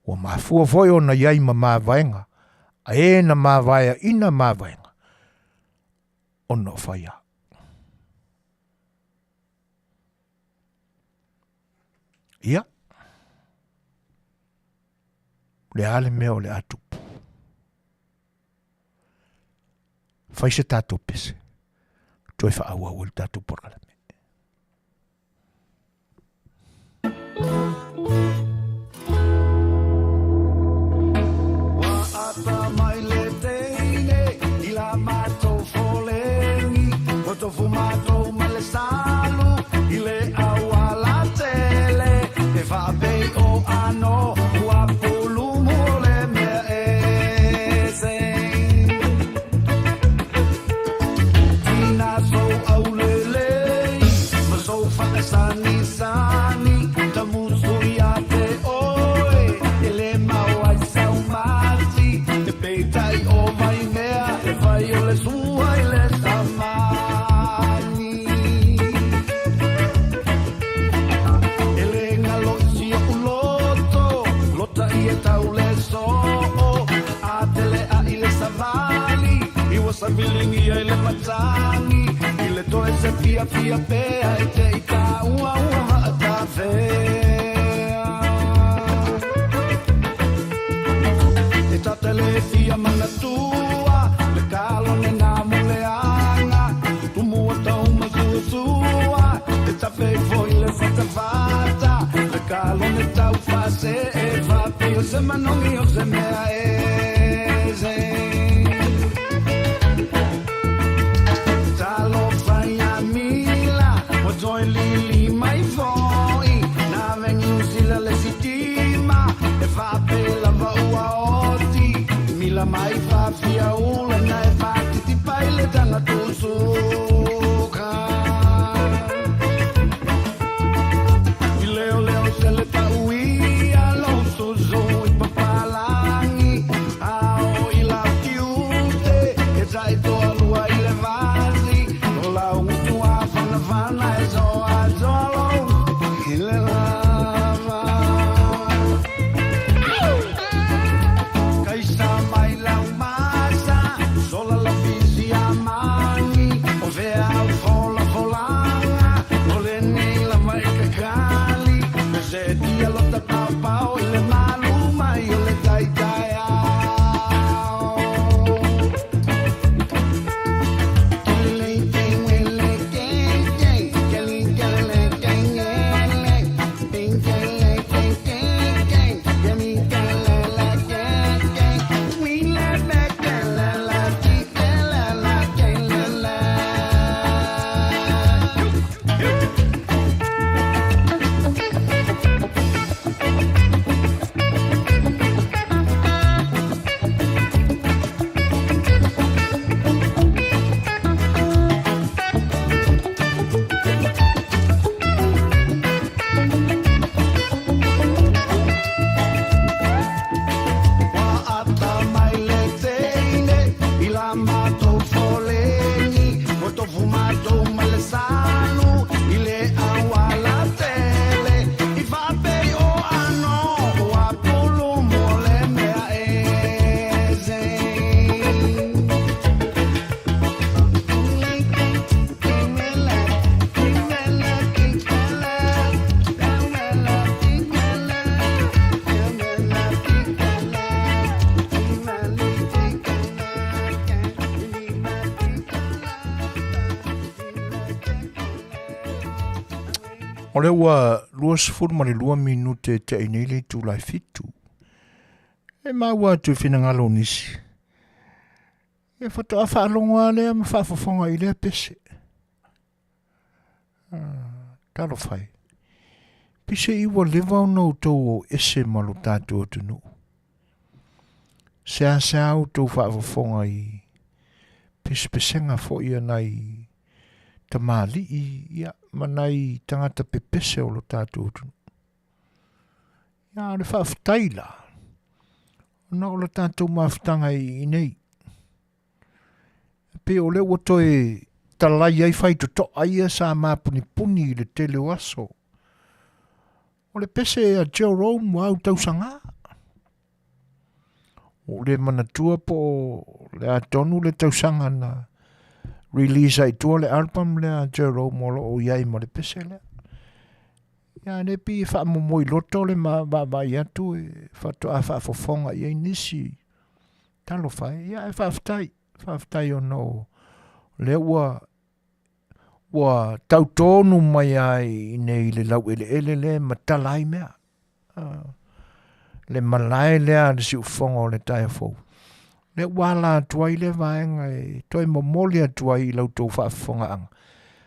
Wa mafua foi o na iai ma mawhaenga. A e na mawhaia ina mawhaenga. O no whaia. Ia. Le ale mea o le atupu. Whai se tātou pese. Toi whaaua o le tātou porala me. Wa ata mai le teine I la mātou wholengi Tofu mātou ma le salu I le aua la tele E whaapei o ano Ua pulumu o le mea e sei Tina sou au le lei Ma sou whaka sani sani Ta musu I a te oe E le mau ai sau mati E peitai o mai mea E vai o le sua I le sama Savilingi ai le matangi I le toe se pia pea I te I ka ua ta whea E tatele fia mana tua Le kalone nā muleanga Tumu o tau ma sua E tawhei foi le whatawhata Le kalone tau whase E whapi o se manongi o se mea e se Lili mai foi na venusila le sitima e fa bella va oti mila mai fa fia ula na e fa ti paile dalla tusuka Leo se le pauia lo suzo I papalangi ao I la chiute e sai to lua I le vasi o la utua fana e so azolo I le lava Kaisa mai la masa sola la fisi amani O le ua lua sifuru ma le 2 minute te inei le tūlai fitu. E maua tu finangalo nisi. E whata a whaalonga lea ma whaafofonga I lea pese. Talo whai. Pise iwa lewa o nau tau o ese malo tātua tunu. Sea au tau whaafofonga I pese pesenga fo ia nai tamali ia manai tangata pepese o lo tātua tunu. Ia le whaafutaila. Na o lo tātou maafutanga I nei. Pe o le wato e talai ai whai to aia sa mapuni puni le tele waso. O le pese a Joe Rome au tausanga. O le manatua po le atonu le tausanga na release ai tua le album le a Joe Rome o iai mo le pese le. Ia ne pi wha momoi loto le ma iatu e whato a whaafofonga I nisi. Talo whai, ia e whaaftai o no. Le ua tautonu mai ai nei le lau ele le matalai mea. Le malai lea le si ufonga o le tae fau. Le wala tuai le vaenga e toi momoli atuai I lau tau whaafonga anga.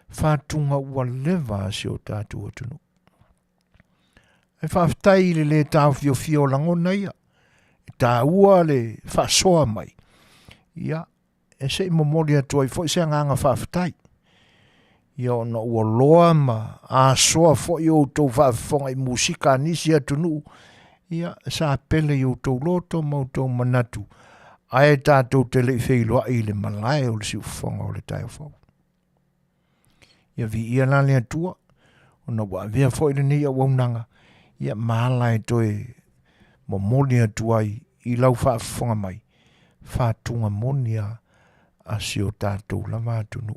Whaatunga ua lewa si o tātua tunu. E whaaftai le tāu fio langona ia. E tā ua le whaasoa mai. Ia, e se momoli atuai fo se nganga whaaftai. Ia ona ua loa ma a soa fo I o tau whaafonga I musika nisi atunu. Ia, sa pele I o tau loto mau tau manatu. Ae tātou Tele I Fai'oa I le malai o le si ufonga o le tae fau. Ia vi ia lale atua. Ona wa vea fo I le nei a waunanga. Ia mahalai toe momoli atuai I lau whaafonga mai. Whaatunga monia a si o tātou lama atunu.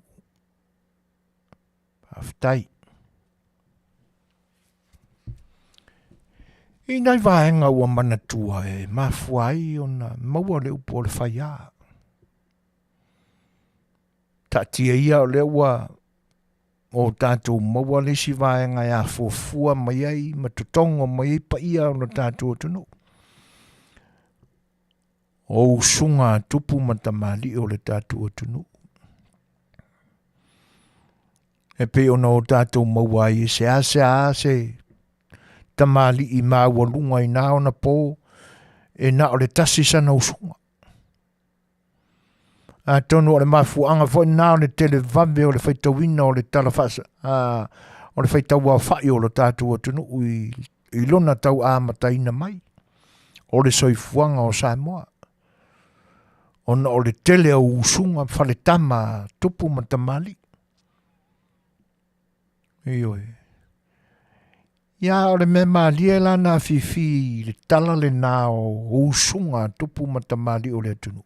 Aftai. I nai vaenga ua manatua e mafuai o na maua le upo o le whaia. Tatia ia o le ua o tātou maua le si vaenga e a Fofua mai ai matutongo mai pa ia o na tātou tunu. O usunga tupu matamali o le tātou tunu. E pe ona o tātou maua I se ase tamali I maua lunga I nā ona pō e nā o le tasi sana usunga. A tono o le mafuanga fo nā o le tele vave o le whaitawina o le talafasa o le whaitaua whai o le tātou tunu I lona tau āmataina mai o le soifuanga o Samoa. Ona o le tele o usunga whaletama tupu matamali. Ioi. Ia o le me maalia la na Afiafi le tala le nā o usunga tupu matamali o le atunu.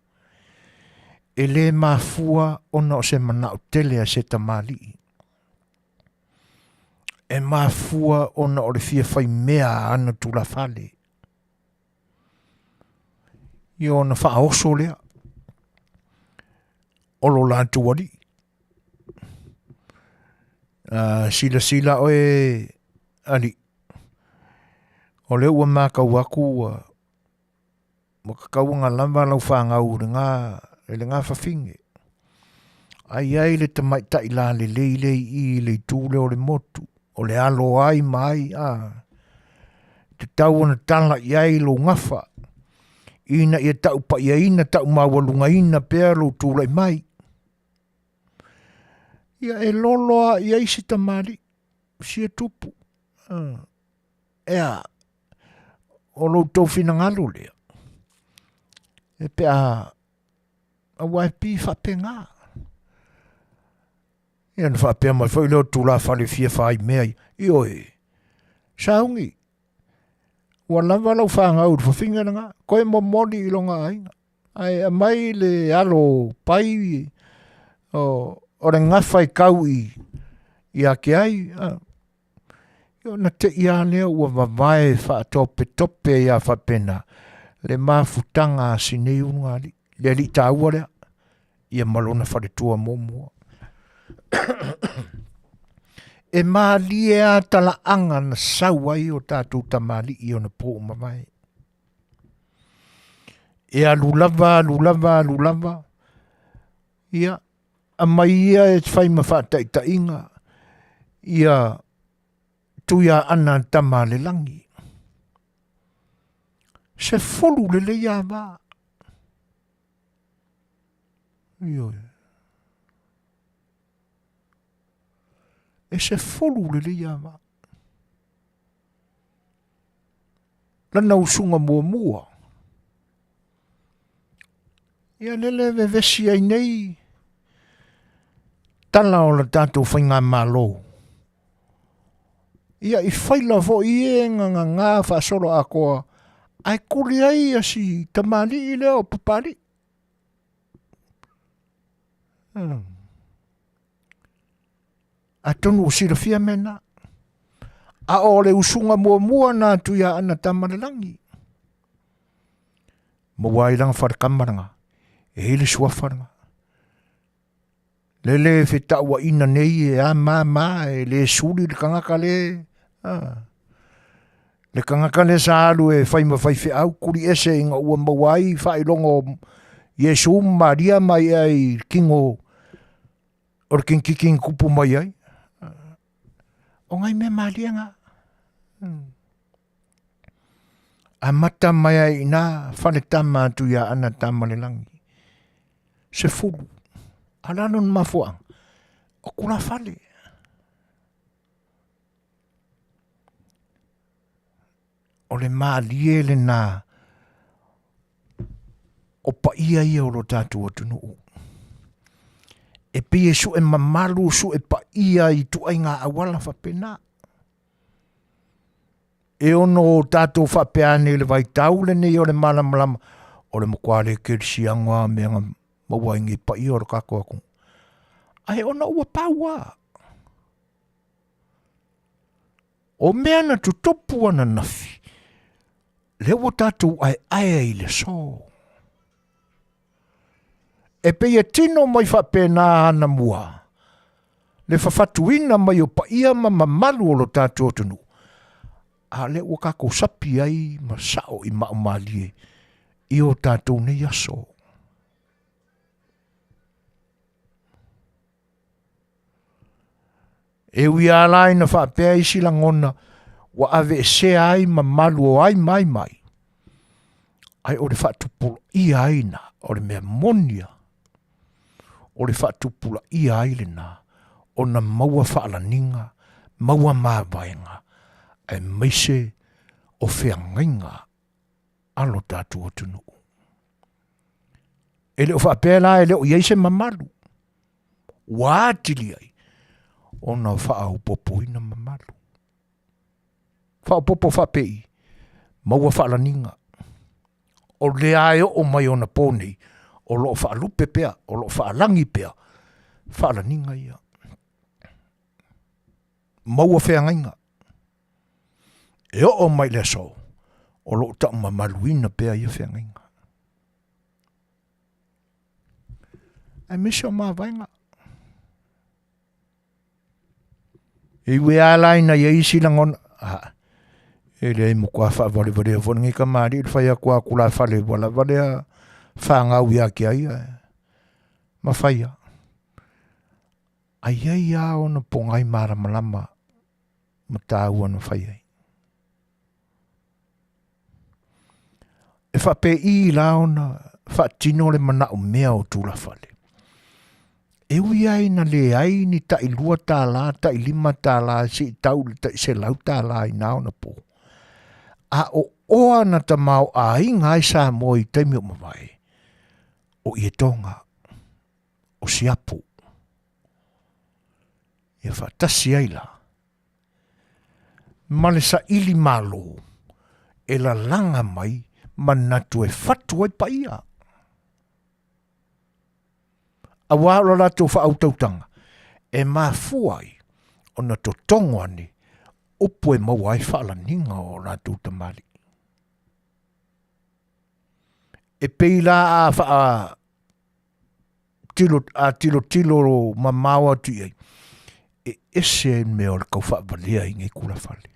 E le mafua ona o se mana o tele a se tamali. E mafua ona o le fia fai mea ana tula fale. Ia ona wha oso lea. Olo la tuari. Sila oe ali. O le ua mākau aku makakau ngā lamba lau whāngau le ngā whawhinge. Ai le tamai tai la le leilei I le tūle o le motu. O le alo ai mai te tau ana tala iai lo ngafa. Ina ia tau pa ia ina tau mawalunga ina pēr lo tūlai mai. Ia e loloa ia isi tamari. Sia tupu. Ea. O lo tau finangalo lea. E pe a waipi whapenga. Ia na whapea mai whai leo tūla whare fia whai mea. Ioi. Saungi. Ua lava lau whangau whawhinga nga. Koe momoni I longa ainga. Ai a mai le alo pai o re ngawhai kau I ake ai. Io na te ia leo ua wawae whaatope tope ia whapena. Le mafutanga sinei unga li. Le li tāua lea. Ia malona whare tua momua. e malie a talaanga na sauai o tātou tamali i ona po mamai. E alulava. Ia, a mai ia e whai mawhata inga. Ia, tuia ana tamale langi. Se folu le ia ba. Ioi. E se folu le ia ba. Lana usunga mua. Ia lele vevesi ai nei. Tala o la tātou whainga malo. Ia i whaila vo i e ngā whaasoro a koa. Ai kuri ai asi tamali i leo pupari. A tonu o sira fia mena. A ole usunga mua nā tuia ana tamalelangi. Mawai langa wharakamaranga. E hele suafaranga. Lele Fetaua ina nei e a mama e le suri le kangaka le. Le kangaka le sa alu e whaima whaife au kuri ese inga ua mawai whailongo Yesu Maria mai ai kingo or king kupu mai ai. O ngai me malianga. A mata mai ai na whale tama tu ia ana tamalelangi. Se fulu. Alanon mafuang. O kura fale. O le maalie le na. O pa ia o lo tatu o tunu. E pie su e mamalu su e pa ia i tu ai ngā awala whapena. E ono o tatu whapeane le vai tau le nei o le malamalama. O le mokwale kersi angwa me ngā mawaingi pa i ora kako aku. Ai ona ua paua. O mea na tutopu ana nafi. Lewa tatu ai le so. E peia tino mai whapena ana mua. Le whawhatuina mai o pa ia mamalu o lo tatu o tunu. A lewa kako sapi ai ma sao i maumalie. I o tatu ne yaso. E ui alai na whapea isi langona wa ave se ai ma malu o ai mai. Ai o le whatupula i aina o le mea monia. O le whatupula i ailena o na maua whaalaninga, maua māwaenga, ai meise o whiangainga alo tātu o tunu. E leo whapea la e leo iaise mamalu. Wātili ai. Ona whaaupopo ina mamalu. Whaaupopo whapei. Maua whaalaninga. O le ae o mai ona pōnei. O lo whaalupe pea. O lo whaalangi pea. Whaalaninga ia. Maua whiangainga. E o mai le so. O lo ta mamaluina pea ia whiangainga. Ai miso māwainga. E ue alaina ia isi langona. E le ai mo kua whaavare a whanangi ka maari. E whai a kua kula whale wala wale a whaangau ia ki ai. Ma whai a. Ai ai a ona pongai mara malama. Ma tāua na whai ai. E whape i la ona. Whaatino le mana o mea o tūla whale. E ui ai na le ai ni ta ilua tā la, ta ilima tā la, si tau ta se lau tā la i nao na po. A o oa na ta mau a inga ai sa mo i teimi o mawai. O i e tonga. O siapu. Ia whatasi ai la. Male sa ili malo. E la langa mai, manatu e whatu ai pa ia. A wāro la tō whaautautanga. E mā fuai o na tō tongo ani upu e mawai whaalaninga o la tō tamari. E peila a wha tilo ma maua tu iei. e ese me o le kau whaabalea i ngai kula whale.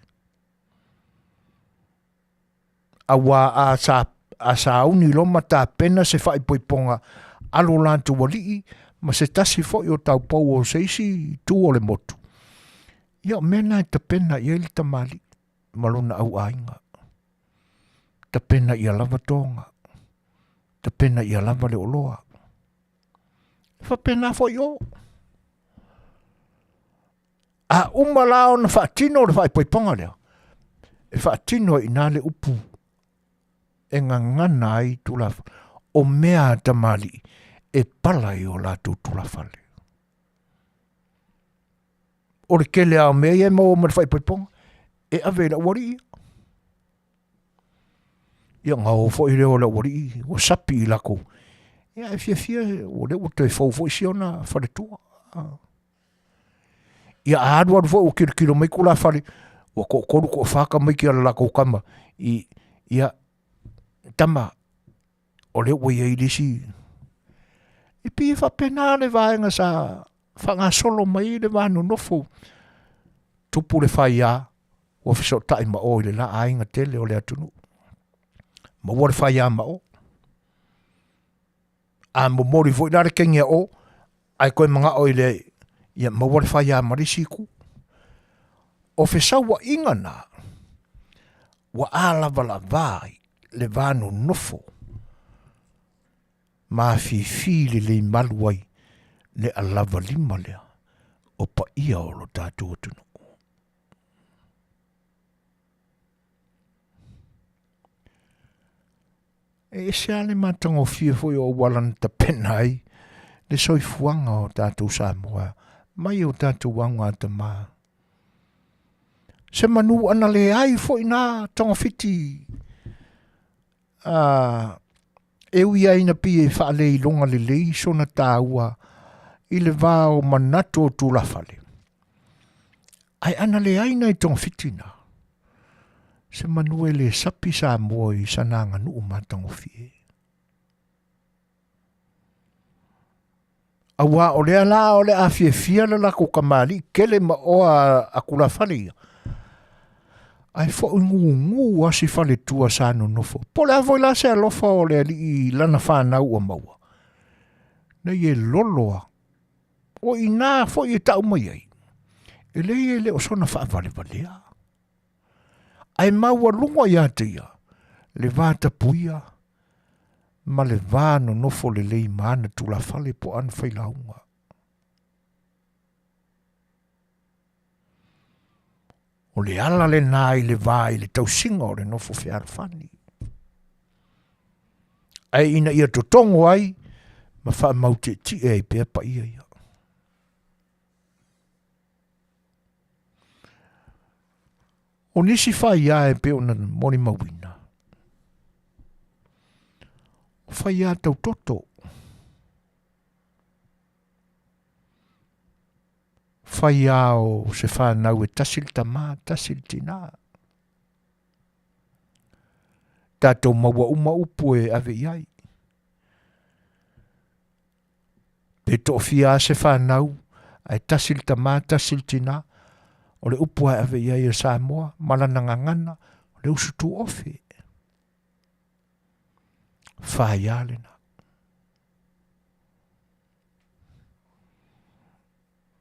Awa a sa uni loma ta pena se whai poiponga alo lantu walii, ma se tasi fo o tau pau o seisi tu o le motu. Ia mena ta pena ia li tamali, malona au ainga. Ta pena ia lava tonga. Ta pena ia lava le oloa. Fa pena fo yo. A umalao na whaatino le whai poiponga lea. E whaatino i nā le upu. E ngangana ai tulafa. O mea tamali e palai o lātou tulafale. O le kele ao mea e mau o whai poiponga. E ave la wari ia. Ia ngā o fo i reo la wari ia. O sapi i lako. Ia e fia o le o te fau fo i siona whare tua. Ia aadu adu fo o kilo mai kula whare. O koru ko whaka mai ki ala lako kama. Ia tama. O le o ia i lisi. E pi whapena le vaenga sa whanga solo mai le vanu nofo. Tupu le whaia. O fiso tai ma o le la ainga tele o le atunu. Ma o le whaia ma o. A mo mori fo i nare kengia o. Ai koe mga o le. Ia ma o le whaia marisiku. O fiso wa ingana. Wa ala vala vai. Le vanu nofo. Ma fi le maluai. Le alava lima lea. O pa ia o lo tātou atunu. E se ale matango fia foi o walan ta penai. Le soifuanga o tātou Samoa. Mai o tātou wanga ta mā. Se manu ana le ai foi nā tonga fiti. E ui aina pi e whaale i longa le lei sona tāua. I le vā o manato o tūlawhale. Ai ana le aina i tonga fiti nā. Se manue le sapi Samoa i sananga nuu matango fie. Awa o lea la o le Afiafi la lako kamali kele ma oa akula whale. Ai fo ngu asi whale tua sano nofo. Po le avoi la se alofa o le ali i lana whanau a maua. Na ye loloa. O i nā fo i tau mai ai. E le o sona wha vale valea. Ai maua lunga ia te ia. Le vāta puia. Ma le vāno nofo le lei maana tula whale po an whailaunga. O le ala le nā i le vā i le tausinga o le nofo whiara whani. Ai ina ia to tongo ai. Ma wha maute ti e pia pa ia ia. O nisi whai ia e peo na moni mawina. O whai ia tau toto. Whai ia o se whanau e tasil tamā, tasil tina. Tātou maua uma upu e ave iai. Pe to fia se whanau ai tasil tamā, tasil tina. O le upua ave ia i Samoa, malana ngangana, o le usutu ofe. Whaialena.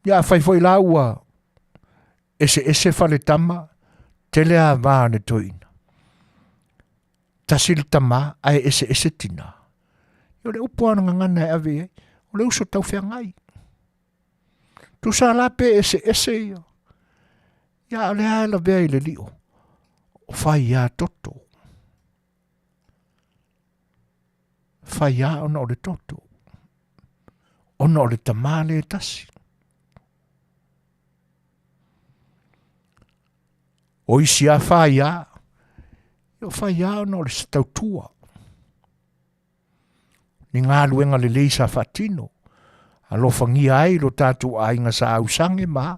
Ia whaifoi laua, ese whale tama, tele a vāne toina. Tasil tama, ai ese tina. O le upua ngangana ave ia, o le usu tau whiangai. Tu sa lape ese ia. Ia le ala vea i le lio. O whai ia toto. Whai ia ona o le toto. Ona o le tamale e tasi. O isi a whai ia. O whai ia ona o le stautua. Ni ngā luenga le leisa whatino. A lo whangia ai lo tātu a inga sa ausange ma.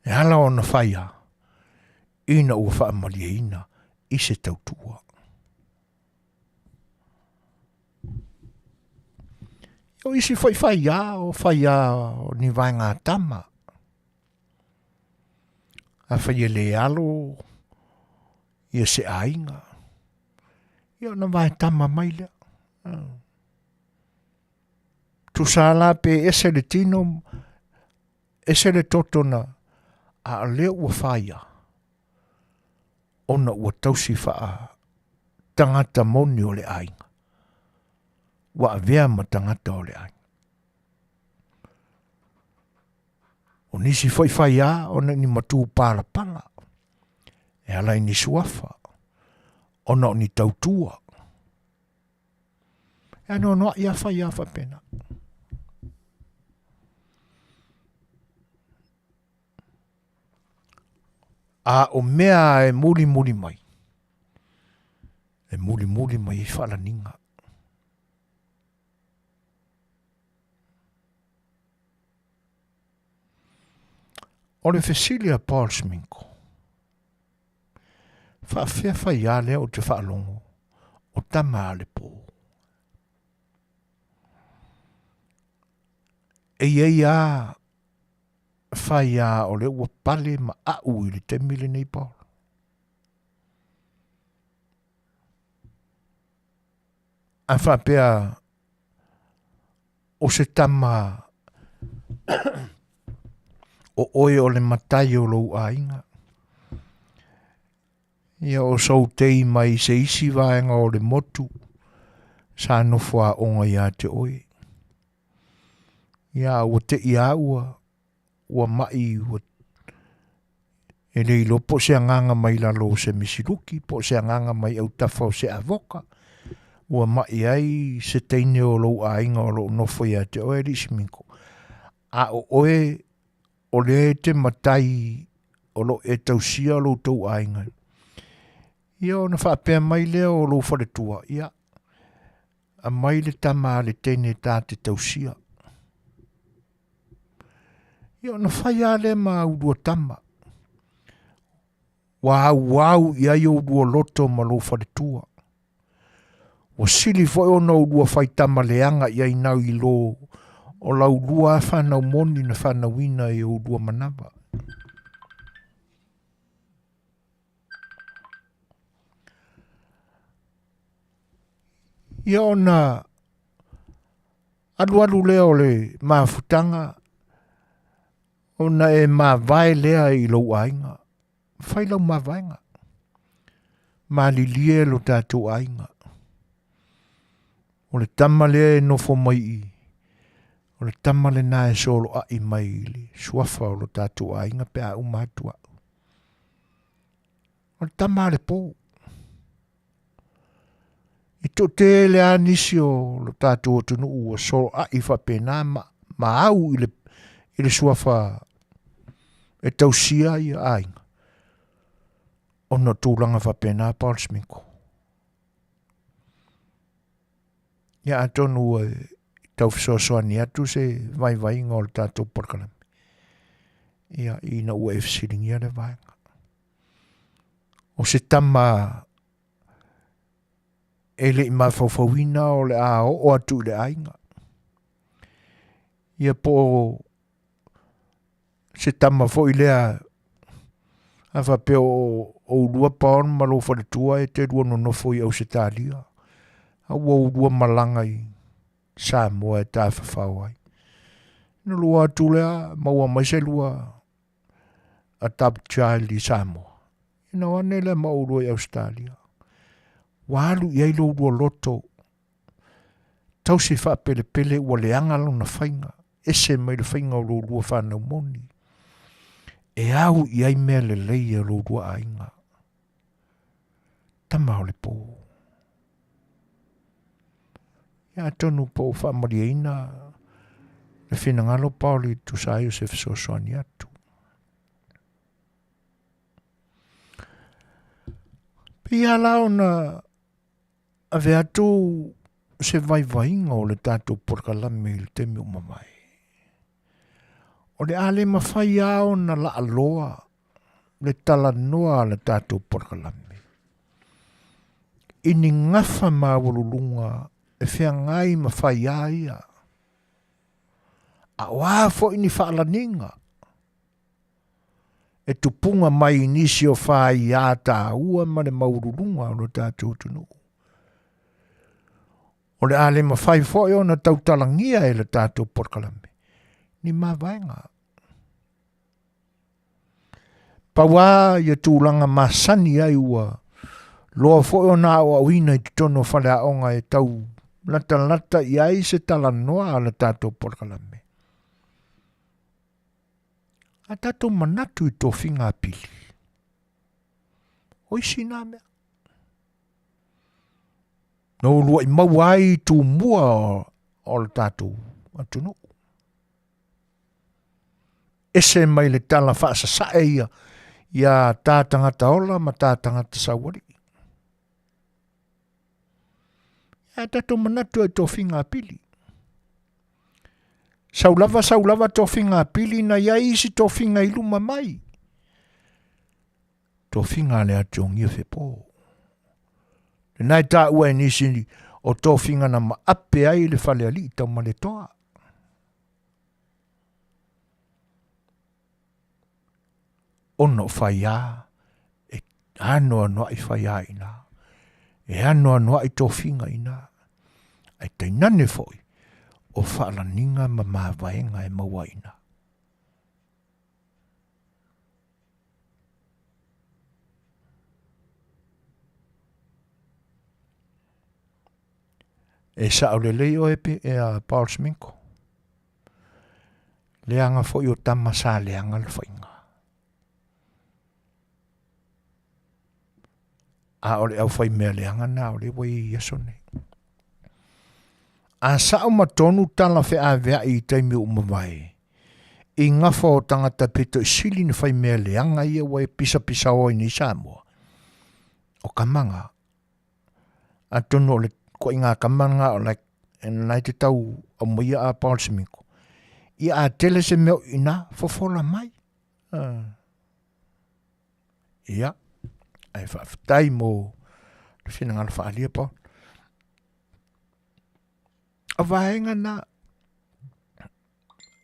E hala o na whaia, ina ua whaamalia ina, i se tautua. O isi whai o ni vai ngā tama. A whai le alo ia se ainga. Ia na vai tama mai lea. Tu sala pe ese le tino, ese le totona, a leo ua whaia. Ona ua tausi wha tangata moni o le ainga. Wa avea ma tangata o le ainga. O nisi whaia, ona ni matu pala pala. E alai ni suafa. Ona o ni tautua. E no noa ia whaia whapena. A o mea e muri mai. E muri mai i whalaninga. O le Fesilia Paul Sminko. Whaafea whaia lea o te whaalongo. O tama le po. E ia whaia o le ua pale ma au i le te mile nei Paul. A whaapea o se tama o oe o le matai o lou ainga. Ia o sau tei mai se isi vaenga o le motu. Sa nofua onga ia te oe. Ia ua te ia ua mai ua e le ilo po se anganga mai la lo se misiruki, po se anganga mai au tafa o se avoka. Ua mai ai se teine o lou ainga o lo nofo ia te oe li siminko. A o oe o le te matai o lo e tausia o lo tau ainga. Ia o na whaapea mai lea o lo wharetua. Ia a mai le tama le teine tā te tausia. Ia o na whaia le ma udua tama. Wau ia i udua loto ma lo wharetua. Wa sili foi o na udua whaitama leanga ia i nau i lo o lau lua whanau moni na whanau ina i udua manaba. Ia o na alu leo le mafutanga o na e mawai lea i lo ainga. Whai lau mawainga. Malilie lo tātou ainga. O le tama lea e nofo mai i. O le tama le na e solo a i mai i le suafa o lo tātou ainga pe a umatua. O le tama le po. I to te le anisi o lo tātou o tunu ua solo a i whapena ma au i le suafa e tausia i ainga. Ono tūlanga whapena Paul Sminko. Ia atonu tau fisosoani atu se vai ngol tātou porkalami. Ia ina ua e fisiringia le vaenga. O se tama e le ima Fofogaina o le a o atu le ainga. Ia po se tama fo i lea a whapea o urua paon malo wharetua e te rua no nofo i au se tālia. A ua urua malanga i Samoa e tā whawhau ai. No lua atu lea maua mai se lua a top child i Samoa. Ina wane lea maurua i Australia. Walu i ailo urua loto. Tau se whapele ua leanga lo na whainga. Ese mai le whainga o urua whanau moni. E au i ai mea le leia lo rua ainga. Tamau le po. Ia tonu po whamariaina. Le whinangalo pauli tu saio se fisosoani atu. Pia lao na ave atu se vaivainga o le tātou porkalame le temi umamai. O le ale mawhai au na la aloa le tala noa le tātou porkalame. Ini ngafa mawululunga e whia ngai mawhai aia. A wā fo ini whaalaninga. E tupunga mai nisi o whai a tā ua ma le maururunga o tātou tunu. O le ale ma whai fo e ona tautalangia e le tātou porkalame. Ni ma vaenga. Pawa ia tūlanga masani ai ua. Loa fo e ona o awina i tutono whale aonga e tau lata i ai se tala noa le tātou porkalame. A tātou manatu i tō whinga pili. Oi sina mea. No lua i mauai tū mua o le tātou atunu. Ese mai le tala whaasa sae ia tātangata ola ma tātangata sawari. A tātou manatu i tō whinga pili. Saulava tō whinga pili na ia isi tō whinga iluma mai. Tō whinga le atongia whepo. Nai tā ua e nisi o tō whinga na ma ape ai le whale ali tau ma le toa. Ono whaia e anoa noa i whaia ina. E anoa noa i tō whinga ina. Ai tainane foi. O whaalaninga ma mawaenga e mawaina. E sa o le leo e a Paul Sminko. Leanga foi o tamasa leanga le whainga. A ole au whai mea leanga na ole wai yasone. A sa o matonu tala whea vea i taimi umawai. I ngawha o tangata pito i sili ni whai mea leanga ia wai pisa o ni Samoa. O kamanga. A tono le ko inga kamanga o like nai te tau o muia a Paul Sminko. I a Tele se meo ina fofola mai. Ia. Ai whaftai mo le whinanga le whaalia po. A vaenga na.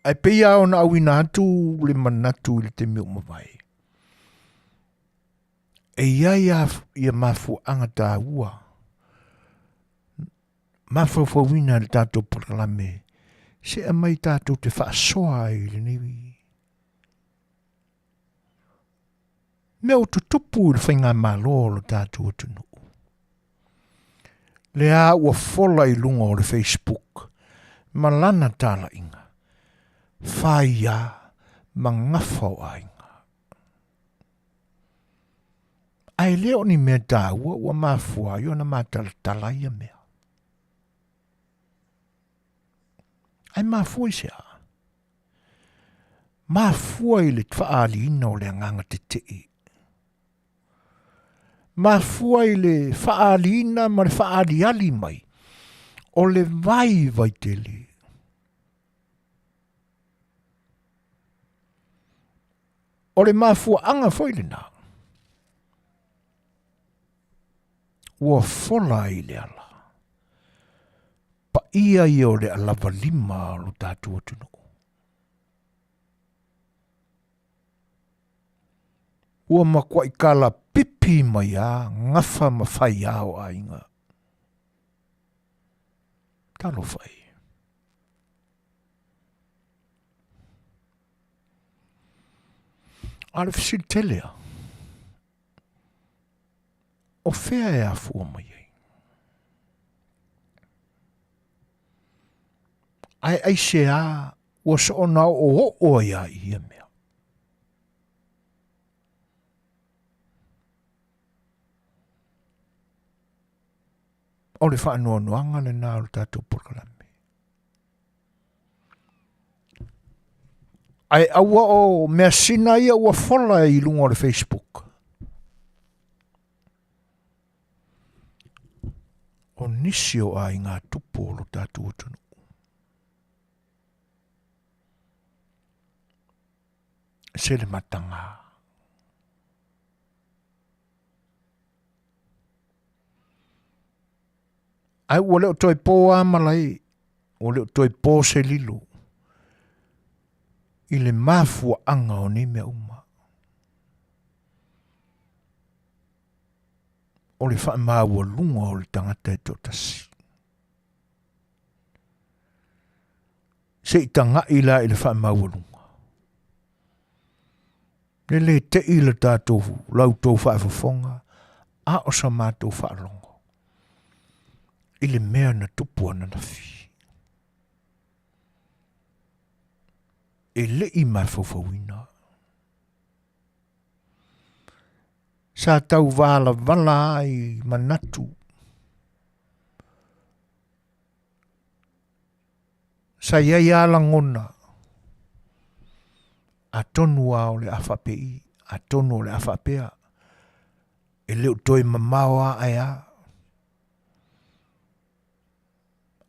Ai peia o na awina atu le manatu le te meo mawai. E ia mafu anga tā ua. Mafawawina le tātou porkalame. Se a mai tātou te whaasoa i le niwi. Meo tutupu le whainga malo le tātou atunu. Le a ua fola i lunga o le Facebook. Malana tala inga. Whaia ma ngawha o ainga. Ai leo ni mea tā ua mafua i ona mātala ia mea. Ai mafua i sea. Mafua i le twaali ina o le anganga te tei. Mafua i le whaali ina ma le whaali ali mai. O le vai tele. O le mafua anga foi le na. Ua fola i le ala. Pa ia i o le alava lima lo tātua tunu. Ua makua i kala pipi mai a ngawha ma whai ao a inga. Talo whai. Ale fisi telea. O whea e a fua mai ei. Ai se a ua so ona o ia i ia mea. O le whaanoanoanga le nā o tātou porkalame. Ai aua o mea sina ia ua fola i lunga o le Facebook. O nisi o a i ngā tupu o lo tātou atunu. Se le matanga. Ai ua leo toi pō amalai, o leo toi pō se lilu. I le mafua anga o ne mea uma. O le wha maua lunga o le tangata e totasi. Se i tanga i la i le wha maua lunga. Le te i le tātou lau tau whaafafonga, a o sa mātou whaalongo. I le mea na tupu ana na fi. E le i mai Fofogaina. Sa tau vala ai manatu. Sa iai ala ngona. A tonu a o le awhapei, a tonu o le awhapea. E leo toi mamawa ai a.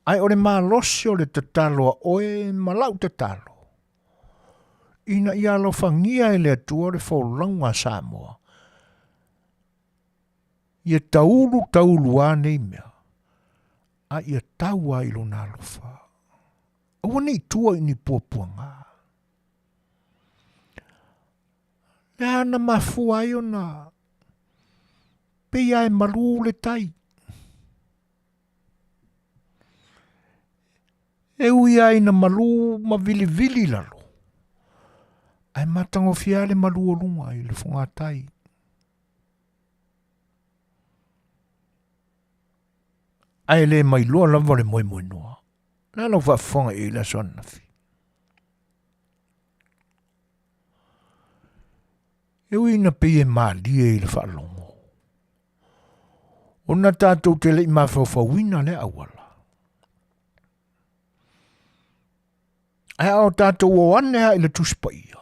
Ai o le malosi o le tatalo a oe malau tatalo. Ina ia lo fangia e le atua le whaulanga Samoa. Ia taulu a nei mea. A ia taua i lo nalofa. Awa nei tua i ni puapuanga. Le ana mafua i ona. Pea e malu le tai. E ui ai na malu ma vili lalo. Ai matango fia le malu o lunga i le whangatai. Ai le mai loa lava le moi noa. Nā lau whafonga i la sona fi. E ui na peye maalia i le whaalongo. O na tātou te le i Fofogaina le awala. Ai au tātou o anea i le tuspaia.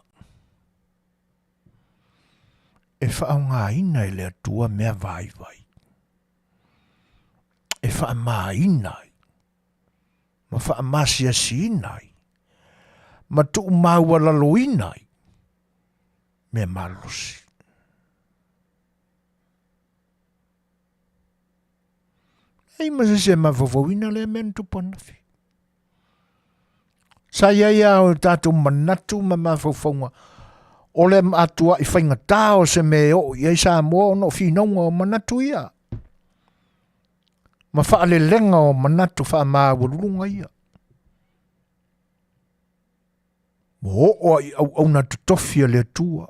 E whaonga ina i le atua mea vai. E wha ina i. Ma wha masia si ina i. Ma tuu maua lalo ina i. Mea malosi. Ei se Fofogaina le men tupana fi. Sa ia o tātou manatu ma Fofogaina. O le atua i whainga tāo se me o i Samoa no whinonga o manatu ia. Ma wha le lenga o manatu wha maawurunga ia. Mo o i au na tutofia le tua.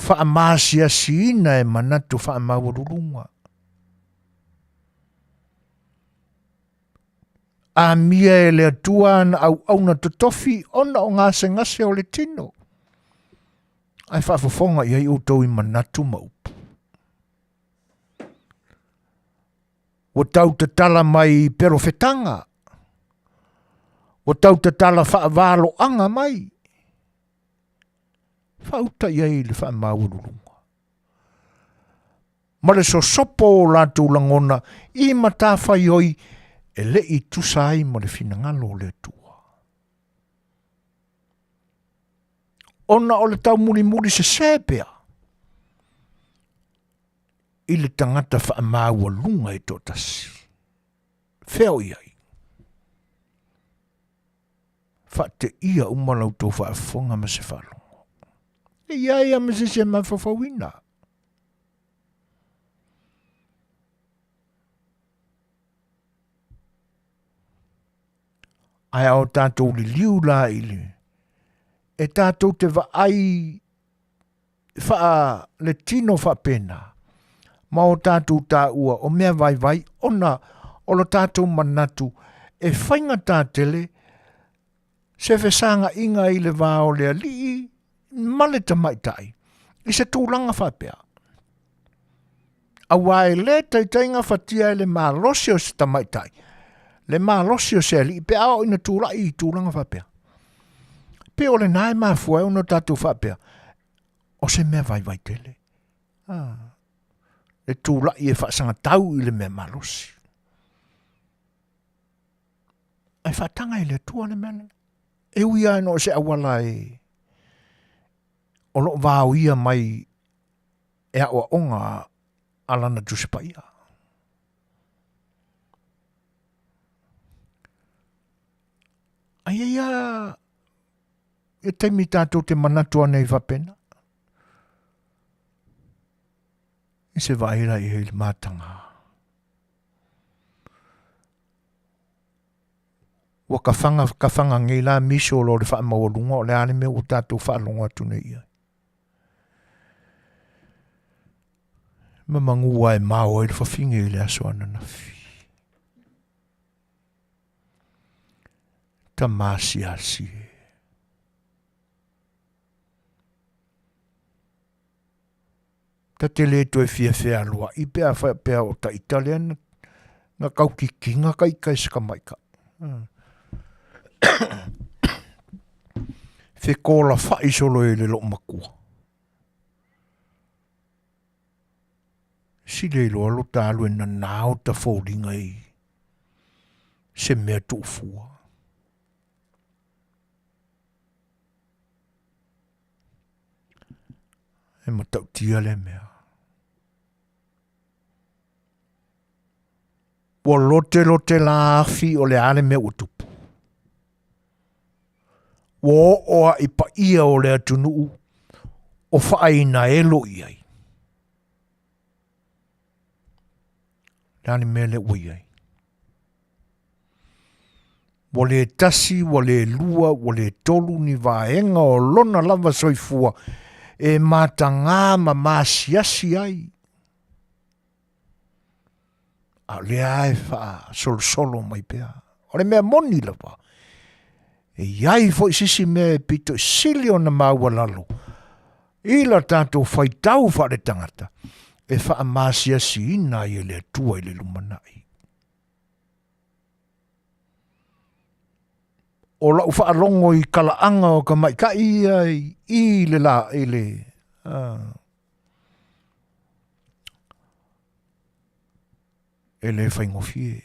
Wha maasia siina e manatu wha maawurunga. A mia e le atua na au na tutofi ona o ngase o le tino. Ai whaafafonga i ai utou i manatu maupu. O tau te tala mai perofetanga. O tau te tala whaavalo anga mai. Whauta i ai le whaamaururunga. Ma le so sopo o lātou langona i matawhai oi e le i tusai mo le finangalo le tua. Ona o le tau muri se sepea. I le tangata whaamaua lunga i totasi. Wheo iai. Whate ia umalau tō whaafonga ma se whalongo. E iai ama se Fofogaina. Ai au tātou li liu la ili. E tātou te vaai wha le tino wha pena. Ma o tātou tā ua o mea vai ona o lo tātou manatu e whainga tā tele se whesanga inga i le vāo lea lii male tamaitai. I se tūlanga whapea. Awai le taitainga whatia le mālosi o se tamaitai. Le mālosi o se li pe ao ina tūla i tūlanga whapea. Pe o le nai mafua o no tātou whapea. O se mea vai tele. Le tūla i e whaasanga tau i le mea mālosi. Ai whatanga i le tua le mea. E uia no se awala e. O lo vāo ia mai e awa onga alana tuspaia. Ai ia E taimi tātou te manatua nei whapena. I se vaira i hei mātanga. Wa ka whanga ngei la miso lo le wha mawarunga o le ane me o tātou whaalonga tune ia. Ma mangua e mao e le whawhinga i le asoana na fi. Ta masi asi. Ta Tele to e fia loa. I pea whai pea o ta Italian. Nga kau ki kinga kai kai skamaika. Fe kola whai solo e le lo makua. Si le loa lo tālu e na nao ta fōringa i. Se mea tōfua. E matau tia le mea. Wa lote la afi o le ale mea utupu. Wa oa i pa ia o le atunu o whaina e lo iai. Lani mea le ui ai. Wa le tasi, wa le lua, wa le tolu ni vaenga o lona lava soifua e matanga ma masiasi ai. A le ai wha solo mai pea. O le mea moni lava. E iai fo sisi mea pito sili o na maua lalo. Ila tātou whai tau wha le tangata. E wha masiasi ina i le tua i le lumanai. O lau wha longo i kalaanga o ka mai ka i le la i le. E le whaingofie.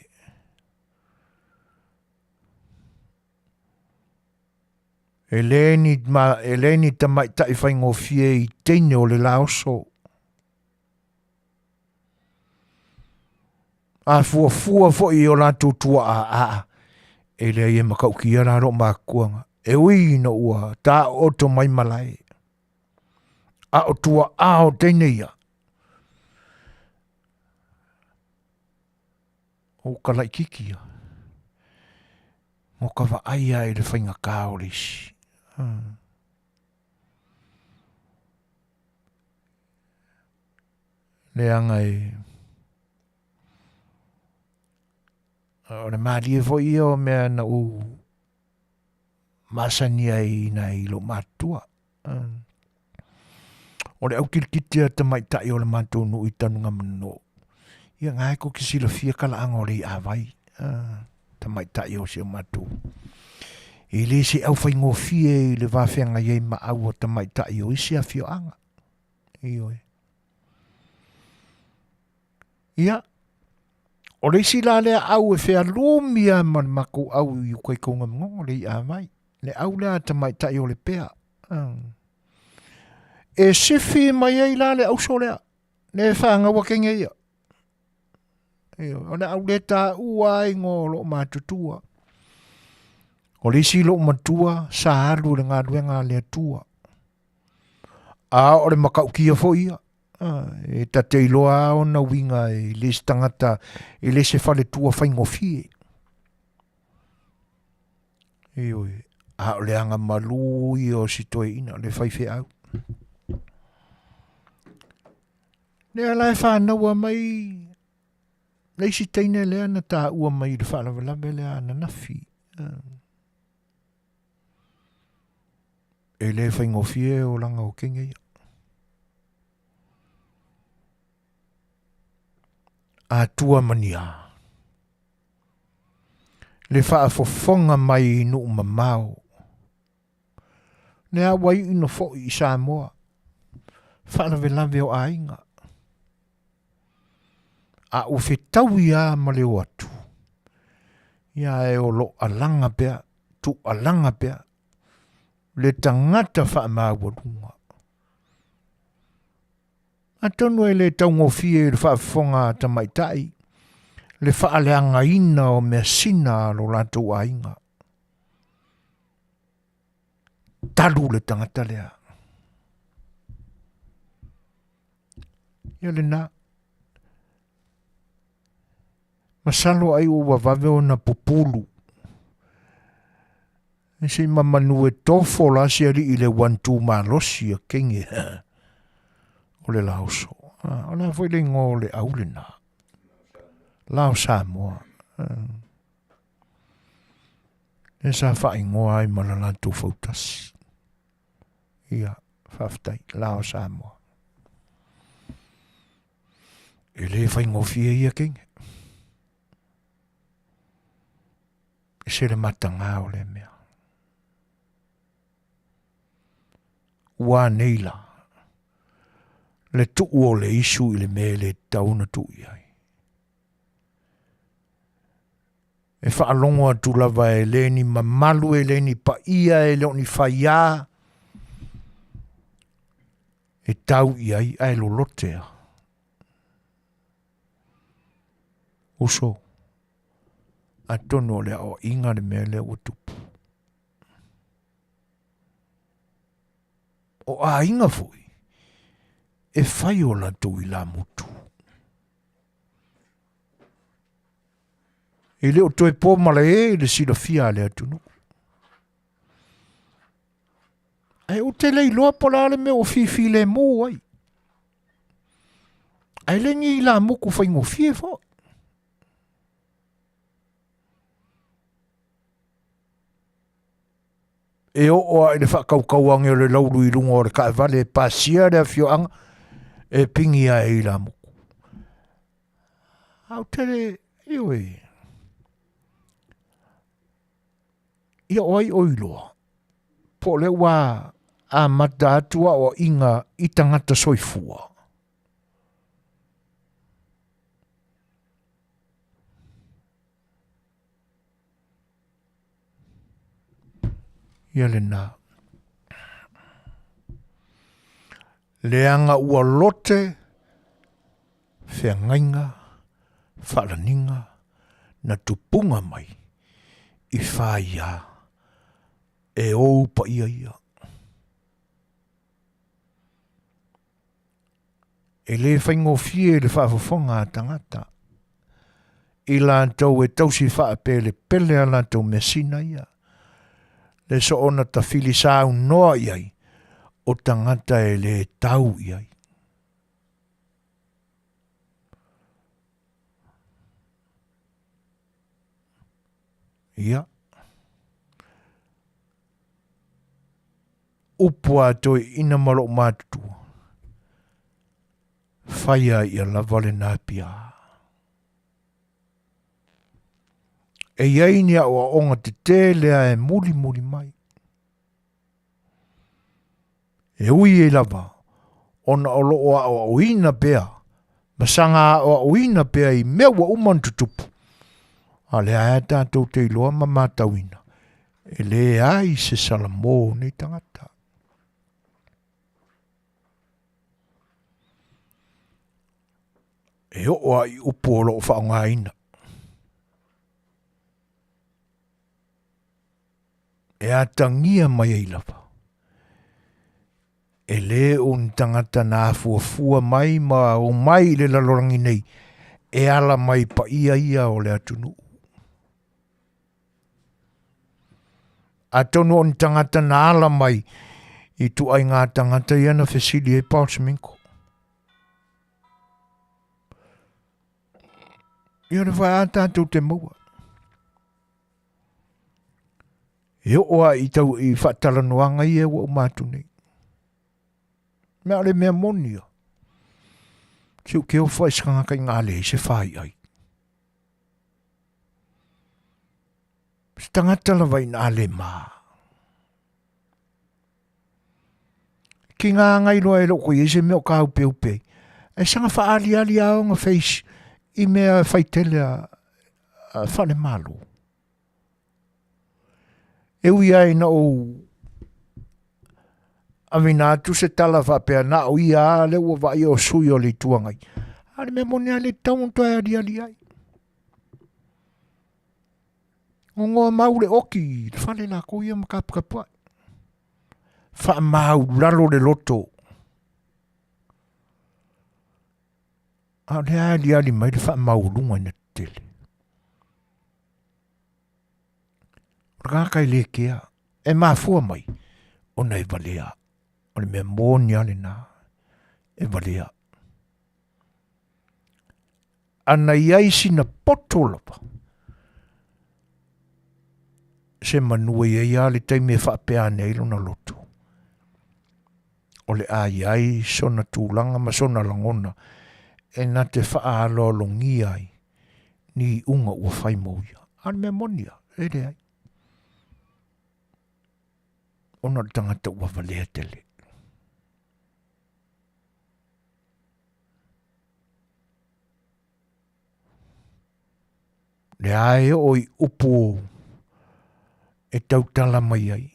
E le ni tamai tai whaingofie i teine o le laoso. A fua fo i o lātou tua a. E le ia makau ki ara ro mākuanga. E ui no ua, tā oto mai malai. A o tua a o teine ia. O ka lai kikia. Mo ka wa aia e le whainga kāorisi. Le anga e... O le maari e fo ia o mea na u... Masania i na i lo mātua. O le au kilkitea ta mai tai o le mātua no i tanunga mano. Ia ngai ko ki sila fia kala anga o le i awai. Ta mai tai o si o mātua. I le se au whai ngō fie i le wāwhenga iei ma au o ta mai tai o isi a fio anga. Iyo e. Ia. O le isi la lea au e whea lomia man mako au i koe konga ngongo le i awai. Le au lea ta mai tai o le pea. E sifi mai ei la le au so lea. Le whaanga wakenga ia. O le au le ta ua i ngō lo mātutua. O le isi lo matua sa haru le ngā ruenga le tua. A o le makau kia fo ia. E ta te iloa o na winga e le stangata e le se fale tua whaingofie. E oi. A o le anga malu i o si toi ina le whaife au. Le alai whanaua mai le si teine lea na tā ua mai le whanawalawe lea na nafi. E le whaingofie o langa o kenga ia. A tua mania. Le Faafofoga mai no mamao. Ne a wai ino fo i Samoa. Whanawelawe o ainga. A o Fetau ia ma leo atu. Ia e o lo alanga pea, tu alanga pea. Le tangata whaamawalunga. A tonu e le taungofie le Faafofoga tamaitai. Le whaaleanga ina o mea sina lo lato ainga. talu le tangata lea. Ia le nā. Masalo ai o wavave o na pupulu. E se mamanu e tofo la se ali i le 1-2 malosi a kenge. O le lauso. O la foi le ngō le au le nā. Lao Samoa. E sa whai ngoa ai malalantu fautasi. Ia, whaftai, Lao Samoa. E le whai ngofia ia kenge. E se le matanga o le mea. Ua neila. Le tuu o le isu i le mea le tauna tu iai. E whaalongo atu lava e leni mamalu e leni pa ia e leoni whaia. E tau iai ai lo lotea. Uso. A tono le o inga le mea le o tupu. O a inga foi. E whai o la tu i la mutu. E leo toi pō mala e le sila fia le atunu. Ai o te lei loa pola le me o fifi le mō ai. Ai le ngi la muku whai ngō fie fo. E o oa e le whakaukauange o le lauru i runga o le ka vale pasia le fio anga e pingi a e la muku. Au te le iwe. Ia oi oiloa. Po le wa a mata atua o inga i tangata Soifua. Ia le nā. Leanga ua lote, whiangainga, whalaninga, na tupunga mai, i whaia. E ou pa ia ia. E le whaingo fie le whaafofonga tangata. I lātou e tausi whaape le pele a lātou mesina ia. Le so ona ta fili sāu noa iai. O tangata e le tau iai. Ia. Upua toi ina malo mātutu. Whaia ia lava le nāpia. E iai nia o onga te tēlea e muli mai. E ui e lava. Ona o loo a o ina pea. Masanga o ina pea i mewa umantutupu. A le aia tātou te iloa mamatauina. E le ai se salamo nei tangata. E o ai upolo o whaongaina. E atangia mai ei lava. E le un tangata nā fuafua mai ma o mai le lalorangi nei. E ala mai pa ia o le atunu. A tonu on tangata nā ala mai i tu ai ngā tangata iana fesili e pausminko. Ia le whai ātātou te maua. E oa i tau i whatalanoanga i e wa umatu nei. Mea le mea monia. Kiu keo whai skanga kai ngā le se whai ai. Stangata la vai nā le mā. Ki ngā ngai loa e loko i se meo ka upe upe. E sanga wha ali ao ngā face. I mea whai tele a whane malo. E ui ai na o awina atu se tala whapea na o ia le ua vai o sui o li tuangai. Ale me mone ale taunto ai ali ai. Ngongoa maule oki, whane la ko ia makapukapuai. Whaamau lalo le loto. A le ali mai le whaamau lunga na tele. Raka i le kea. E mafua mai. Ona e valea. O le mea monia le na. E valea. Ana iai sina potolapa. Se manua ia le taimi e whaapea nei lona loto. O le ai sona tūlanga ma sona langona. E na te whaalo longi ai. Ni unga ua whai mauia. Ana mea monia. E re ai. Ona tangata ua valea tele. Le ae oi upo e tautala mai ai.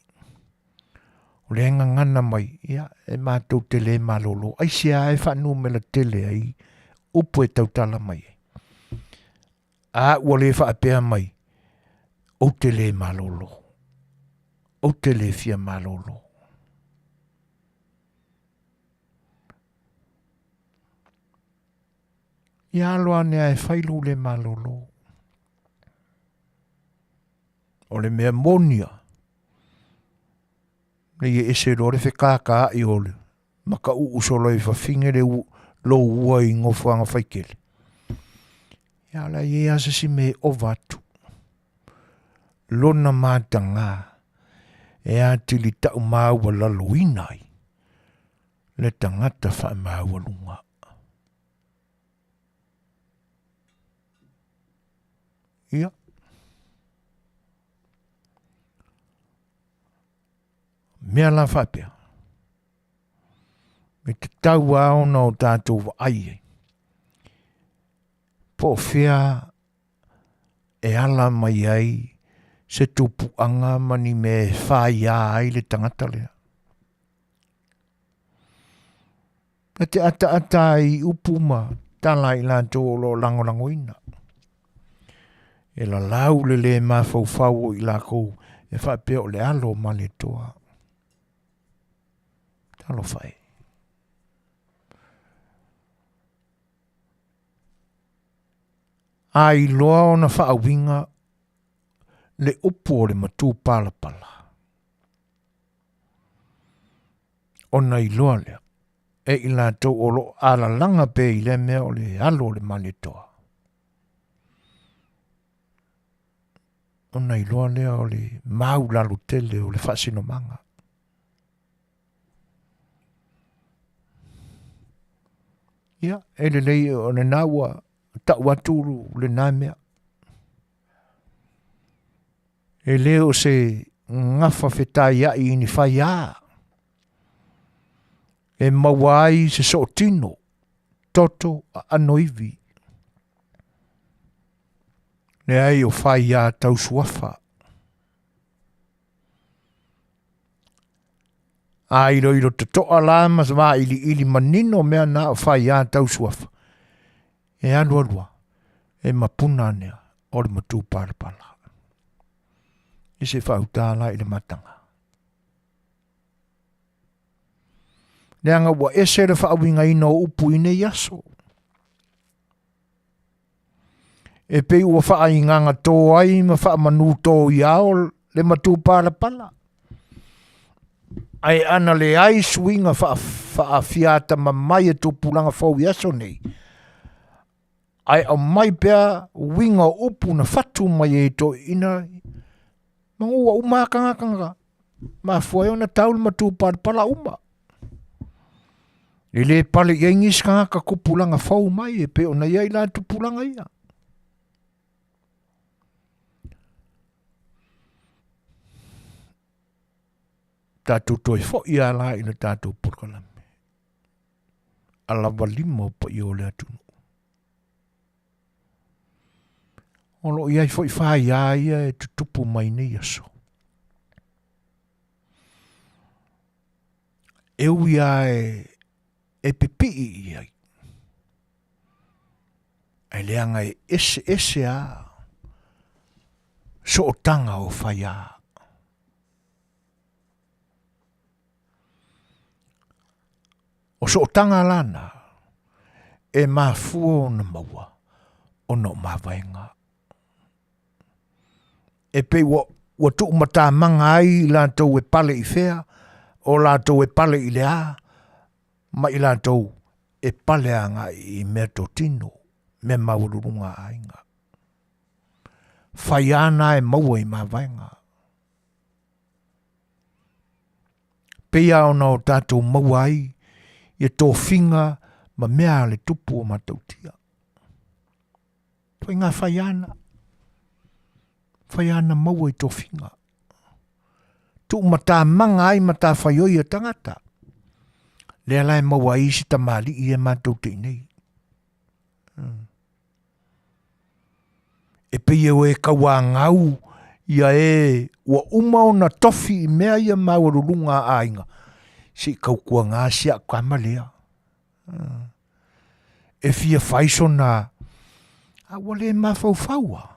O le enga ngana mai, ia, e mātou tele malolo. Ai se ae whanu me la tele ai, upo e tautala mai ai. A ua le whaapea mai, o tele malolo. O tele fia malolo. Ia aloa ne ae whailu le malolo. O le mea monia. Le ye ese lore fe kaka i ole. Maka usolo i whawhinge le lo ua i ngofuanga whaikele. Ia la ye asa si me o vatu. Lona mātanga. E atili tau māua lalo inai. Le tangata wha māua lunga. Ia. Mea la whapea. Me te tau aona o tātou wa ai. Po whea e ala mai ai se tupuanga mani me whaia ai le tangata lea. Na te ata i upuma tala i la tō lo langolangoina. E la lau le mawhauwhau i la kou e whapea o le alo ma le toa. Talo whai. Ai loa o na whaawinga le upo o le matu pala pala. O na i loa lea. E i la tau o lo ala langa pe i le mea o le alo le manitoa. O na i loa lea o le mau lalu tele o le whaasino manga. Ia, e le lei o le naua tau aturu le nāmea. E leo se ngafa fetai ai ni whai a. E mawai se sootino, toto a anoivi. Ne ai o whai a tau suafa. Ai iro te toa lama sa wā ili manino mea na o whai a tau suafa. E alua, e mapuna nea, o le matu parapala. I se whautala i le matanga. Neanga wa ese le whaawinga ino upu ine yaso. E pei ua whainganga tō ai ma whaamanu tō iao le matu parapala. Ai ana le ai swinga whaafiata ma mai e tupulanga whau yaso nei. Ai au mai pea winga upu na whatu mai e to ina. Mangua umakanga. Ma fuai ona taul matu parapala uma. E le pale iengis kanga kupulanga whau mai e pe ona iai la tupulanga ia. Tātou toi fo ia la ina tātou purkalame. Ala walimo pa i o le atunu. Olo iai fo i whai aia e tutupu mai nei aso. Eu ia e pipi iai. Ai leanga e ese a. So o tanga o whai a. O so tanga lana, e mafua o na maua, o no mawainga. E pe wa tu mata manga ai lātou e pale i whea, o lātou e pale i lea, ma i lātou e pale anga i mea tō tino, me maururunga ainga. Whai ana e maua i mawainga. Pea ona o tātou maua ai, e tō whinga ma mea le tupu o matautia. Toi ngā whai ana maua i tō whinga. Tu mata manga ai mata whai oi a tangata. Lea lai maua i si tamali i e mātou te nei. E pei o e kaua ngau ia e ua uma o na tofi i mea ia maururunga ainga. Si kaukua ngā sia kamalea. E fia whaiso na a wale ma Fai'oa.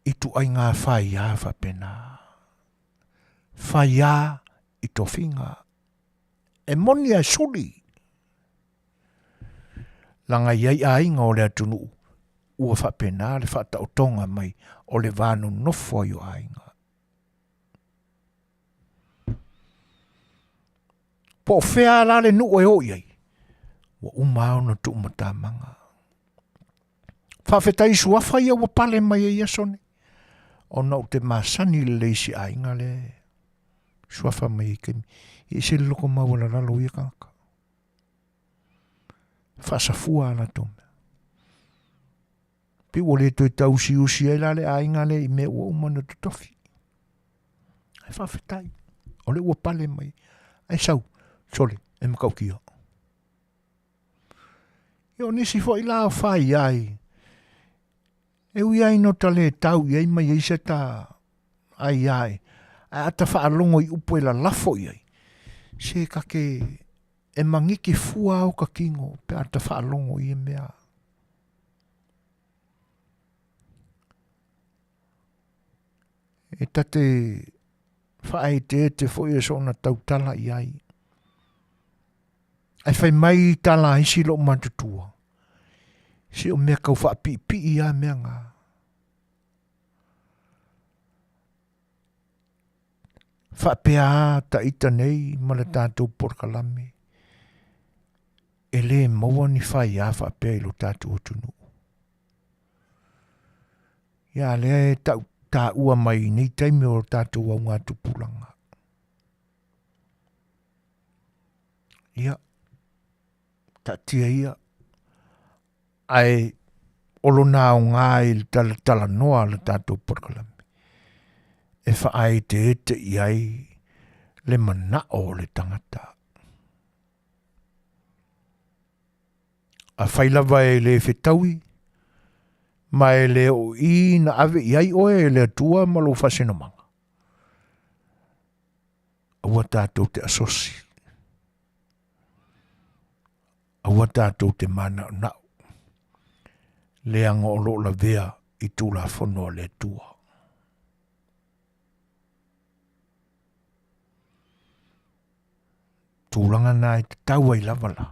I tu ai ngā whaia whapena. Whaia i tō whinga. E moni a suri. Langa iai a inga o le atunu. Ua whapena le whata o tonga mai o le vānu nofo i o a inga. Po whea la le nu e o iai. Wa umao na tu matamanga. Whawhetai suafa ia wa pale mai e iasone. O nau te masani le leisi a inga le. Suafa mai i kemi. I se loko mawala ralo ia kanka. Faafofua ana tome. Pi wale toi tausi usi e la le a inga le i me ua umana tutofi. Ai whawhetai. O le ua pale mai. Ai sau. Sole. E makau kia. Io nisi fo i la whai ai. E ui ai no tale tau i ai mai eisa ta ai ai. A ata whaalongo i upo e la lafo i ai. Se kake e mangiki fua o ka kingo pe ata whaalongo i e mea. E tate whaai te fo i e so na tautala i ai. Ai whai mai tala hisi lo matutua. Si o mea kau wha pi i a mea ngā. Wha pea ta ita nei ma le tātou porkalame. E le maua ni whai a wha pea i lo tātou tunu. Ia lea e tā ua mai nei taime o tātou au ngā tupulanga. Ia. Ta tia ia. Ai olo nā o ngā i tala noa le tātou porkalame. E whaai te i ai le mana o le tangata. A whailawa e le whetaui, ma e le o i na ave i ai oe e le atua ma lo whasenomanga. Aua tātou te asosi. Aua tātou te mana o nao. Le anga o lo la vea i tūla whono le tua. Tūlanga nā i te taua i lavala.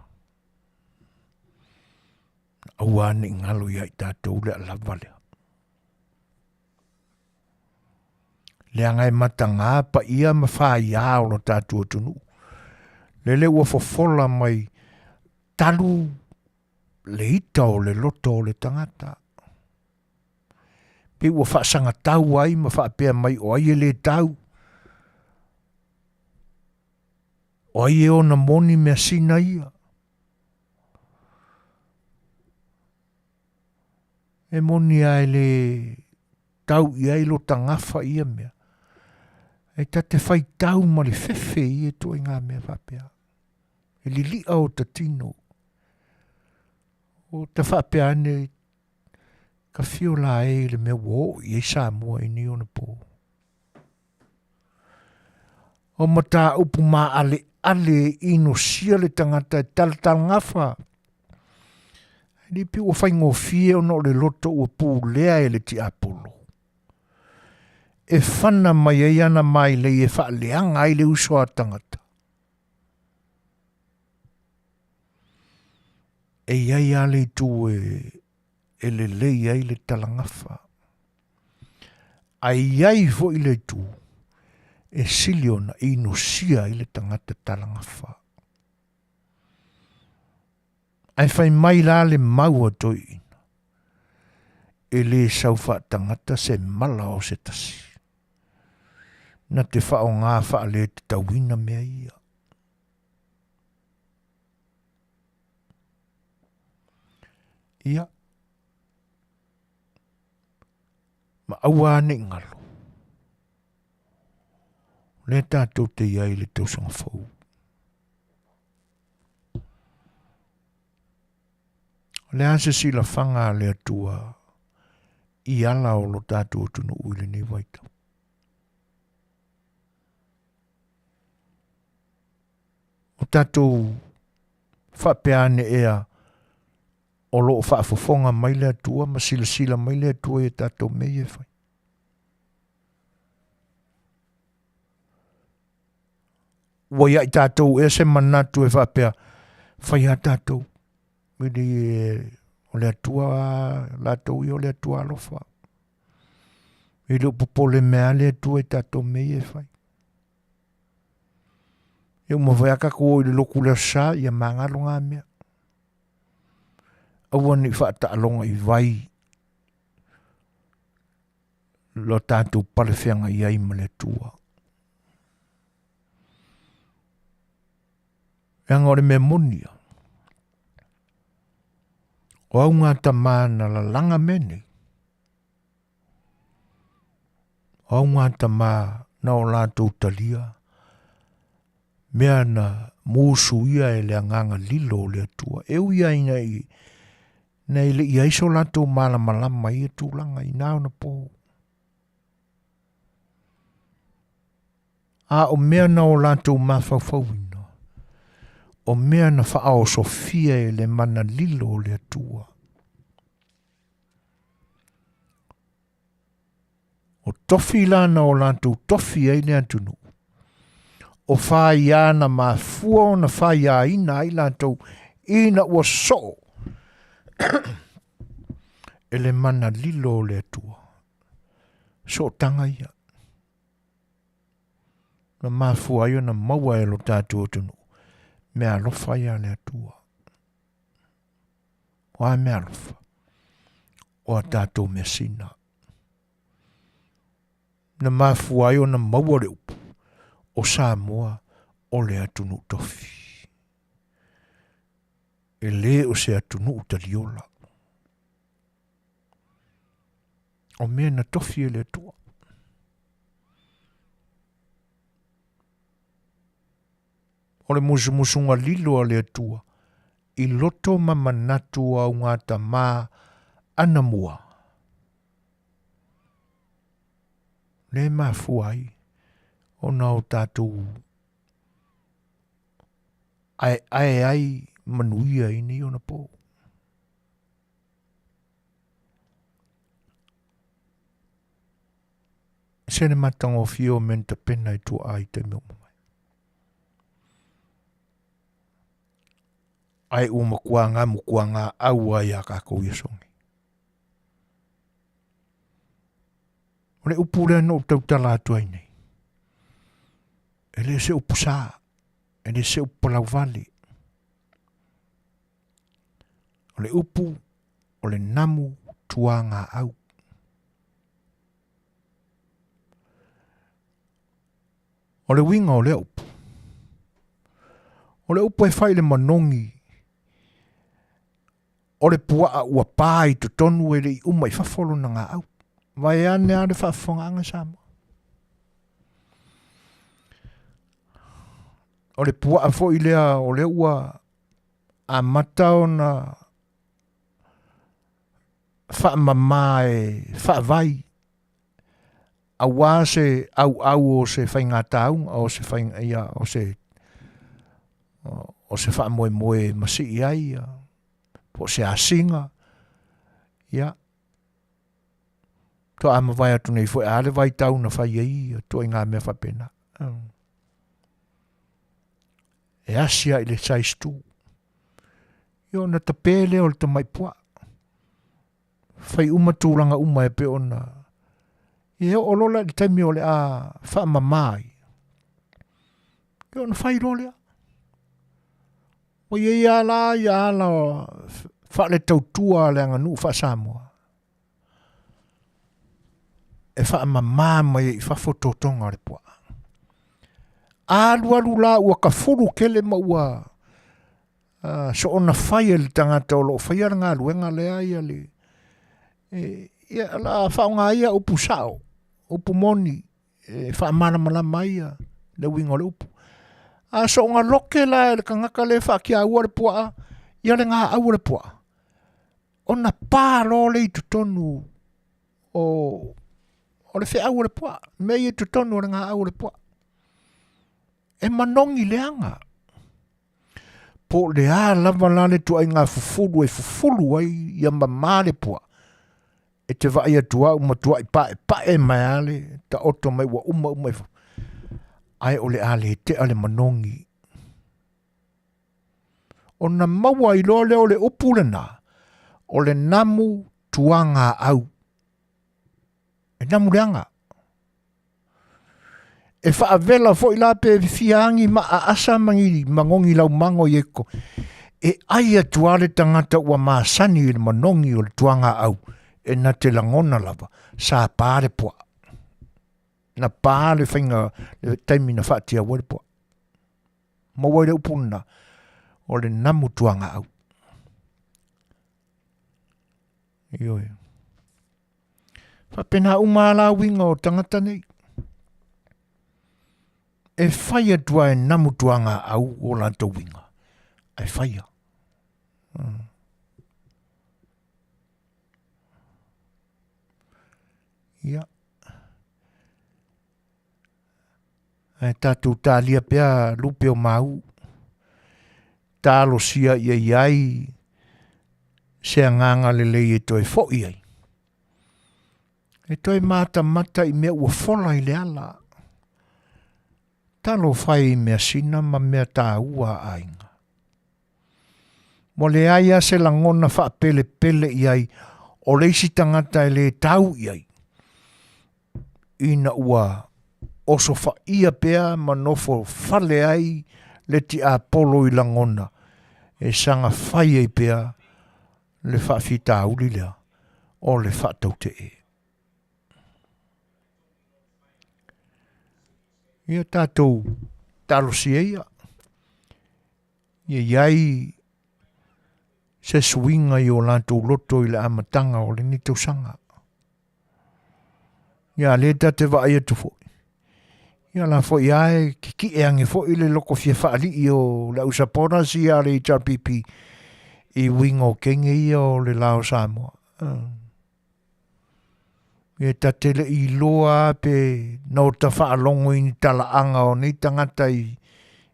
Aua ane ngalo i ai tātou le lavalea. Le anga e mata ngā pa ia ma whai ao lo tātou tunu. Le ua fofola mai talu le ita o le loto o le tangata. Pe ua whaasanga tau ai ma whaapea mai o ai e le tau. O ai e o na moni mea sina ia. E moni ai le tau i ai lo tangafa ia mea. E ta te whai tau ma le fefe i e toi ngā mea whapea. E li lia o ta tino. O ta whapea ane ka whio la e le mea wo i e Samoa i ni ona po. O mata upu ma ale ino sia le tangata e tal ngafa. Ni pi o whai ngō fie o no le loto ua pū lea e le ti apolo. E whana mai e ana mai le e wha leanga i le usoa tangata. e iai ale tu e le lei ai le talangafa. Ai iai fo i le tu e siliona i nusia i le tangata talangafa. Ai fai mai la le maua toi ina. E le saufa tangata se mala o se tasi. Na te wha o ngā wha le te tawina mea ia. Ia. Ma aua ane ngalo. Le tātou te iai le tausanga whau. Le ase sila whanga le atua i ala o lo tātou tunu uile ni waita. O tātou whapeane ea o lo o whaafofonga mai le atua, ma sila mai le atua e tātou mei e whai. Wai ai tātou e se manatu e whapea whai a tātou. Midi o le atua, lātou i o le atua alofa. I lo popole mea le atua e tātou mei e whai. E uma vai akako i le loku le sa i a mangalo ngā mea. Aua ni whaata alonga i vai. Lo tātou palewhenga i aima le tua. E anga ore me monia. O au ngā tamana la langa mene. O au ngā tamana o lātou talia. Mea na mūsu ia e le anganga lilo le atua. E ui aina i na ile i aiso lātou malama i e tūlanga i nāo na pō. A o mea na o lātou mawhauwhauina. O mea na whaao Sofia e le mana lilo le atua. O tofi lana o lātou tofi e le atunu. O whai ana ma fua o na whai a ina ai lātou ina ua so. E le mana lilo le atua. So tanga ia. Na ma fua ia na maua e lo tātou atunu. Mea alofa ia le atua. O a mea alofa. O a tātou mea sina. Na mafua o na maua le upu. O Samoa o le atunu tofi. E le o se atunu utaliola. O mea na tofi e le atua. O le musunga lilo a le atua. I loto mamanatu au ngā tamā anamua. Le mafuai. O na o tātou. Ai manuia ini o na pō. Sene matango fio menta pena i tua ai te meu. Ai mukuanga au ai a kako ia songi. O le upure no tautala atu ai nei. E le se upusa, e le se upalau vale. O le upu, o le namu tuanga au. O le winga o le upu. O le upu e fai le manongi. O le pua ua pai to tonu e le umai fafolo na ngā au. Vai ane a le whaafonganga Samoa. O le pua a fo i lea o le ua a matao na whaamama e whaavai. A wā se au o se whainga taunga o se whainga ia o se whaamoe masi iai ia. Po se asinga. Ia. To ama vai atu nei foi ale vai tau na fai ai to inga me fa pena. E asia ile sais tu. Yo na ta pele o te mai pua. Fai uma tūranga uma e pe ona. Ia o lola di taimi o le a wha mamai. Yo na fai rolea. O ia la wha le tautua le anga nu wha Samoa. E wha mamā mai i wha fototonga le pua. Alu la ua ka furu kele ma ua. So ona whai le tangata o lo whai ara ngā luenga le aia le. Ia la whaonga ia upu sao. Upu moni. Wha mana mai ia. Le wingo le upu. So ngā loke la le kangaka le wha ki a ua le pua. Ia le ngā au le pua. Ona pā lo le i tutonu. O le whi au le pua. Mei i tutonu o le ngā au le pua. E manongi le anga. Po le a lava la le tua i ngā fufulu e fufulu ai i a mamā le pua. E te vai atua umatua i pae mai ale. Ta oto mai wa uma i ai o le ale te ale manongi. O na maua i lo le o le upulena. O le namu tuanga au. E namu le anga. E whaavela fo i la pe fiangi ma a asa mangi mangongi lau mango i eko. E ai atuale tangata ua maasani i le manongi o le tuanga au. E na te langona lava. Sa pāre pua. Na pāre whainga le taimi na whaatia wale pua. Mawai le upuna o le namu tuanga au. Ioi. Whapena umala winga o tangata nei. E whaia tua e namu tuanga au o lanto winga. E whaia. Ia. E tātou tālia pia lupe o mau. Tālo sia ia iai. Se nganga le lei e toi fo iai. E toi mata i mea ua fola i le ala. Talo fai mea sina ma mea tā ua ainga. Mo le aia se langona wha pele iai. O leisi tangata e le tau iai. Ina ua oso wha ia pea manofo fale ai le ti a polo i langona. E sanga fai ai pea le wha fita uli lea. O le wha tau te e. Ia tātou talo si eia. Ia iai se swinga i o lantou loto i le amatanga o le nito sanga. Ia le te vai atu fo. Ia la fo iae ki e ange fo i le loko fia whaali i o la usapora si a le HRPP i wingo kenge i o le lao Samoa. E ta tele i loa pe no ta whaalongo i ni tala anga o ni tangata i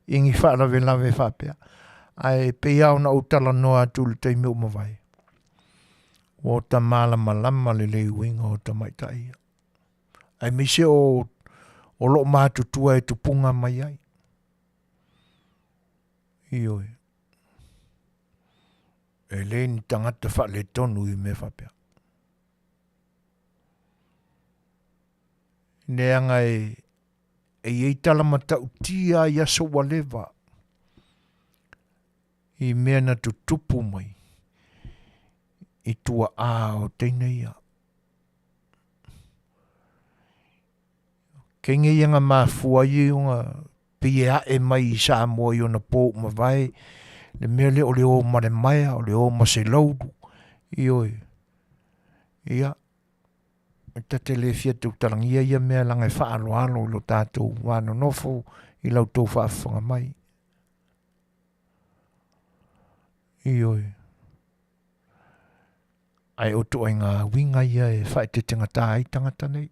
ingi whaalawe lawe whapea. Ai pe iau na utala noa tu le teimi umawai. O ta malama le le winga o ta maitai. Ai mise o lo mātutua e tupunga mai ai. Ioi. E le ni tangata whaale tonu i me whapea. Neanga e eitala mata utia i aso walewa. I mea na tutupu mai. I tua a o teina ia. Kenge ianga mafua i unga pia e mai i Samoa i ona pō mawai. Le mea le o le o mare maia, o le o mase laudu. Ioi. Ia. Ta tele fia tu tarangia ia mea langa e whaaloalo i lo tātou wano nofo i lau tō whaafanga mai. Ioi. Ai oto ai ngā winga ia e whae te tangata ai tangata nei.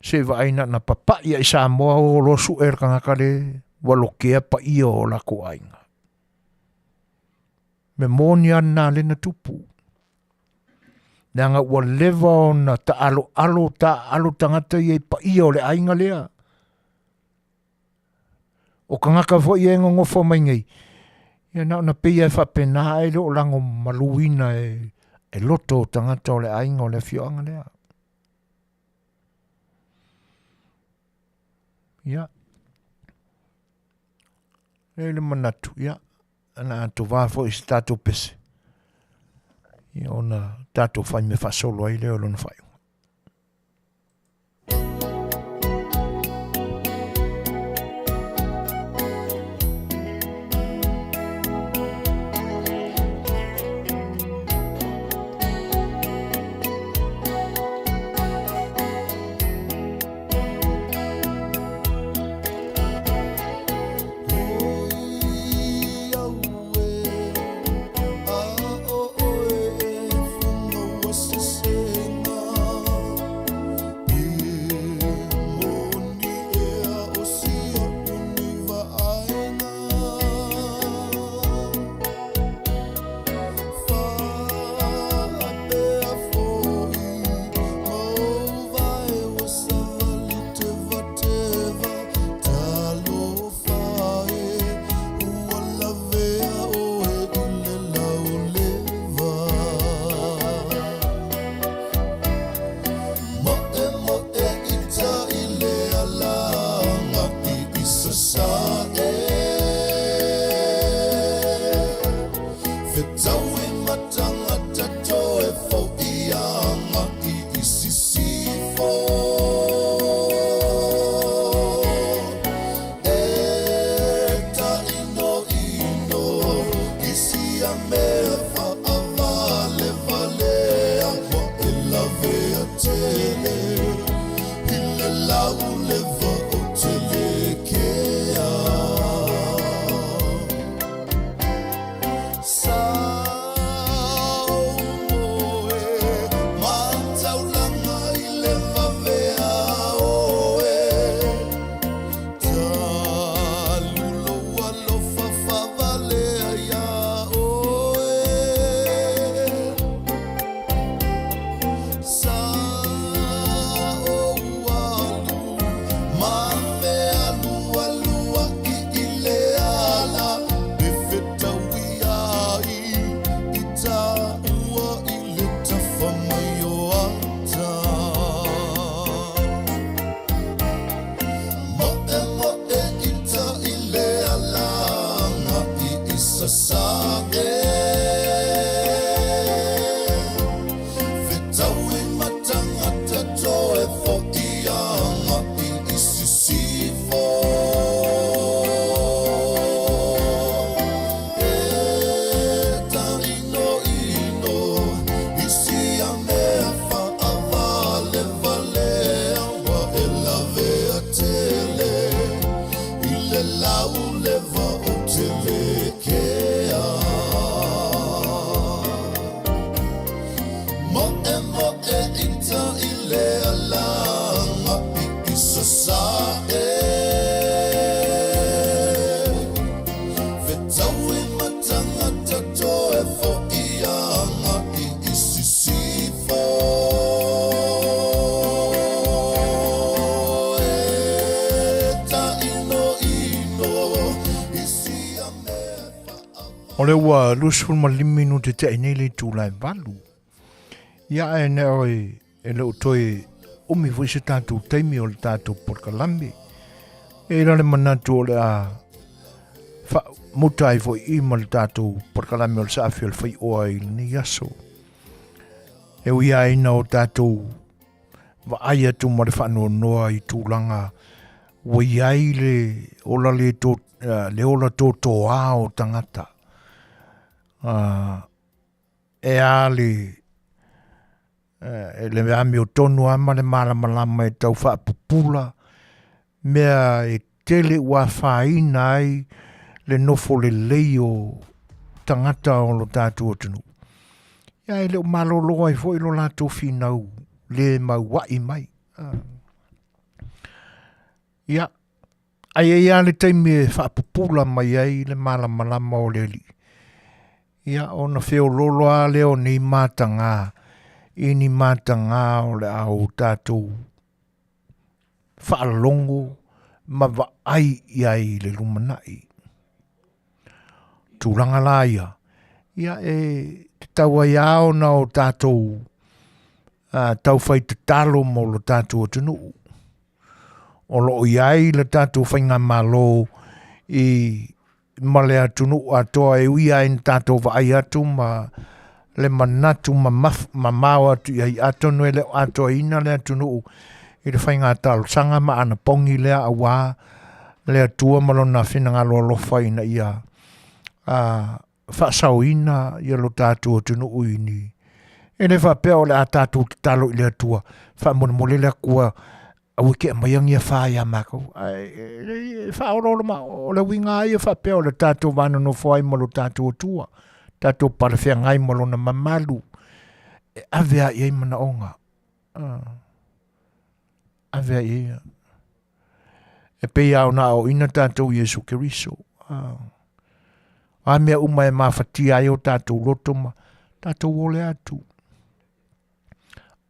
Se vaina na papa ia i Samoa o losu e kangakare walokea pa ia o lako ainga. Me moni ana le na tupu. Nanga ua lewa o na ta alo tangata i pa ia o le ainga lea. O kangaka fo i e ngofo mai ngai. Ia na pia e whapena e leo lango maluina e loto tangata o le ainga o le fioanga lea. Ia. Le manatu, ia. Ana ato wafo i stato pese. Ia ona tato whai me whasolo ai leo lona whai. O le ua lusul ma liminu te te enele tu lai valu. Ia e ne oi e le utoi umi fui se tātou teimi o le tātou porkalambi. E la le manatu o le a mutai foi i ma le tātou porkalambi o le saafi o le Fai'oa i le ni aso. E ui a ina o tātou wa aia tu ma le whanua noa i tūlanga wai ai le ola le ola tō tō o tangata. E ali e le ami o tonu ama le malama e tau whaapupula mea e tele ua whaina ai le nofo le leio tangata o lo tātua tunu. Ia e leo maloloa i fo ilo lātou whinau le mauai mai. Ia ai e ia le taimi e whaapupula mai ai le malama o le li. Ia o na wheo lolo a leo ni mātanga, i ni mātanga o le au tātou whaalongo ma wa ai i ai le lumanai. tūranga la ia. Ia te taua iao na o tātou tau whai te talo mo lo tātou atunu. O lo iai le tātou whainga malo i male atunu atoa e uia in tātou vai atu ma le manatu ma mau atu iai atonu e le atoa ina le atunu i le whainga talo sanga ma ana pongi lea awa le atua malona whinanga lofa ina ia whaasau ina ia lo tātou atunu uini. E le whapea o le a tātou te talo i le atua whaamone mo le lea kua au ke mayangi a whaia mako. Whaorolo ma o le winga ia whapea o le tātou vana no whai mo lo tātou atua. Tātou parewhia ngai mo lo na mamalu. Avea iei mana onga. Avea iei. E pei au na o ina tātou Yesu Keriso. A mea uma e mawhatia ai o tātou loto ma tātou ole atu.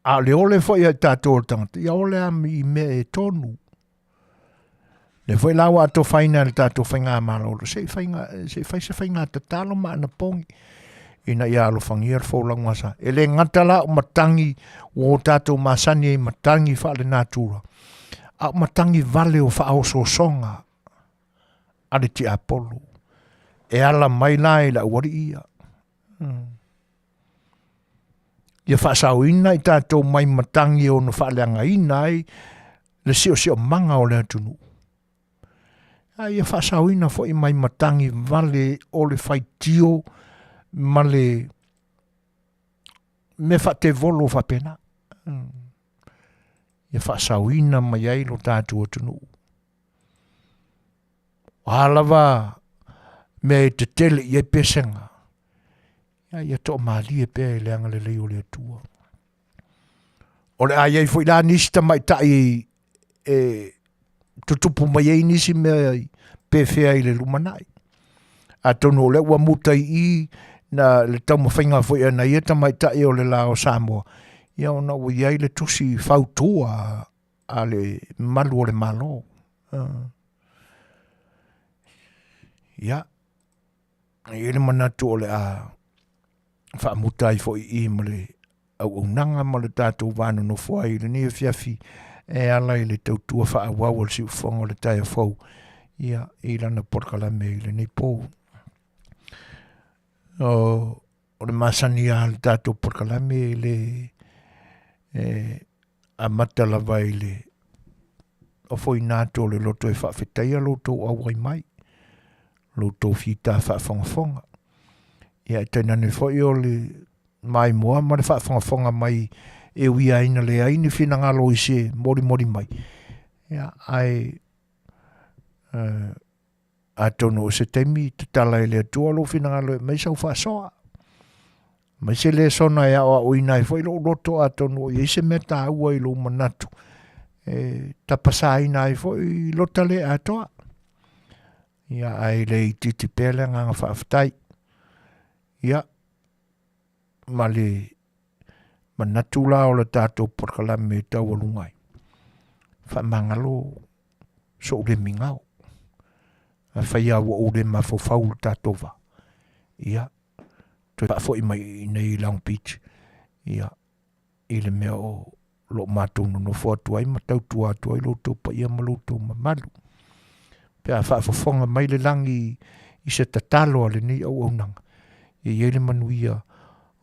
A le ole foi a tātou o tangata. Ia ole a mi me e tonu. Le foi lawa ato whaina le tātou whainga malolo. Se whainga te talo ma ana pongi. Ina ia alo whangia le whaulangu asa. E le ngatala o matangi o tātou masani e matangi wha le nātura. A matangi vale o wha so songa. Ale ti apolo. E ala mai lai la wari ia. Ia whaasau ina i tātou mai matangi o no whaaleanga ina ai le sio manga o le atunu. Ia whaasau ina fo i mai matangi vale o le whaitio ma le me whate volo whapena. Ia whaasau ina mai ai lo tātou atunu. Halawa me te tele i e pesenga. Ia to mali e pe le anga le leo le tua. O le ai foi la nista mai tai tutupu mai ai nisi me pe fea i le lumanai. A tono le ua mutai i na le tau mawhainga foi ana i eta mai tai o le lao Samoa. Ia ona ua iai le tusi fautua a le malu o le malo. Ia. Ia le manatu o le a whaamutai fo i male au nanga male tātou wāna no whai le ni Afiafi e ala i le tautua whaawau al si ufonga le tai fau ia i lana porkalame i le ni pō o le masani a le tātou porkalame i le a mata lava i le o foi nātou le loto e whaafetaia loto au ai mai loto fita whaafongafonga. Ia tēnā ne fo i o le mai moa, ma le whaafongafonga mai e wia ina le aini whinanga lo i se mori mai. Ia ai a tono o se temi te tala e le atua lo whinanga lo mai sau whaasoa. Mai se le sona e awa o inai fo i lo roto a tono i se meta ua i lo manatu. Tapasa inai fo i lotale a toa. Ia ai le i titi pele nganga whaaftai. Ia, ma le manatula o le tātou porkalame tau alungai. Whamangalo so ule mingau. A whaia wa ule mafofau le tātou wa. Ia, toi pafo i mai nei Long Beach. Ia, i le mea o lo mātou no whātua i matau tua atua i loto pa ia maloto mamalu. Pea whaafofonga mai le langi i se tatalo ale nei au nanga. I ele Manuia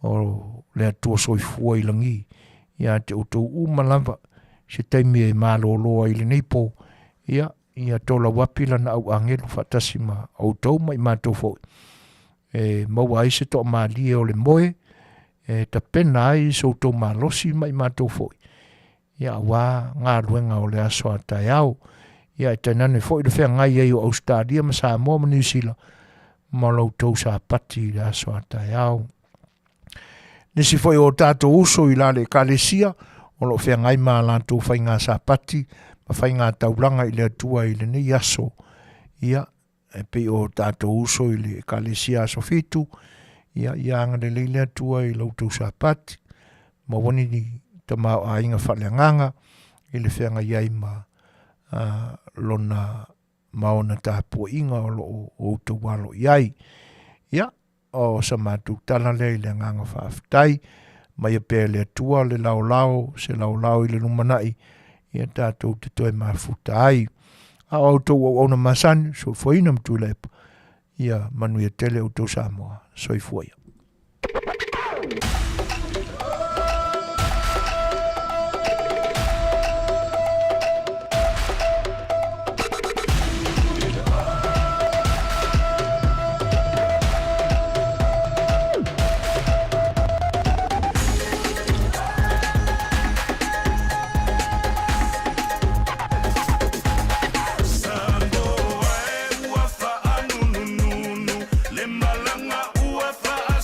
o le atua Soifua i langi. Ia te utou umalava se taimi e malo loa i le neipo. Ia tola wapila na au angelu whatasi ma autou mai mātou fo. Maua ai se to maalie o le moe. Ta pena ai se autou malosi mai mātou fo. Ia wā ngā ruenga o le aso atai au. Ia e tainane fo i le whea ngai ai o Australia ma Samoa ma New Zealand. Ma lautou sa pati le aso atai au. Nisi foi o tātou uso i la le kalesia, o lo whea ngai ma lantou whainga sa pati, ma whainga taulanga i le atua i le nei aso. Ia, e pe o tātou uso i le kalesia aso fitu, ia anga le leile atua i lautou sa pati, ma wani ni tamau a inga whaleanganga, i le whea ngai ai ma lona maona tāpua inga o tau walo iai. Ia, o sa mātuk tala lei le nganga whaafetai, mai a pēr le atua le lau se lau i le numanai, ia tātou te toi mafuta ai. A au tau au na masani, so Fofogaina mtu lepo, ia Manuia Tele o tau Samoa, Soifua ia. Samoa ua fa'anunununu, le malanga ua fa'anununu.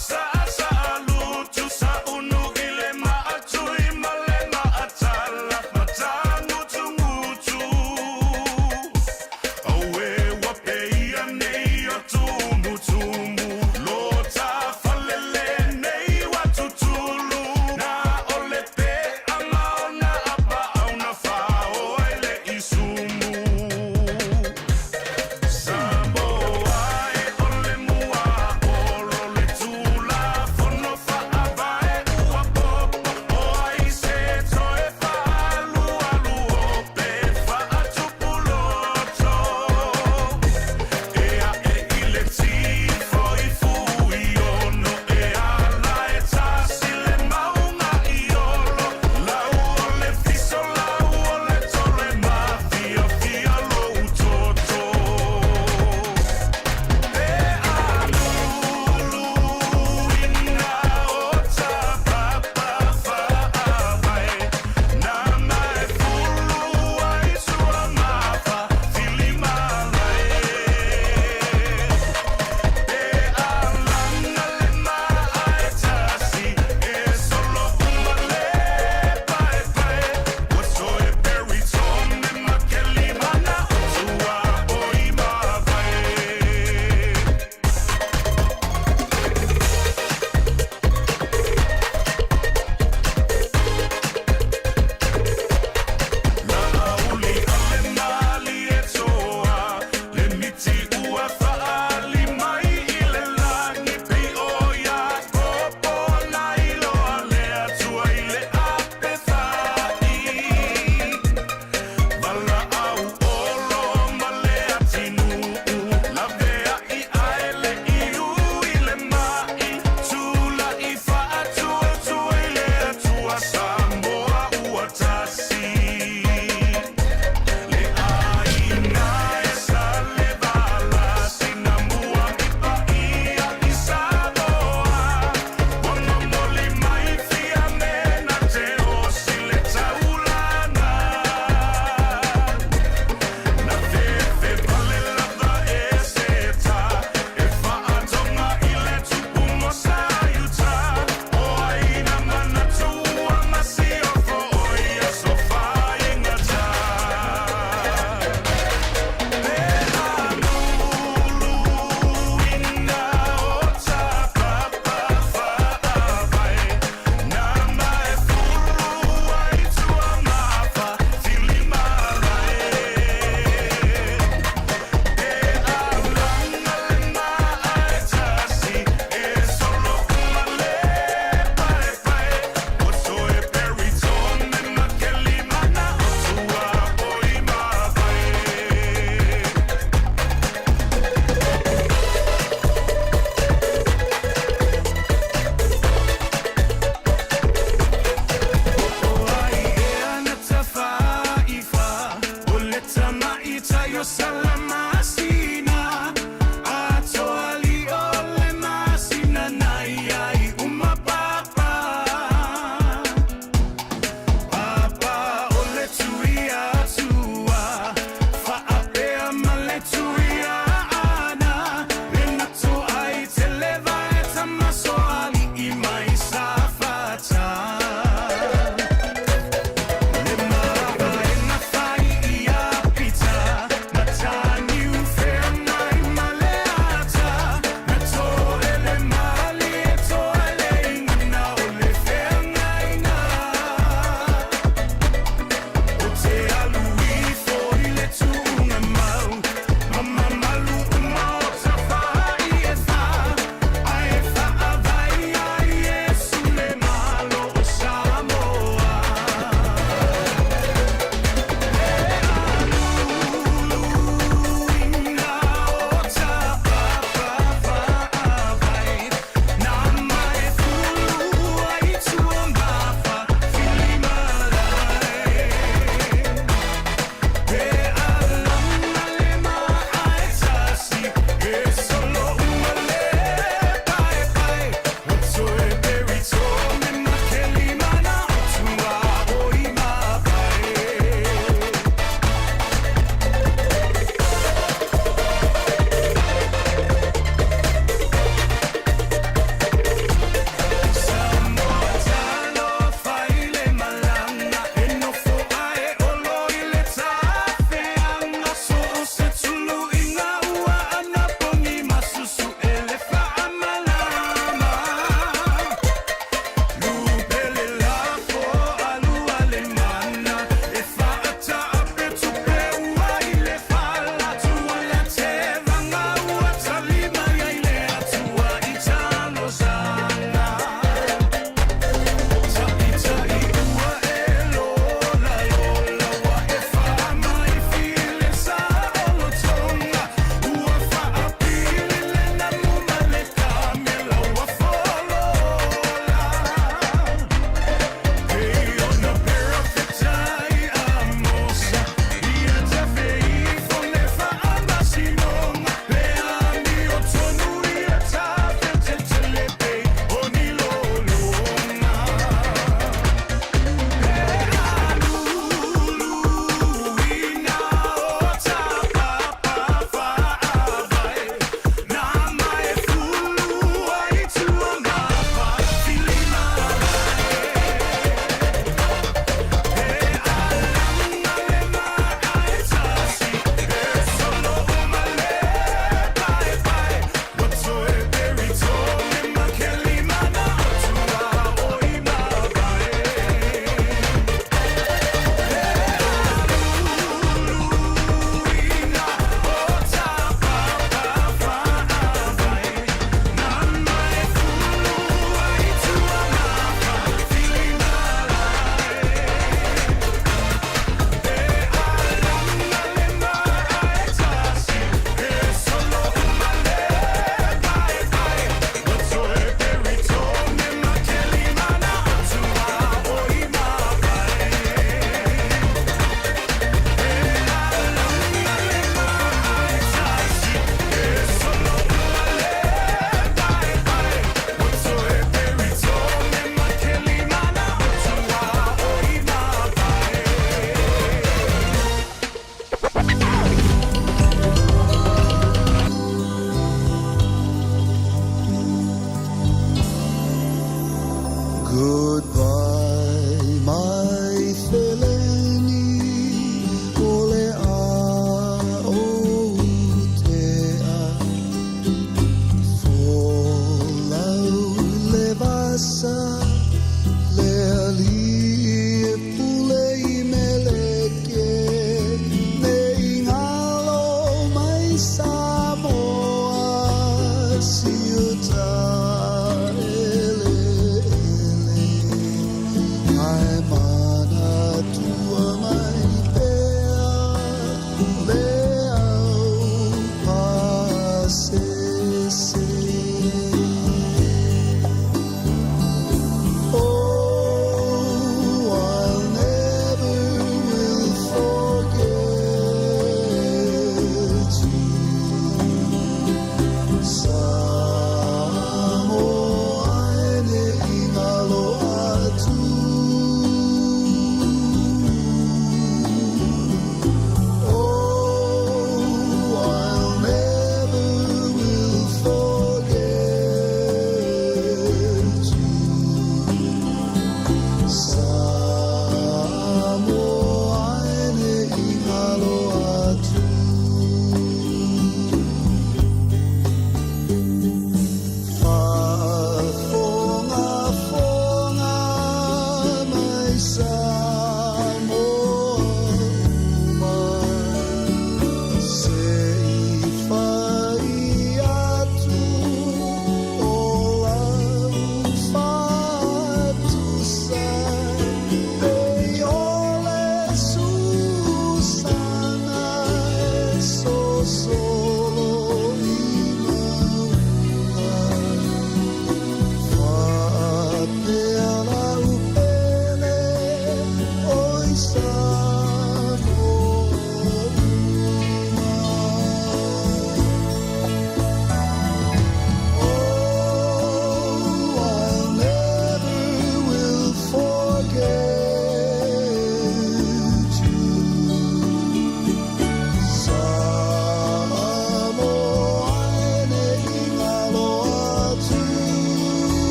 me